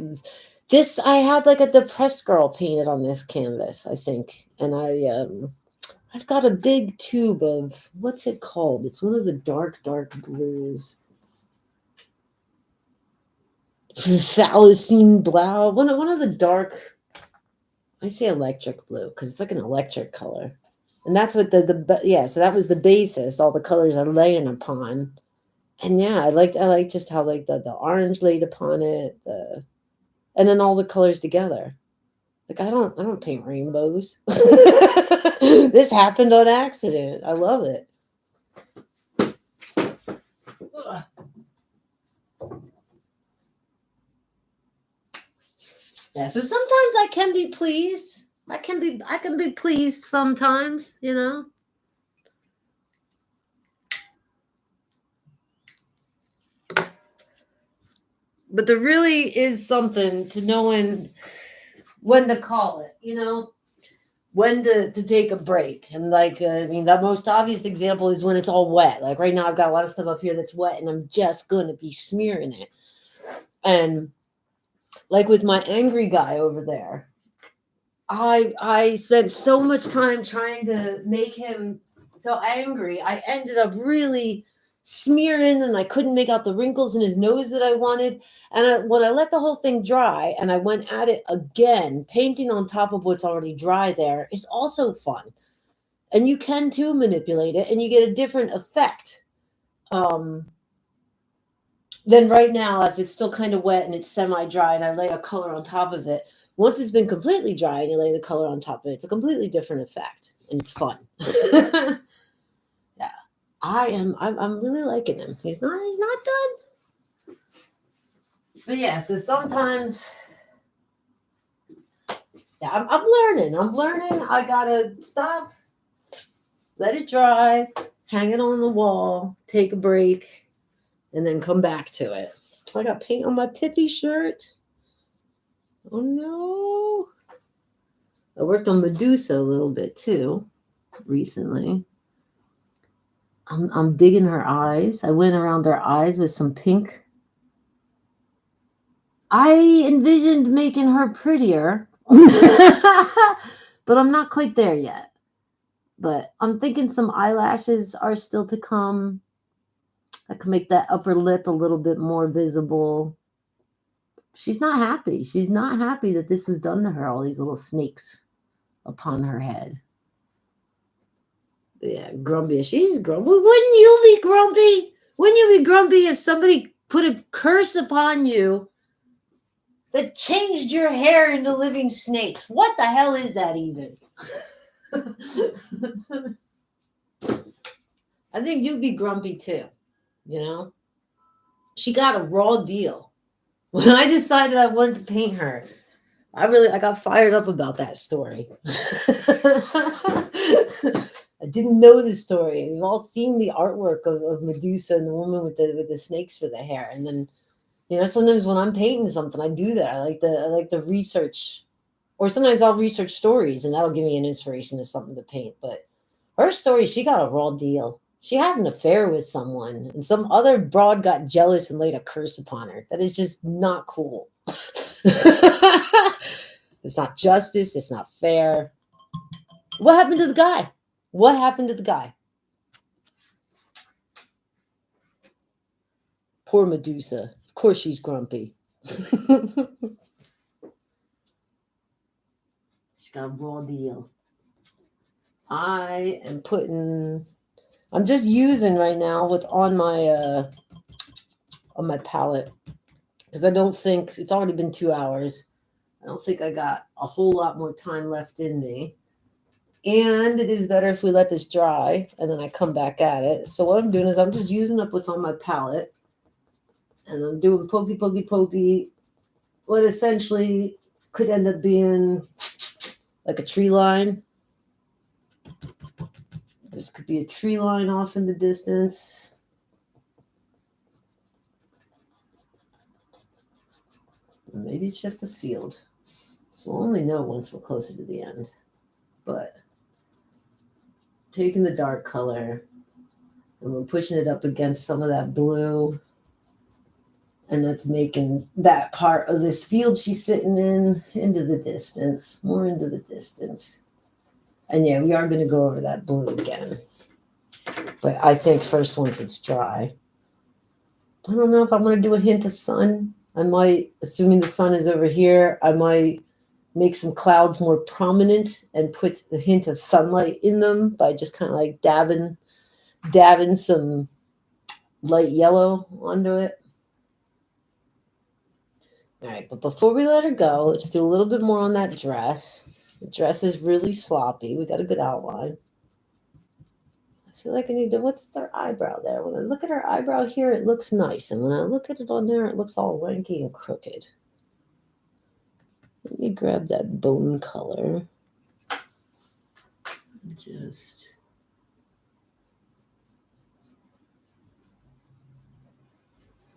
was this I had like a depressed girl painted on this canvas, I think. And I've got a big tube of what's it called? It's one of the dark blues. Thylacine blau. One of the dark. I say electric blue because it's like an electric color, and that's what yeah. So that was the basis. All the colors are laying upon, and yeah, I liked just how like the orange laid upon it, and then all the colors together. Like I don't paint rainbows. This happened on accident. I love it. Yeah, so sometimes I can be pleased. I can be pleased sometimes, you know. But there really is something to knowing when to call it, you know, when to take a break. And like, I mean, the most obvious example is when it's all wet. Like right now, I've got a lot of stuff up here that's wet, and I'm just gonna be smearing it. And like with my angry guy over there, I spent so much time trying to make him so angry. I ended up really smearing, and I couldn't make out the wrinkles in his nose that I wanted. And when I let the whole thing dry and I went at it again, painting on top of what's already dry there is also fun. And you can too manipulate it, and you get a different effect. Then right now, as it's still kind of wet and it's semi-dry, and I lay a color on top of it. Once it's been completely dry and you lay the color on top of it, it's a completely different effect, and it's fun. Yeah, I'm really liking him. He's not done. But yeah, so sometimes, yeah, I'm learning. I gotta stop, let it dry, hang it on the wall, take a break, and then come back to it. I got paint on my Pippi shirt. Oh no. I worked on Medusa a little bit too recently. I'm digging her eyes. I went around her eyes with some pink. I envisioned making her prettier, but I'm not quite there yet. But I'm thinking some eyelashes are still to come. I can make that upper lip a little bit more visible. She's not happy. She's not happy that this was done to her, all these little snakes upon her head. Yeah, grumpy. She's grumpy. Wouldn't you be grumpy? Wouldn't you be grumpy if somebody put a curse upon you that changed your hair into living snakes? What the hell is that even? I think you'd be grumpy too, you know? She got a raw deal. When I decided I wanted to paint her, I got fired up about that story. I didn't know the story. We've all seen the artwork of Medusa and the woman with the snakes for the hair. And then, you know, sometimes when I'm painting something, I do that. I like the research, or sometimes I'll research stories, and that'll give me an inspiration to something to paint. But her story, she got a raw deal. She had an affair with someone, and some other broad got jealous and laid a curse upon her. That is just not cool. It's not justice. It's not fair. What happened to the guy? What happened to the guy? Poor Medusa. Of course she's grumpy. She got a raw deal. I'm just using right now what's on my palette because I don't think it's already been 2 hours. I don't think I got a whole lot more time left in me. And it is better if we let this dry and then I come back at it. So what I'm doing is I'm just using up what's on my palette. And I'm doing pokey, pokey, pokey. What essentially could end up being like a tree line. This could be a tree line off in the distance. Maybe it's just a field. We'll only know once we're closer to the end. But taking the dark color and we're pushing it up against some of that blue. And that's making that part of this field she's sitting in into the distance, more into the distance. And yeah, we are going to go over that blue again. But I think first, once it's dry, I don't know if I'm going to do a hint of sun. I might, assuming the sun is over here, I might make some clouds more prominent and put the hint of sunlight in them by just kind of like dabbing some light yellow onto it. All right, but before we let her go, let's do a little bit more on that dress. The dress is really sloppy. We got a good outline. I feel like I need to, what's with her eyebrow there? When I look at her eyebrow here, it looks nice. And when I look at it on there, it looks all wanky and crooked. Let me grab that bone color.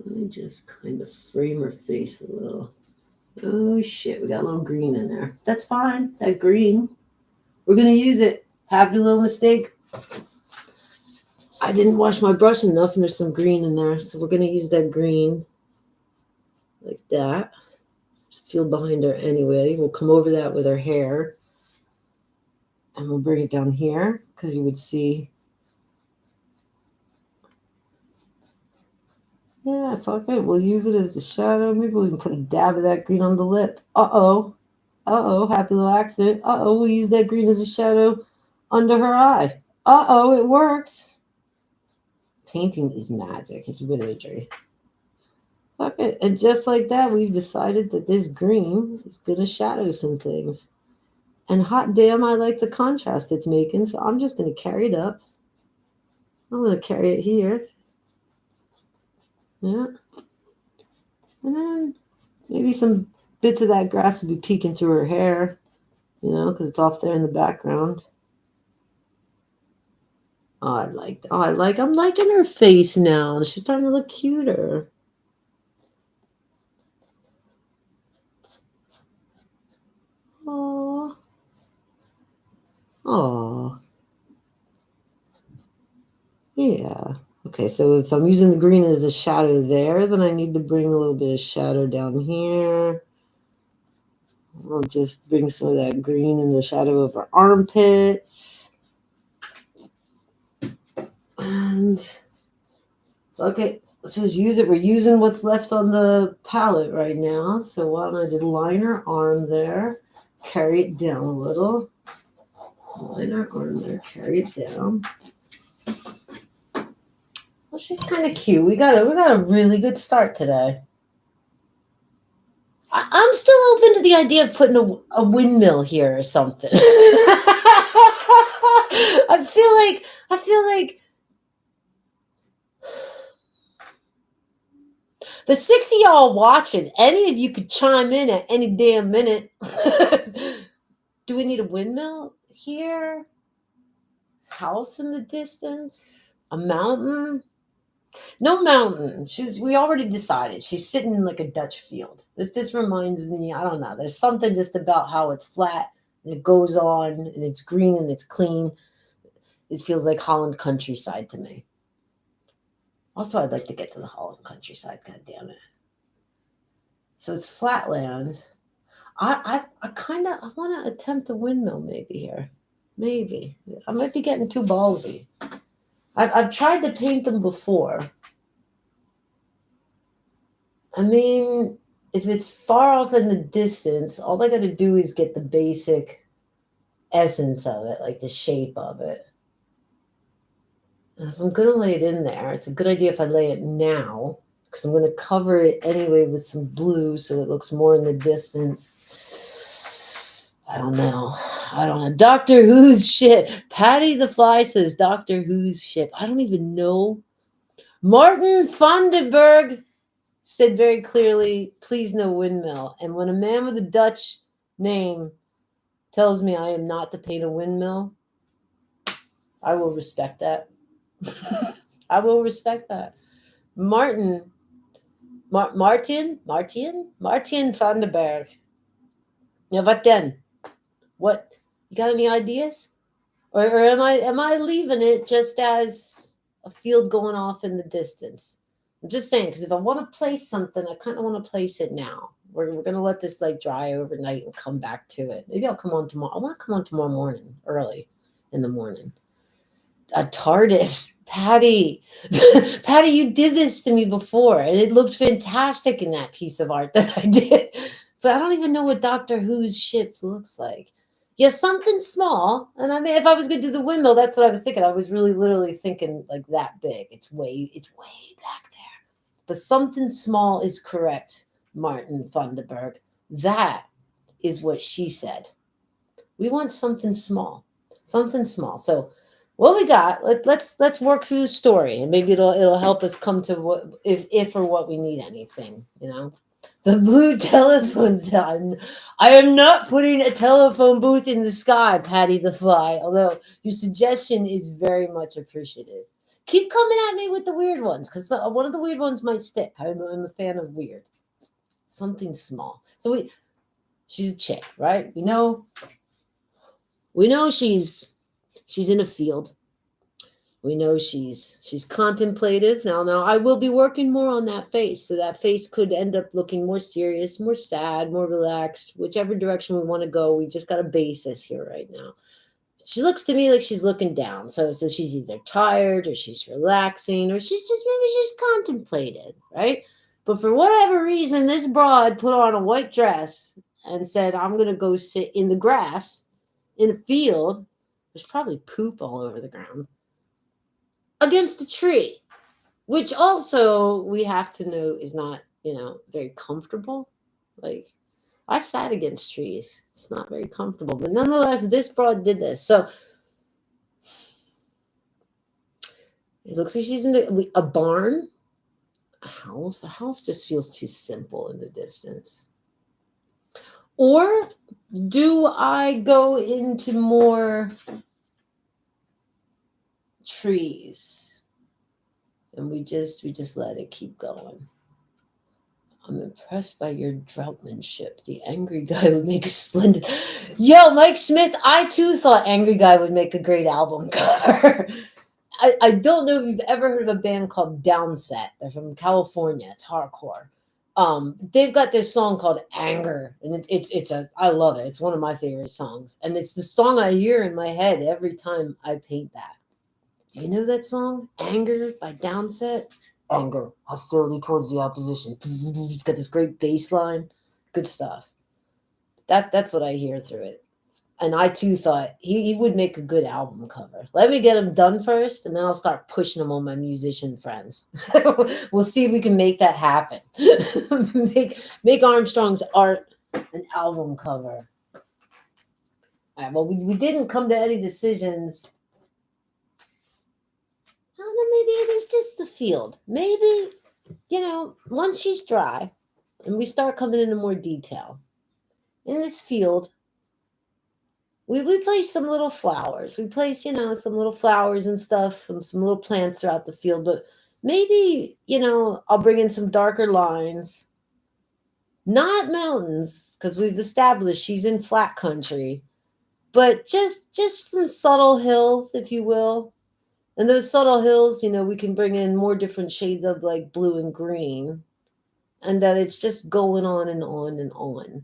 Let me just kind of frame her face a little. Oh shit, we got a little green in there. That's fine. That green. We're going to use it. Happy little mistake. I didn't wash my brush enough and there's some green in there. So we're going to use that green like that. Just feel behind her anyway. We'll come over that with her hair. And we'll bring it down here because you would see. Yeah, fuck it. We'll use it as the shadow. Maybe we can put a dab of that green on the lip. Uh-oh. Uh-oh. Happy little accident. Uh-oh. We'll use that green as a shadow under her eye. Uh-oh. It works. Painting is magic. It's wizardry. Fuck it. And just like that, we've decided that this green is going to shadow some things. And hot damn, I like the contrast it's making. So I'm just going to carry it up. I'm going to carry it here. Yeah. And then maybe some bits of that grass will be peeking through her hair, because it's off there in the background. I'm liking her face now. She's starting to look cuter. Aww. Aww. Yeah. Okay, so if I'm using the green as a shadow there, then I need to bring a little bit of shadow down here. I'll just bring some of that green in the shadow of her armpits. And okay, let's just use it. We're using what's left on the palette right now. So why don't I just line her arm there, carry it down a little. Line her arm there, carry it down. Well, she's kind of cute. We got a really good start today. I'm still open to the idea of putting a windmill here or something. I feel like the 60 y'all watching, any of you could chime in at any damn minute. Do we need a windmill here? House in the distance? A mountain? No mountain. We already decided. She's sitting in like a Dutch field. This reminds me, I don't know. There's something just about how it's flat and it goes on and it's green and it's clean. It feels like Holland countryside to me. Also, I'd like to get to the Holland countryside. God damn it. So it's flatland. I want to attempt a windmill maybe here. Maybe. I might be getting too ballsy. I've tried to paint them before. I mean, if it's far off in the distance, all I got to do is get the basic essence of it, like the shape of it. And if I'm going to lay it in there, it's a good idea if I lay it now, because I'm going to cover it anyway with some blue so it looks more in the distance. I don't know. Doctor Who's ship. Patty the Fly says Doctor Who's ship. I don't even know. Martin Vandenberg said very clearly, please no windmill. And when a man with a Dutch name tells me I am not to paint a windmill, I will respect that. I will respect that. Martin Vandenberg. Yeah, what then? What? You got any ideas? Or am I leaving it just as a field going off in the distance? I'm just saying, because if I want to place something, I kind of want to place it now. We're going to let this like dry overnight and come back to it. Maybe I'll come on tomorrow. I want to come on tomorrow morning, early in the morning. A TARDIS. Patty. Patty, you did this to me before, and it looked fantastic in that piece of art that I did. But I don't even know what Doctor Who's ships looks like. Yeah, something small. And I mean, if I was going to do the windmill, that's what I was thinking. I was really literally thinking like that big. It's way back there. But something small is correct, Martin Vandenberg. That is what she said. We want something small. Something small. So what we got, let's work through the story, and maybe it'll help us come to what if or what we need anything, you know. The blue telephone's on. I am not putting a telephone booth in the sky, Patty the Fly, although your suggestion is very much appreciative. Keep coming at me with the weird ones, because one of the weird ones might stick. I'm a fan of weird. Something small. So she's a chick, right? We know she's in a field. We know she's contemplative. Now I will be working more on that face. So that face could end up looking more serious, more sad, more relaxed, whichever direction we want to go. We just got a basis here right now. She looks to me like she's looking down. So she's either tired or she's relaxing or maybe she's contemplative, right? But for whatever reason, this broad put on a white dress and said, I'm going to go sit in the grass in a field. There's probably poop all over the ground. Against a tree, which also we have to know is not, very comfortable. Like, I've sat against trees. It's not very comfortable. But nonetheless, this broad did this. So it looks like she's in a barn, a house. A house just feels too simple in the distance. Or do I go into more trees? And we just let it keep going. I'm impressed by your droughtmanship. The angry guy would make a splendid. Yo, Mike Smith, I too thought Angry Guy would make a great album cover. I don't know if you've ever heard of a band called Downset. They're from California. It's hardcore. They've got this song called Anger, and I love it. It's one of my favorite songs, and it's the song I hear in my head every time I paint that. Do you know that song, Anger by Downset? Anger, hostility towards the opposition. It's got this great bass line. Good stuff. That's what I hear through it. And I too thought he would make a good album cover. Let me get him done first, and then I'll start pushing him on my musician friends. We'll see if we can make that happen. make Armstrong's art an album cover. All right, well, we didn't come to any decisions. I don't know, maybe it is just the field. Maybe, once she's dry and we start coming into more detail, in this field, we place some little flowers. We place, some little flowers and stuff, some little plants throughout the field. But maybe, I'll bring in some darker lines. Not mountains, because we've established she's in flat country. But just some subtle hills, if you will. And those subtle hills, we can bring in more different shades of like blue and green. And that it's just going on and on and on.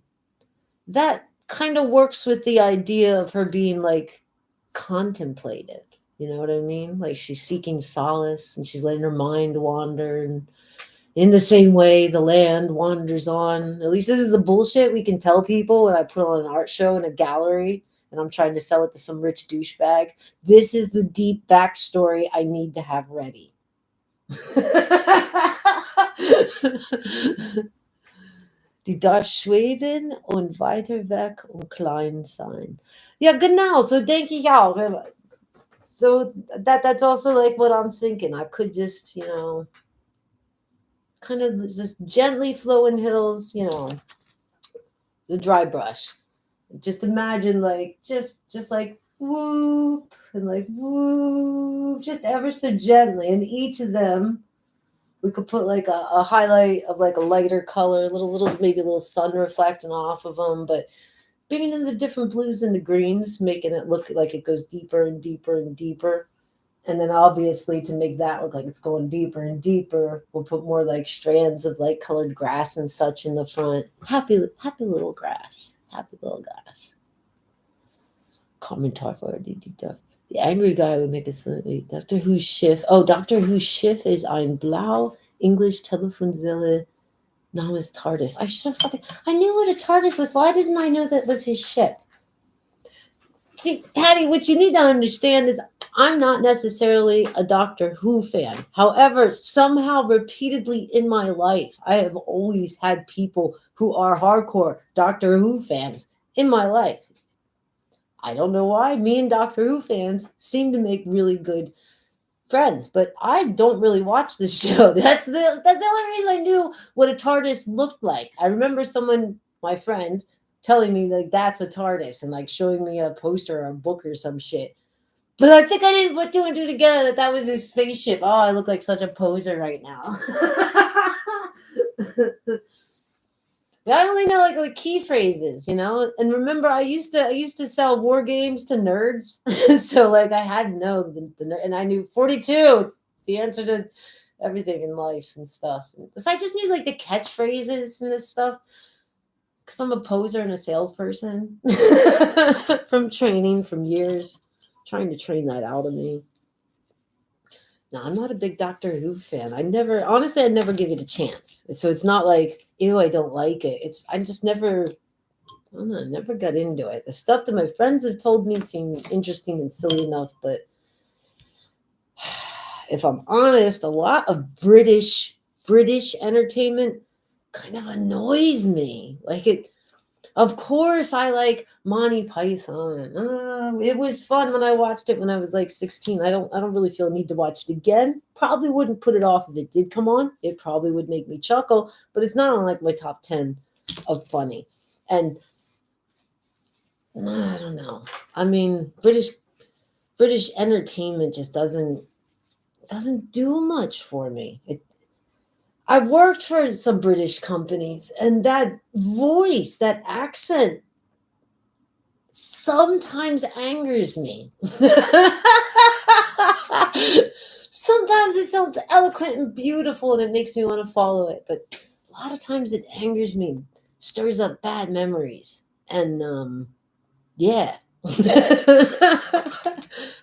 That kind of works with the idea of her being like contemplative. You know what I mean? Like she's seeking solace and she's letting her mind wander. And In the same way, the land wanders on. At least this is the bullshit we can tell people when I put on an art show in a gallery and I'm trying to sell it to some rich douchebag. This is the deep backstory I need to have ready. Die darf schweben und weiter weg und klein sein. Ja, genau, so denke ich auch. So that's also like what I'm thinking. I could just, kind of just gently flowing hills, the dry brush. Just imagine like just like whoop and like whoop, just ever so gently. And each of them we could put like a highlight of like a lighter color, little maybe a little sun reflecting off of them, but bringing in the different blues and the greens, making it look like it goes deeper and deeper and deeper. And then obviously to make that look like it's going deeper and deeper, we'll put more like strands of light colored grass and such in the front. Happy little grass. Happy little grass. Kommentar for the angry guy would make us feel Doctor Who's Schiff. Oh, Doctor Who's Schiff is ein blau English Telefonzelle namens TARDIS. I knew what a TARDIS was. Why didn't I know that was his ship? See, Patty, what you need to understand is I'm not necessarily a Doctor Who fan. However, somehow repeatedly in my life, I have always had people who are hardcore Doctor Who fans in my life. I don't know why. Me and Doctor Who fans seem to make really good friends, but I don't really watch the show. That's the only reason I knew what a TARDIS looked like. I remember someone, my friend, telling me like that's a TARDIS and like showing me a poster or a book or some shit. But I think I didn't put two and two together that was his spaceship. Oh, I look like such a poser right now. I only know like key phrases, And remember, I used to sell war games to nerds, so like I had to know the and I knew 42. It's the answer to everything in life and stuff. So I just knew like the catchphrases and this stuff because I'm a poser and a salesperson from training from years, trying to train that out of me. No, I'm not a big Doctor Who fan. I'd never give it a chance. So it's not like, ew, I don't like it. I just never, I don't know, never got into it. The stuff that my friends have told me seemed interesting and silly enough, but if I'm honest, a lot of British entertainment kind of annoys me. Like it, of course, I like Monty Python. It was fun when I watched it when I was like 16. I don't really feel a need to watch it again. Probably wouldn't put it off if it did come on. It probably would make me chuckle, but it's not on like my top 10 of funny. And I don't know. I mean, British entertainment just doesn't do much for me. I've worked for some British companies, and that voice, that accent, sometimes angers me. Sometimes it sounds eloquent and beautiful, and it makes me want to follow it. But a lot of times it angers me, stirs up bad memories. And, yeah.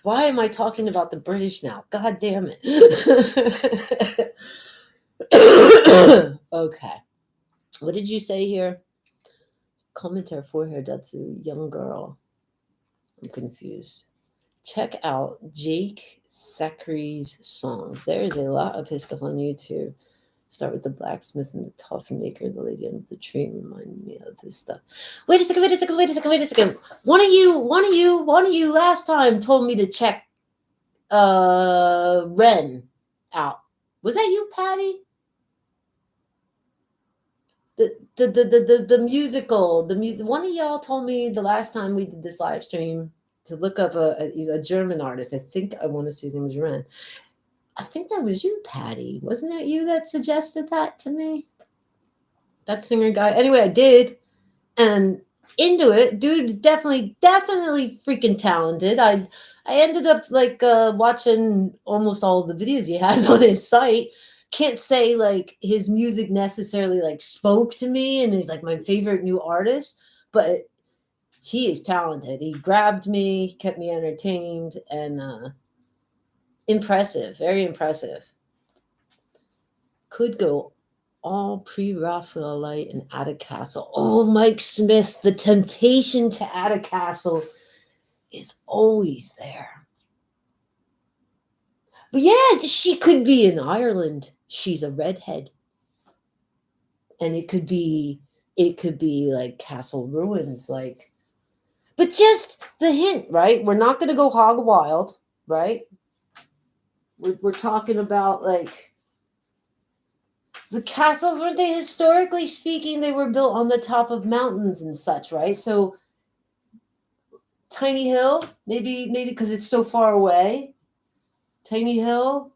Why am I talking about the British now? God damn it. Okay. What did you say here? Commenter for her, Datsu, young girl. I'm confused. Check out Jake Thackeray's songs. There is a lot of his stuff on YouTube. Start with the blacksmith and the toffee maker, the lady under the tree reminded me of this stuff. Wait a second. One of you last time told me to check Ren out. Was that you, Patty? The musical, one of y'all told me the last time we did this live stream to look up a German artist. I think I want to say his name was Ren. I think that was you, Patty. Wasn't it you that suggested that to me? That singer guy. Anyway, I did. And into it. Dude, definitely freaking talented. I ended up like watching almost all of the videos he has on his site. Can't say like his music necessarily like spoke to me and is like my favorite new artist, but he is talented. He grabbed me, kept me entertained, and impressive, very impressive. Could go all pre-Raphaelite and add a castle. Oh, Mike Smith, the temptation to add a castle is always there. But yeah, she could be in Ireland. She's a redhead. And it could be like castle ruins, like, but just the hint, right? We're not going to go hog wild, right? We're talking about like the castles, weren't they, historically speaking, they were built on the top of mountains and such, right? So tiny hill, maybe because it's so far away. Tiny hill,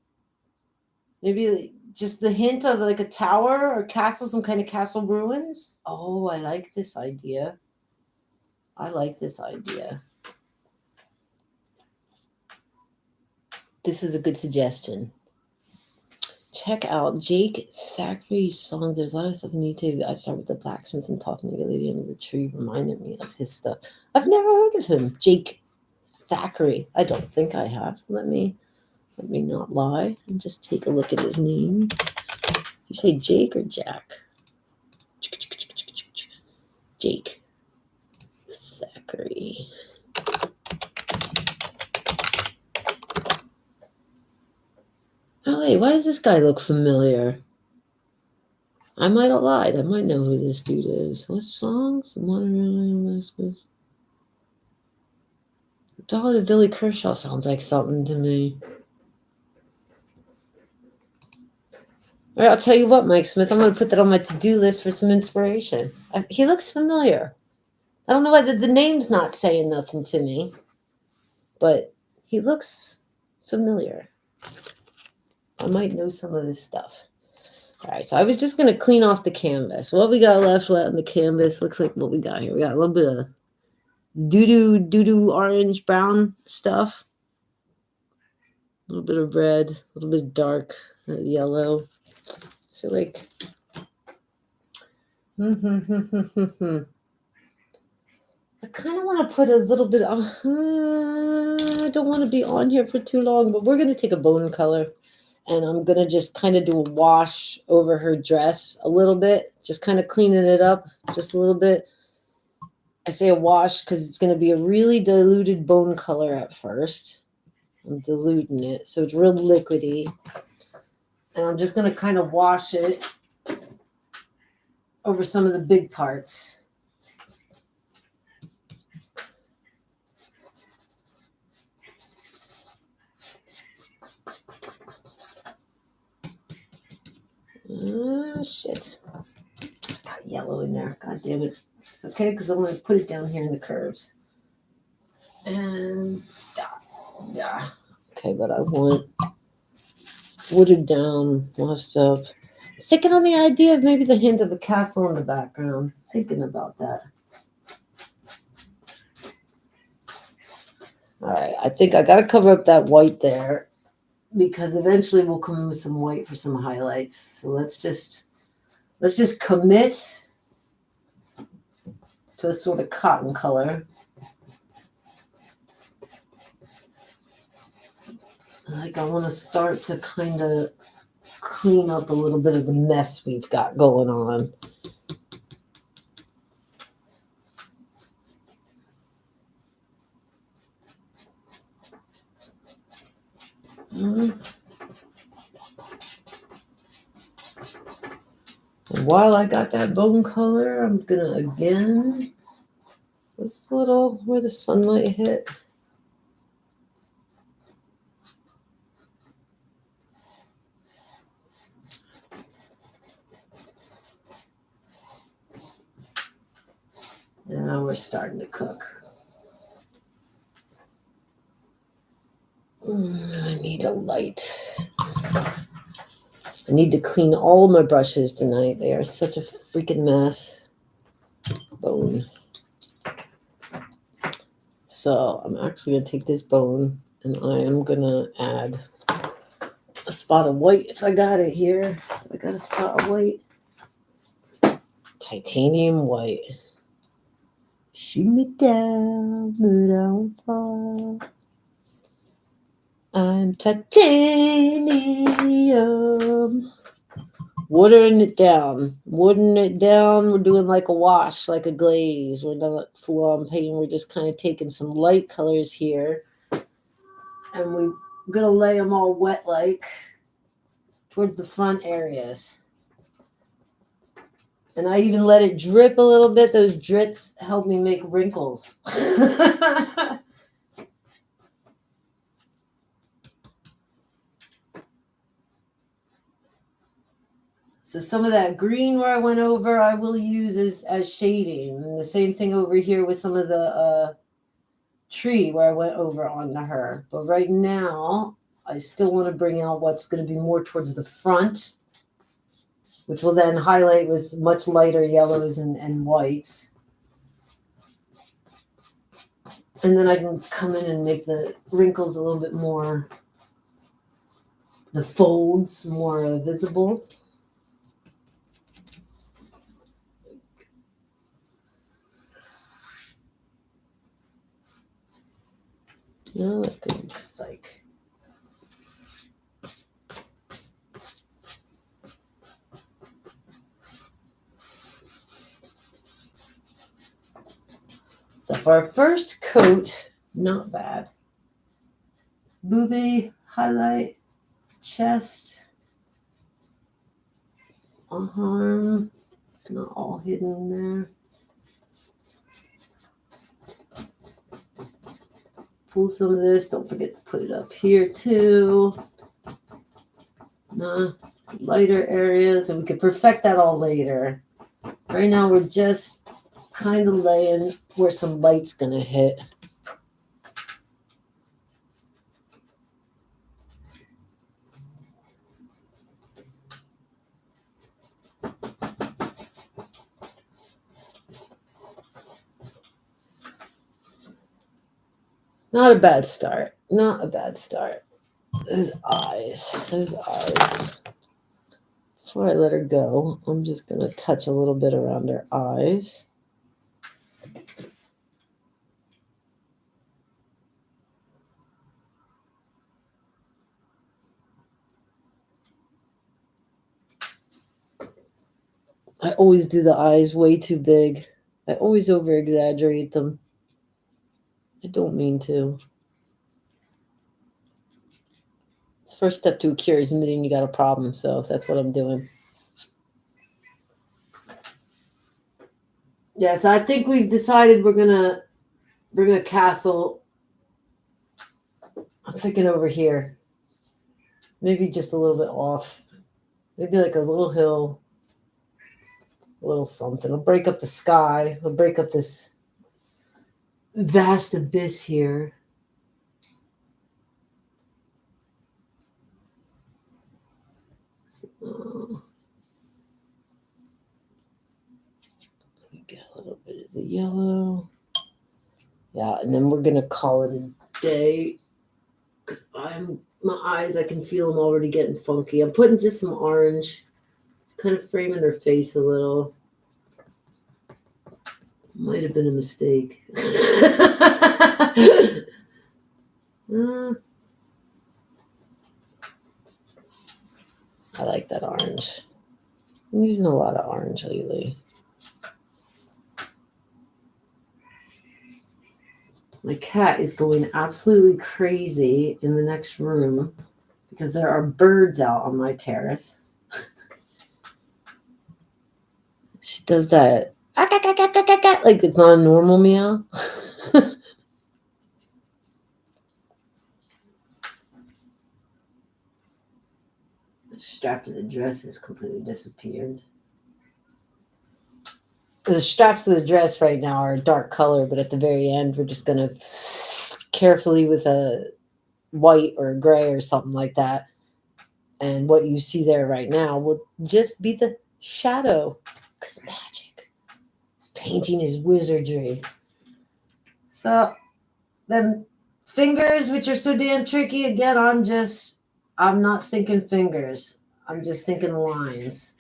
maybe just the hint of like a tower or castle, some kind of castle ruins. Oh, I like this idea. This is a good suggestion. Check out Jake Thackeray's song. There's a lot of stuff on YouTube. I start with the blacksmith and talking to the lady under the tree reminded me of his stuff. I've never heard of him. Jake Thackeray. I don't think I have. Let me not lie and just take a look at his name. You say Jake or Jack? Jake Thackeray. Oh, wait, why does this guy look familiar? I might have lied. I might know who this dude is. What songs? The Ballad of Billy Kershaw sounds like something to me. All right, I'll tell you what, Mike Smith, I'm going to put that on my to-do list for some inspiration. He looks familiar. I don't know why the name's not saying nothing to me, but he looks familiar. I might know some of his stuff. All right, so I was just going to clean off the canvas. What we got left on the canvas looks like what we got here. We got a little bit of doo-doo, orange, brown stuff. A little bit of red, a little bit of dark yellow. I feel like... I kind of want to put a little bit of... I don't want to be on here for too long, but we're going to take a bone color. And I'm going to just kind of do a wash over her dress a little bit. Just kind of cleaning it up just a little bit. I say a wash because it's going to be a really diluted bone color at first. I'm diluting it. So it's real liquidy. And I'm just going to kind of wash it over some of the big parts. Oh, shit. Got yellow in there. God damn it. It's okay because I'm going to put it down here in the curves. And yeah. Okay, but I want wooded down, washed up. Thinking on the idea of maybe the hint of a castle in the background. Thinking about that. All right, I think I got to cover up that white there because eventually we'll come in with some white for some highlights. So let's just commit to a sort of cotton color. Like I want to start to kind of clean up a little bit of the mess we've got going on. And while I got that bone color, I'm gonna again this little where the sunlight hit. Now we're starting to cook. I need a light. I need to clean all my brushes tonight. They are such a freaking mess. Bone. So I'm actually going to take this bone and I am going to add a spot of white if I got it here. I got a spot of white. Titanium white. Shoot me down, but I won't fall. I'm titanium. Watering it down. Watering it down. We're doing like a wash, like a glaze. We're not full on paint. We're just kind of taking some light colors here. And we're going to lay them all wet like towards the front areas. And I even let it drip a little bit. Those drits help me make wrinkles. So some of that green where I went over, I will use as shading. And the same thing over here with some of the tree where I went over onto her. But right now, I still want to bring out what's going to be more towards the front, which will then highlight with much lighter yellows and whites. And then I can come in and make the wrinkles a little bit more, the folds more visible. No, that could be just like. So for our first coat, not bad. Boobie, highlight, chest, arm, not all hidden there. Pull some of this. Don't forget to put it up here too. Lighter areas, and we can perfect that all later. Right now we're just kind of laying where some light's gonna hit. Not a bad start. Not a bad start. Those eyes. Those eyes. Before I let her go, I'm just going to touch a little bit around her eyes. I always do the eyes way too big. I always over-exaggerate them. I don't mean to. The first step to a cure is admitting you got a problem, so that's what I'm doing. Yeah, so I think we've decided we're gonna castle. I'm thinking over here. Maybe just a little bit off. Maybe like a little hill. A little something. I'll break up the sky. I'll break up this vast abyss here. So, get a little bit of the yellow. Yeah, and then we're gonna call it a day because my eyes, I can feel them already getting funky. I'm putting just some orange. It's kind of framing her face a little. Might have been a mistake. I like that orange. I'm using a lot of orange lately. My cat is going absolutely crazy in the next room because there are birds out on my terrace. She does that like it's not a normal meow. The strap of the dress has completely disappeared. The straps of the dress right now are a dark color, but at the very end, we're just going to carefully with a white or a gray or something like that. And what you see there right now will just be the shadow, because magic. Painting is wizardry. So, them fingers, which are so damn tricky, again, I'm not thinking fingers. I'm just thinking lines.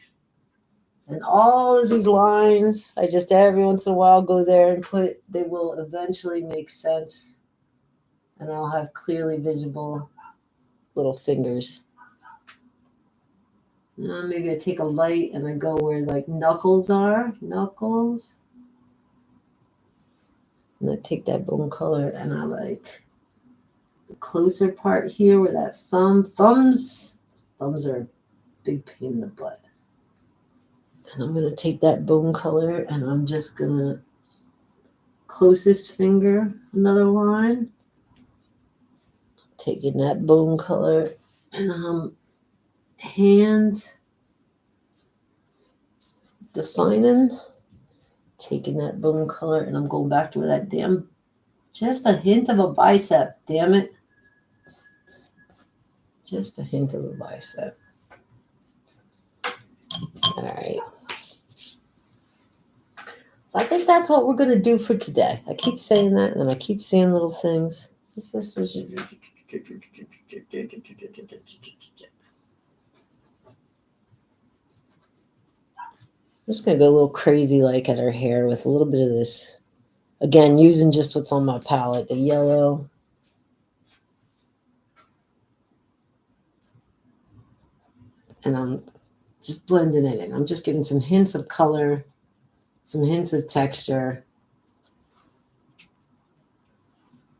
And all of these lines, I just every once in a while go there and they will eventually make sense. And I'll have clearly visible little fingers. Maybe I take a light and I go where like knuckles are. Knuckles. And I take that bone color and I like the closer part here where that thumbs are a big pain in the butt. And I'm going to take that bone color and I'm just going to closest finger, another line. Taking that bone color and I'm hand defining. Taking that bone color and I'm going back to where that just a hint of a bicep, damn it. Just a hint of a bicep. All right. So I think that's what we're going to do for today. I keep saying that, and I keep saying little things. I'm just going to go a little crazy like at her hair with a little bit of this. Again, using just what's on my palette, the yellow. And I'm just blending it in. I'm just giving some hints of color, some hints of texture.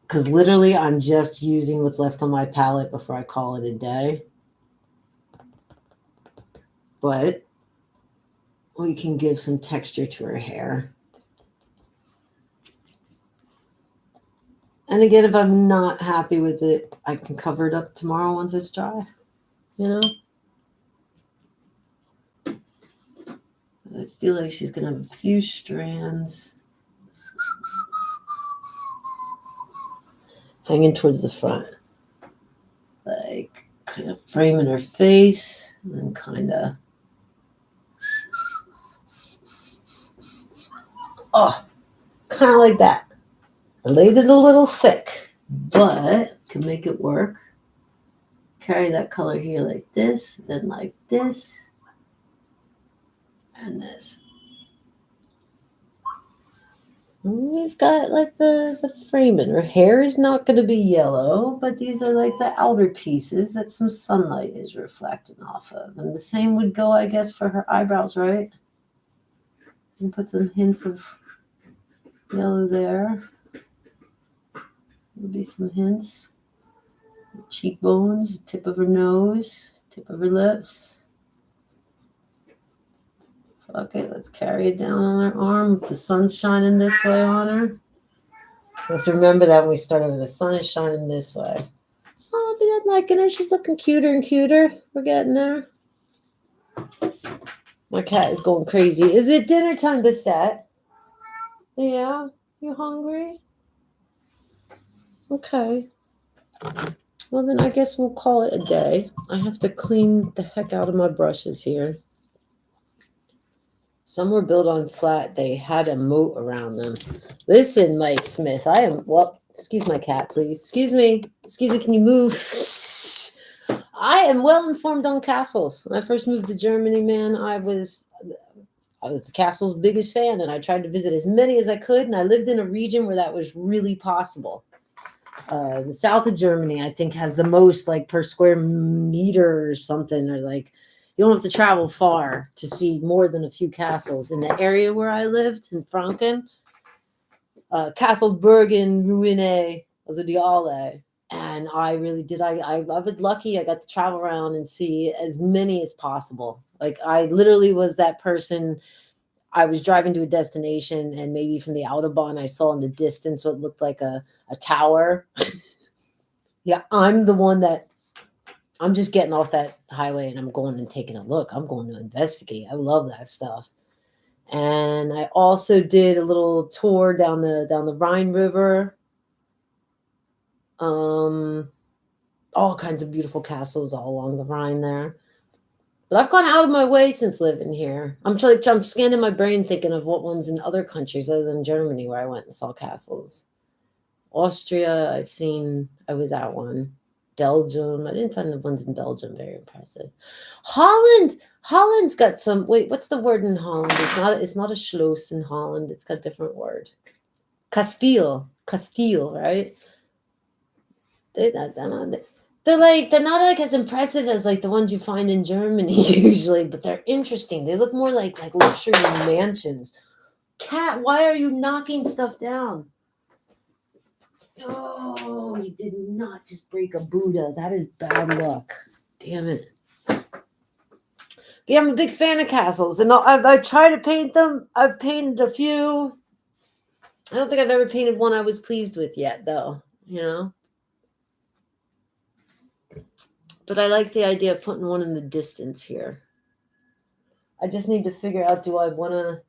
Because literally, I'm just using what's left on my palette before I call it a day. But we can give some texture to her hair. And again, if I'm not happy with it, I can cover it up tomorrow once it's dry. You know? I feel like she's going to have a few strands hanging towards the front. Like, kind of framing her face and then kind of... Oh, kind of like that. I laid it a little thick, but can make it work. Carry that color here like this, then like this, and this. And we've got like the framing. Her hair is not going to be yellow, but these are like the outer pieces that some sunlight is reflecting off of. And the same would go, I guess, for her eyebrows, right? You can put some hints of yellow there. There'll be some hints. Cheekbones, tip of her nose, tip of her lips. Okay, let's carry it down on her arm. The sun's shining this way on her. You have to remember that when we start over, the sun is shining this way. Oh, but I'm liking her. She's looking cuter and cuter. We're getting there. My cat is going crazy. Is it dinner time, Bissette? Yeah? You hungry? Okay. Well, then I guess we'll call it a day. I have to clean the heck out of my brushes here. Some were built on flat. They had a moat around them. Listen, Mike Smith, excuse my cat, please. Excuse me, can you move? I am well informed on castles. When I first moved to Germany, man, I was the castle's biggest fan, and I tried to visit as many as I could, and I lived in a region where that was really possible. The south of Germany, I think, has the most, like, per square meter or something, or like, you don't have to travel far to see more than a few castles. In the area where I lived, in Franken, castles Bergen, Ruine, those are the alle. And I really did. I was lucky. I got to travel around and see as many as possible. Like, I literally was that person. I was driving to a destination, and maybe from the Autobahn, I saw in the distance what looked like a tower. Yeah, I'm the one that I'm just getting off that highway and I'm going and taking a look. I'm going to investigate. I love that stuff. And I also did a little tour down the Rhine River. All kinds of beautiful castles all along the Rhine there. But I've gone out of my way since living here. I'm scanning my brain thinking of what ones in other countries other than Germany where I went and saw castles. Austria, I was at one. Belgium, I didn't find the ones in Belgium very impressive. Holland's got some, wait, what's the word in Holland? It's not a Schloss in Holland. It's got a different word. Castile, right? they're not like as impressive as like the ones you find in Germany usually, but they're interesting. They look more like luxury mansions. Cat, why are you knocking stuff down? Oh, you did not just break a Buddha. That is bad luck. Damn it. Yeah, I'm a big fan of castles, and I try to paint them. I've painted a few. I don't think I've ever painted one I was pleased with yet, though. You know, but I like the idea of putting one in the distance here. I just need to figure out: do I want to?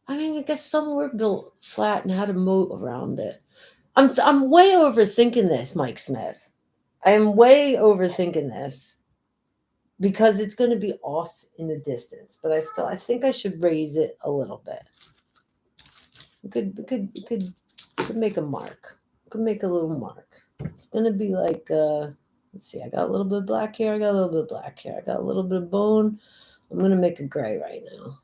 I mean, I guess some were built flat and had a moat around it. I'm way overthinking this, Mike Smith. I am way overthinking this because it's going to be off in the distance. But I think I should raise it a little bit. We could make a mark. We could make a little mark. It's going to be like let's see. I got a little bit of black here. I got a little bit of black here. I got a little bit of bone. I'm going to make a gray right now.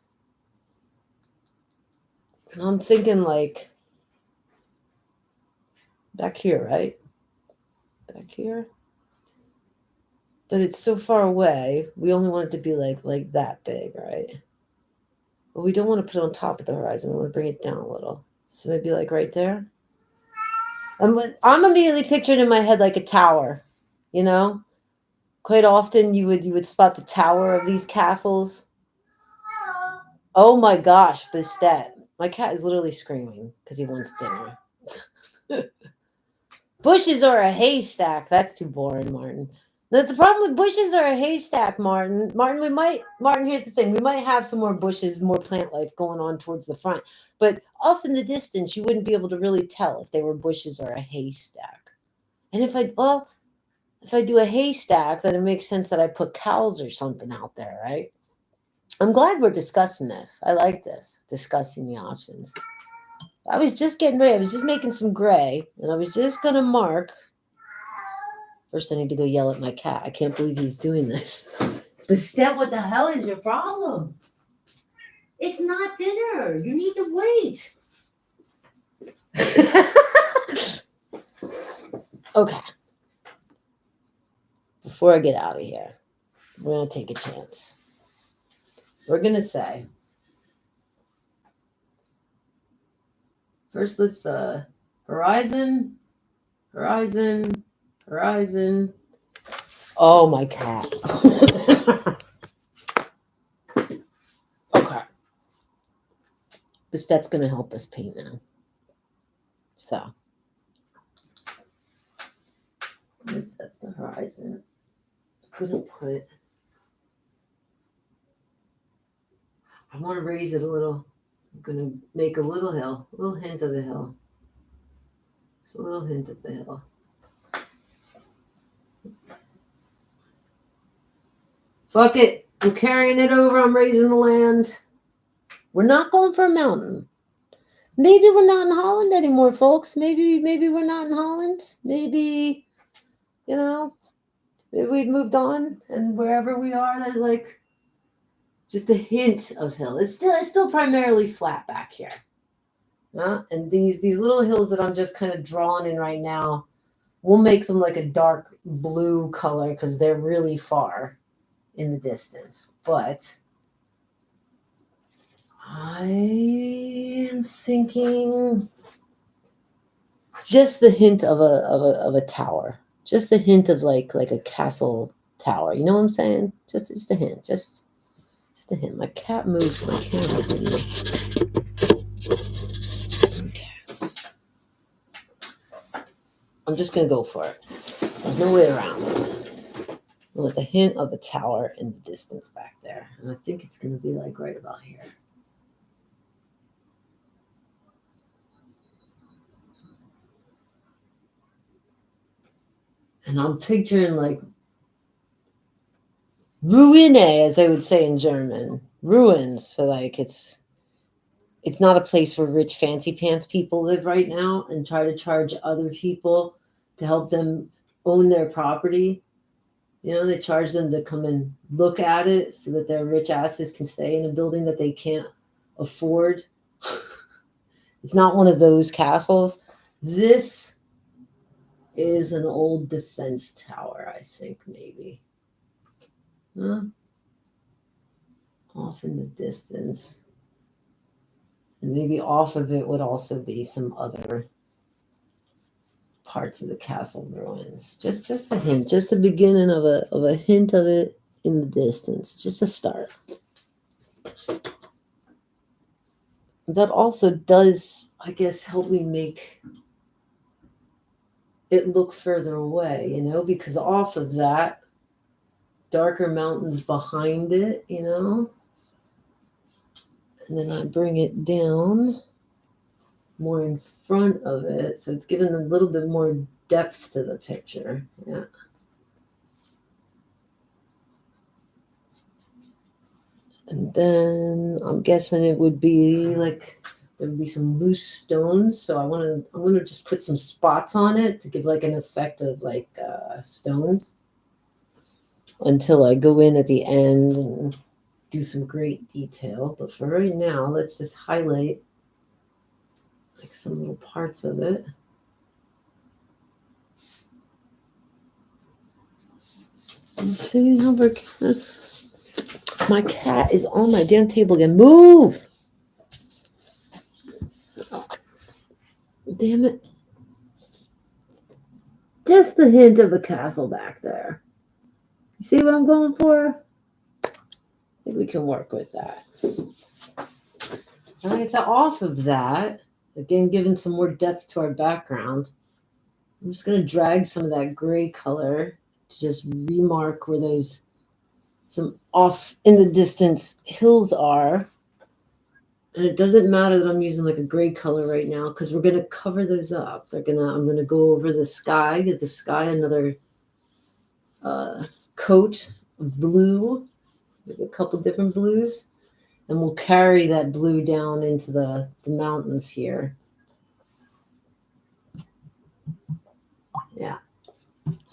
And I'm thinking like back here, right? Back here. But it's so far away. We only want it to be like that big, right? But we don't want to put it on top of the horizon. We want to bring it down a little. So maybe like right there. I'm immediately pictured in my head like a tower, you know? Quite often you would spot the tower of these castles. Oh my gosh, Bistet. My cat is literally screaming because he wants dinner. Bushes are a haystack. That's too boring, Martin. The problem with bushes are a haystack, Martin. Martin, here's the thing. We might have some more bushes, more plant life going on towards the front. But off in the distance, you wouldn't be able to really tell if they were bushes or a haystack. And if I do a haystack, then it makes sense that I put cows or something out there, right? I'm glad we're discussing this. I like this, discussing the options. I was just getting ready. I was just making some gray, and I was just going to mark. First, I need to go yell at my cat. I can't believe he's doing this. Bistet, what the hell is your problem? It's not dinner. You need to wait. Okay. Before I get out of here, we're going to take a chance. We're going to say, first let's horizon. Oh, my cat. Okay. Bistet's going to help us paint now. So that's the horizon. I'm going to put, I want to raise it a little. I'm going to make a little hill, a little hint of a hill. Just a little hint of the hill. Fuck it. I'm carrying it over. I'm raising the land. We're not going for a mountain. Maybe we're not in Holland anymore, folks. Maybe we're not in Holland. Maybe, maybe we've moved on, and wherever we are, there's like just a hint of hill. It's still primarily flat back here. And these little hills that I'm just kind of drawing in right now, we'll make them like a dark blue color because they're really far in the distance. But I am thinking just the hint of a tower, just the hint of like a castle tower. You know what I'm saying? Just a hint, just a hint. My cat moves my camera. Okay, I'm just gonna go for it. There's no way around it. With a hint of a tower in the distance back there, and I think it's gonna be like right about here. And I'm picturing like Ruine, as they would say in German. Ruins. So like it's not a place where rich fancy pants people live right now and try to charge other people to help them own their property. They charge them to come and look at it so that their rich asses can stay in a building that they can't afford. It's not one of those castles. This is an old defense tower, I think, maybe. Huh? Off in the distance. And maybe off of it would also be some other parts of the castle ruins. Just a hint, just the beginning of a hint of it in the distance. Just a start. That also does, I guess, help me make it look further away, you know, because off of that, darker mountains behind it, you know, and then I bring it down more in front of it, so it's given a little bit more depth to the picture. Yeah. And then I'm guessing it would be like there would be some loose stones, so I'm gonna just put some spots on it to give like an effect of like stones until I go in at the end and do some great detail. But for right now, let's just highlight like some little parts of it. You see how we're this? My cat is on my damn table again. Move! So, damn it. Just the hint of a castle back there. You see what I'm going for? I think we can work with that. And like I said, off of that, again, giving some more depth to our background, I'm just going to drag some of that gray color to just remark where those some off in the distance hills are. And it doesn't matter that I'm using like a gray color right now because we're going to cover those up. I'm going to go over the sky, get the sky another coat of blue, maybe a couple different blues, and we'll carry that blue down into the mountains here. Yeah.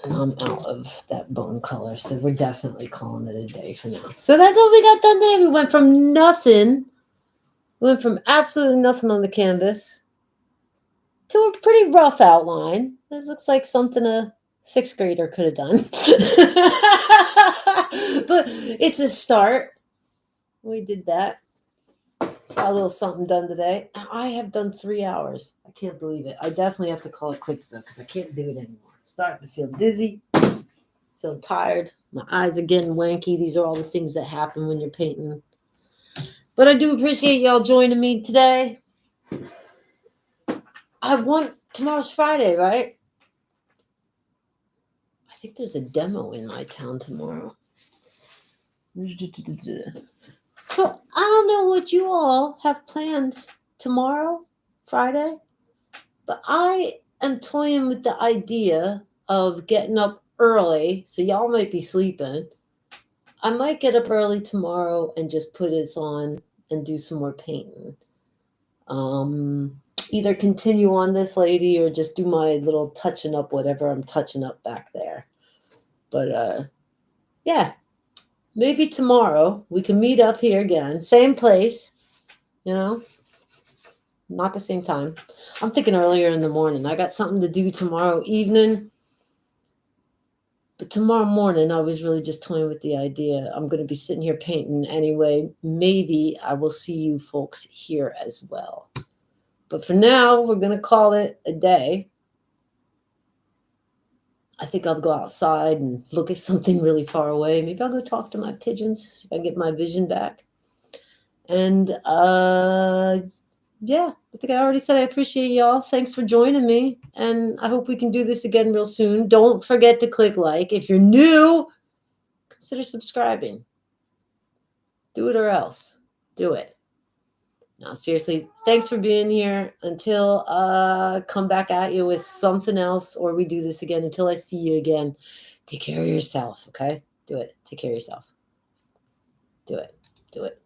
And I'm out of that bone color, so we're definitely calling it a day for now. So that's what we got done today. We went from nothing, absolutely nothing on the canvas to a pretty rough outline. This looks like something a sixth grader could have done. But it's a start. We did that. Got a little something done today. I have done 3 hours. I can't believe it. I definitely have to call it quits though, because I can't do it anymore. I'm starting to feel dizzy, feel tired. My eyes are getting wanky. These are all the things that happen when you're painting. But I do appreciate y'all joining me today. Tomorrow's Friday, right? I think there's a demo in my town tomorrow. So I don't know what you all have planned tomorrow, Friday, but I am toying with the idea of getting up early. So y'all might be sleeping. I might get up early tomorrow and just put this on and do some more painting. Either continue on this lady or just do my little touching up, whatever I'm touching up back there. But yeah, maybe tomorrow we can meet up here again, same place, you know, not the same time. I'm thinking earlier in the morning. I got something to do tomorrow evening. But tomorrow morning, I was really just toying with the idea. I'm going to be sitting here painting anyway. Maybe I will see you folks here as well. But for now, we're going to call it a day. I think I'll go outside and look at something really far away. Maybe I'll go talk to my pigeons, see if I can get my vision back. And yeah, I think I already said I appreciate y'all. Thanks for joining me. And I hope we can do this again real soon. Don't forget to click like. If you're new, consider subscribing. Do it or else. Do it. No, seriously, thanks for being here. Until come back at you with something else, or we do this again. Until I see you again, take care of yourself, okay? Do it. Take care of yourself. Do it. Do it.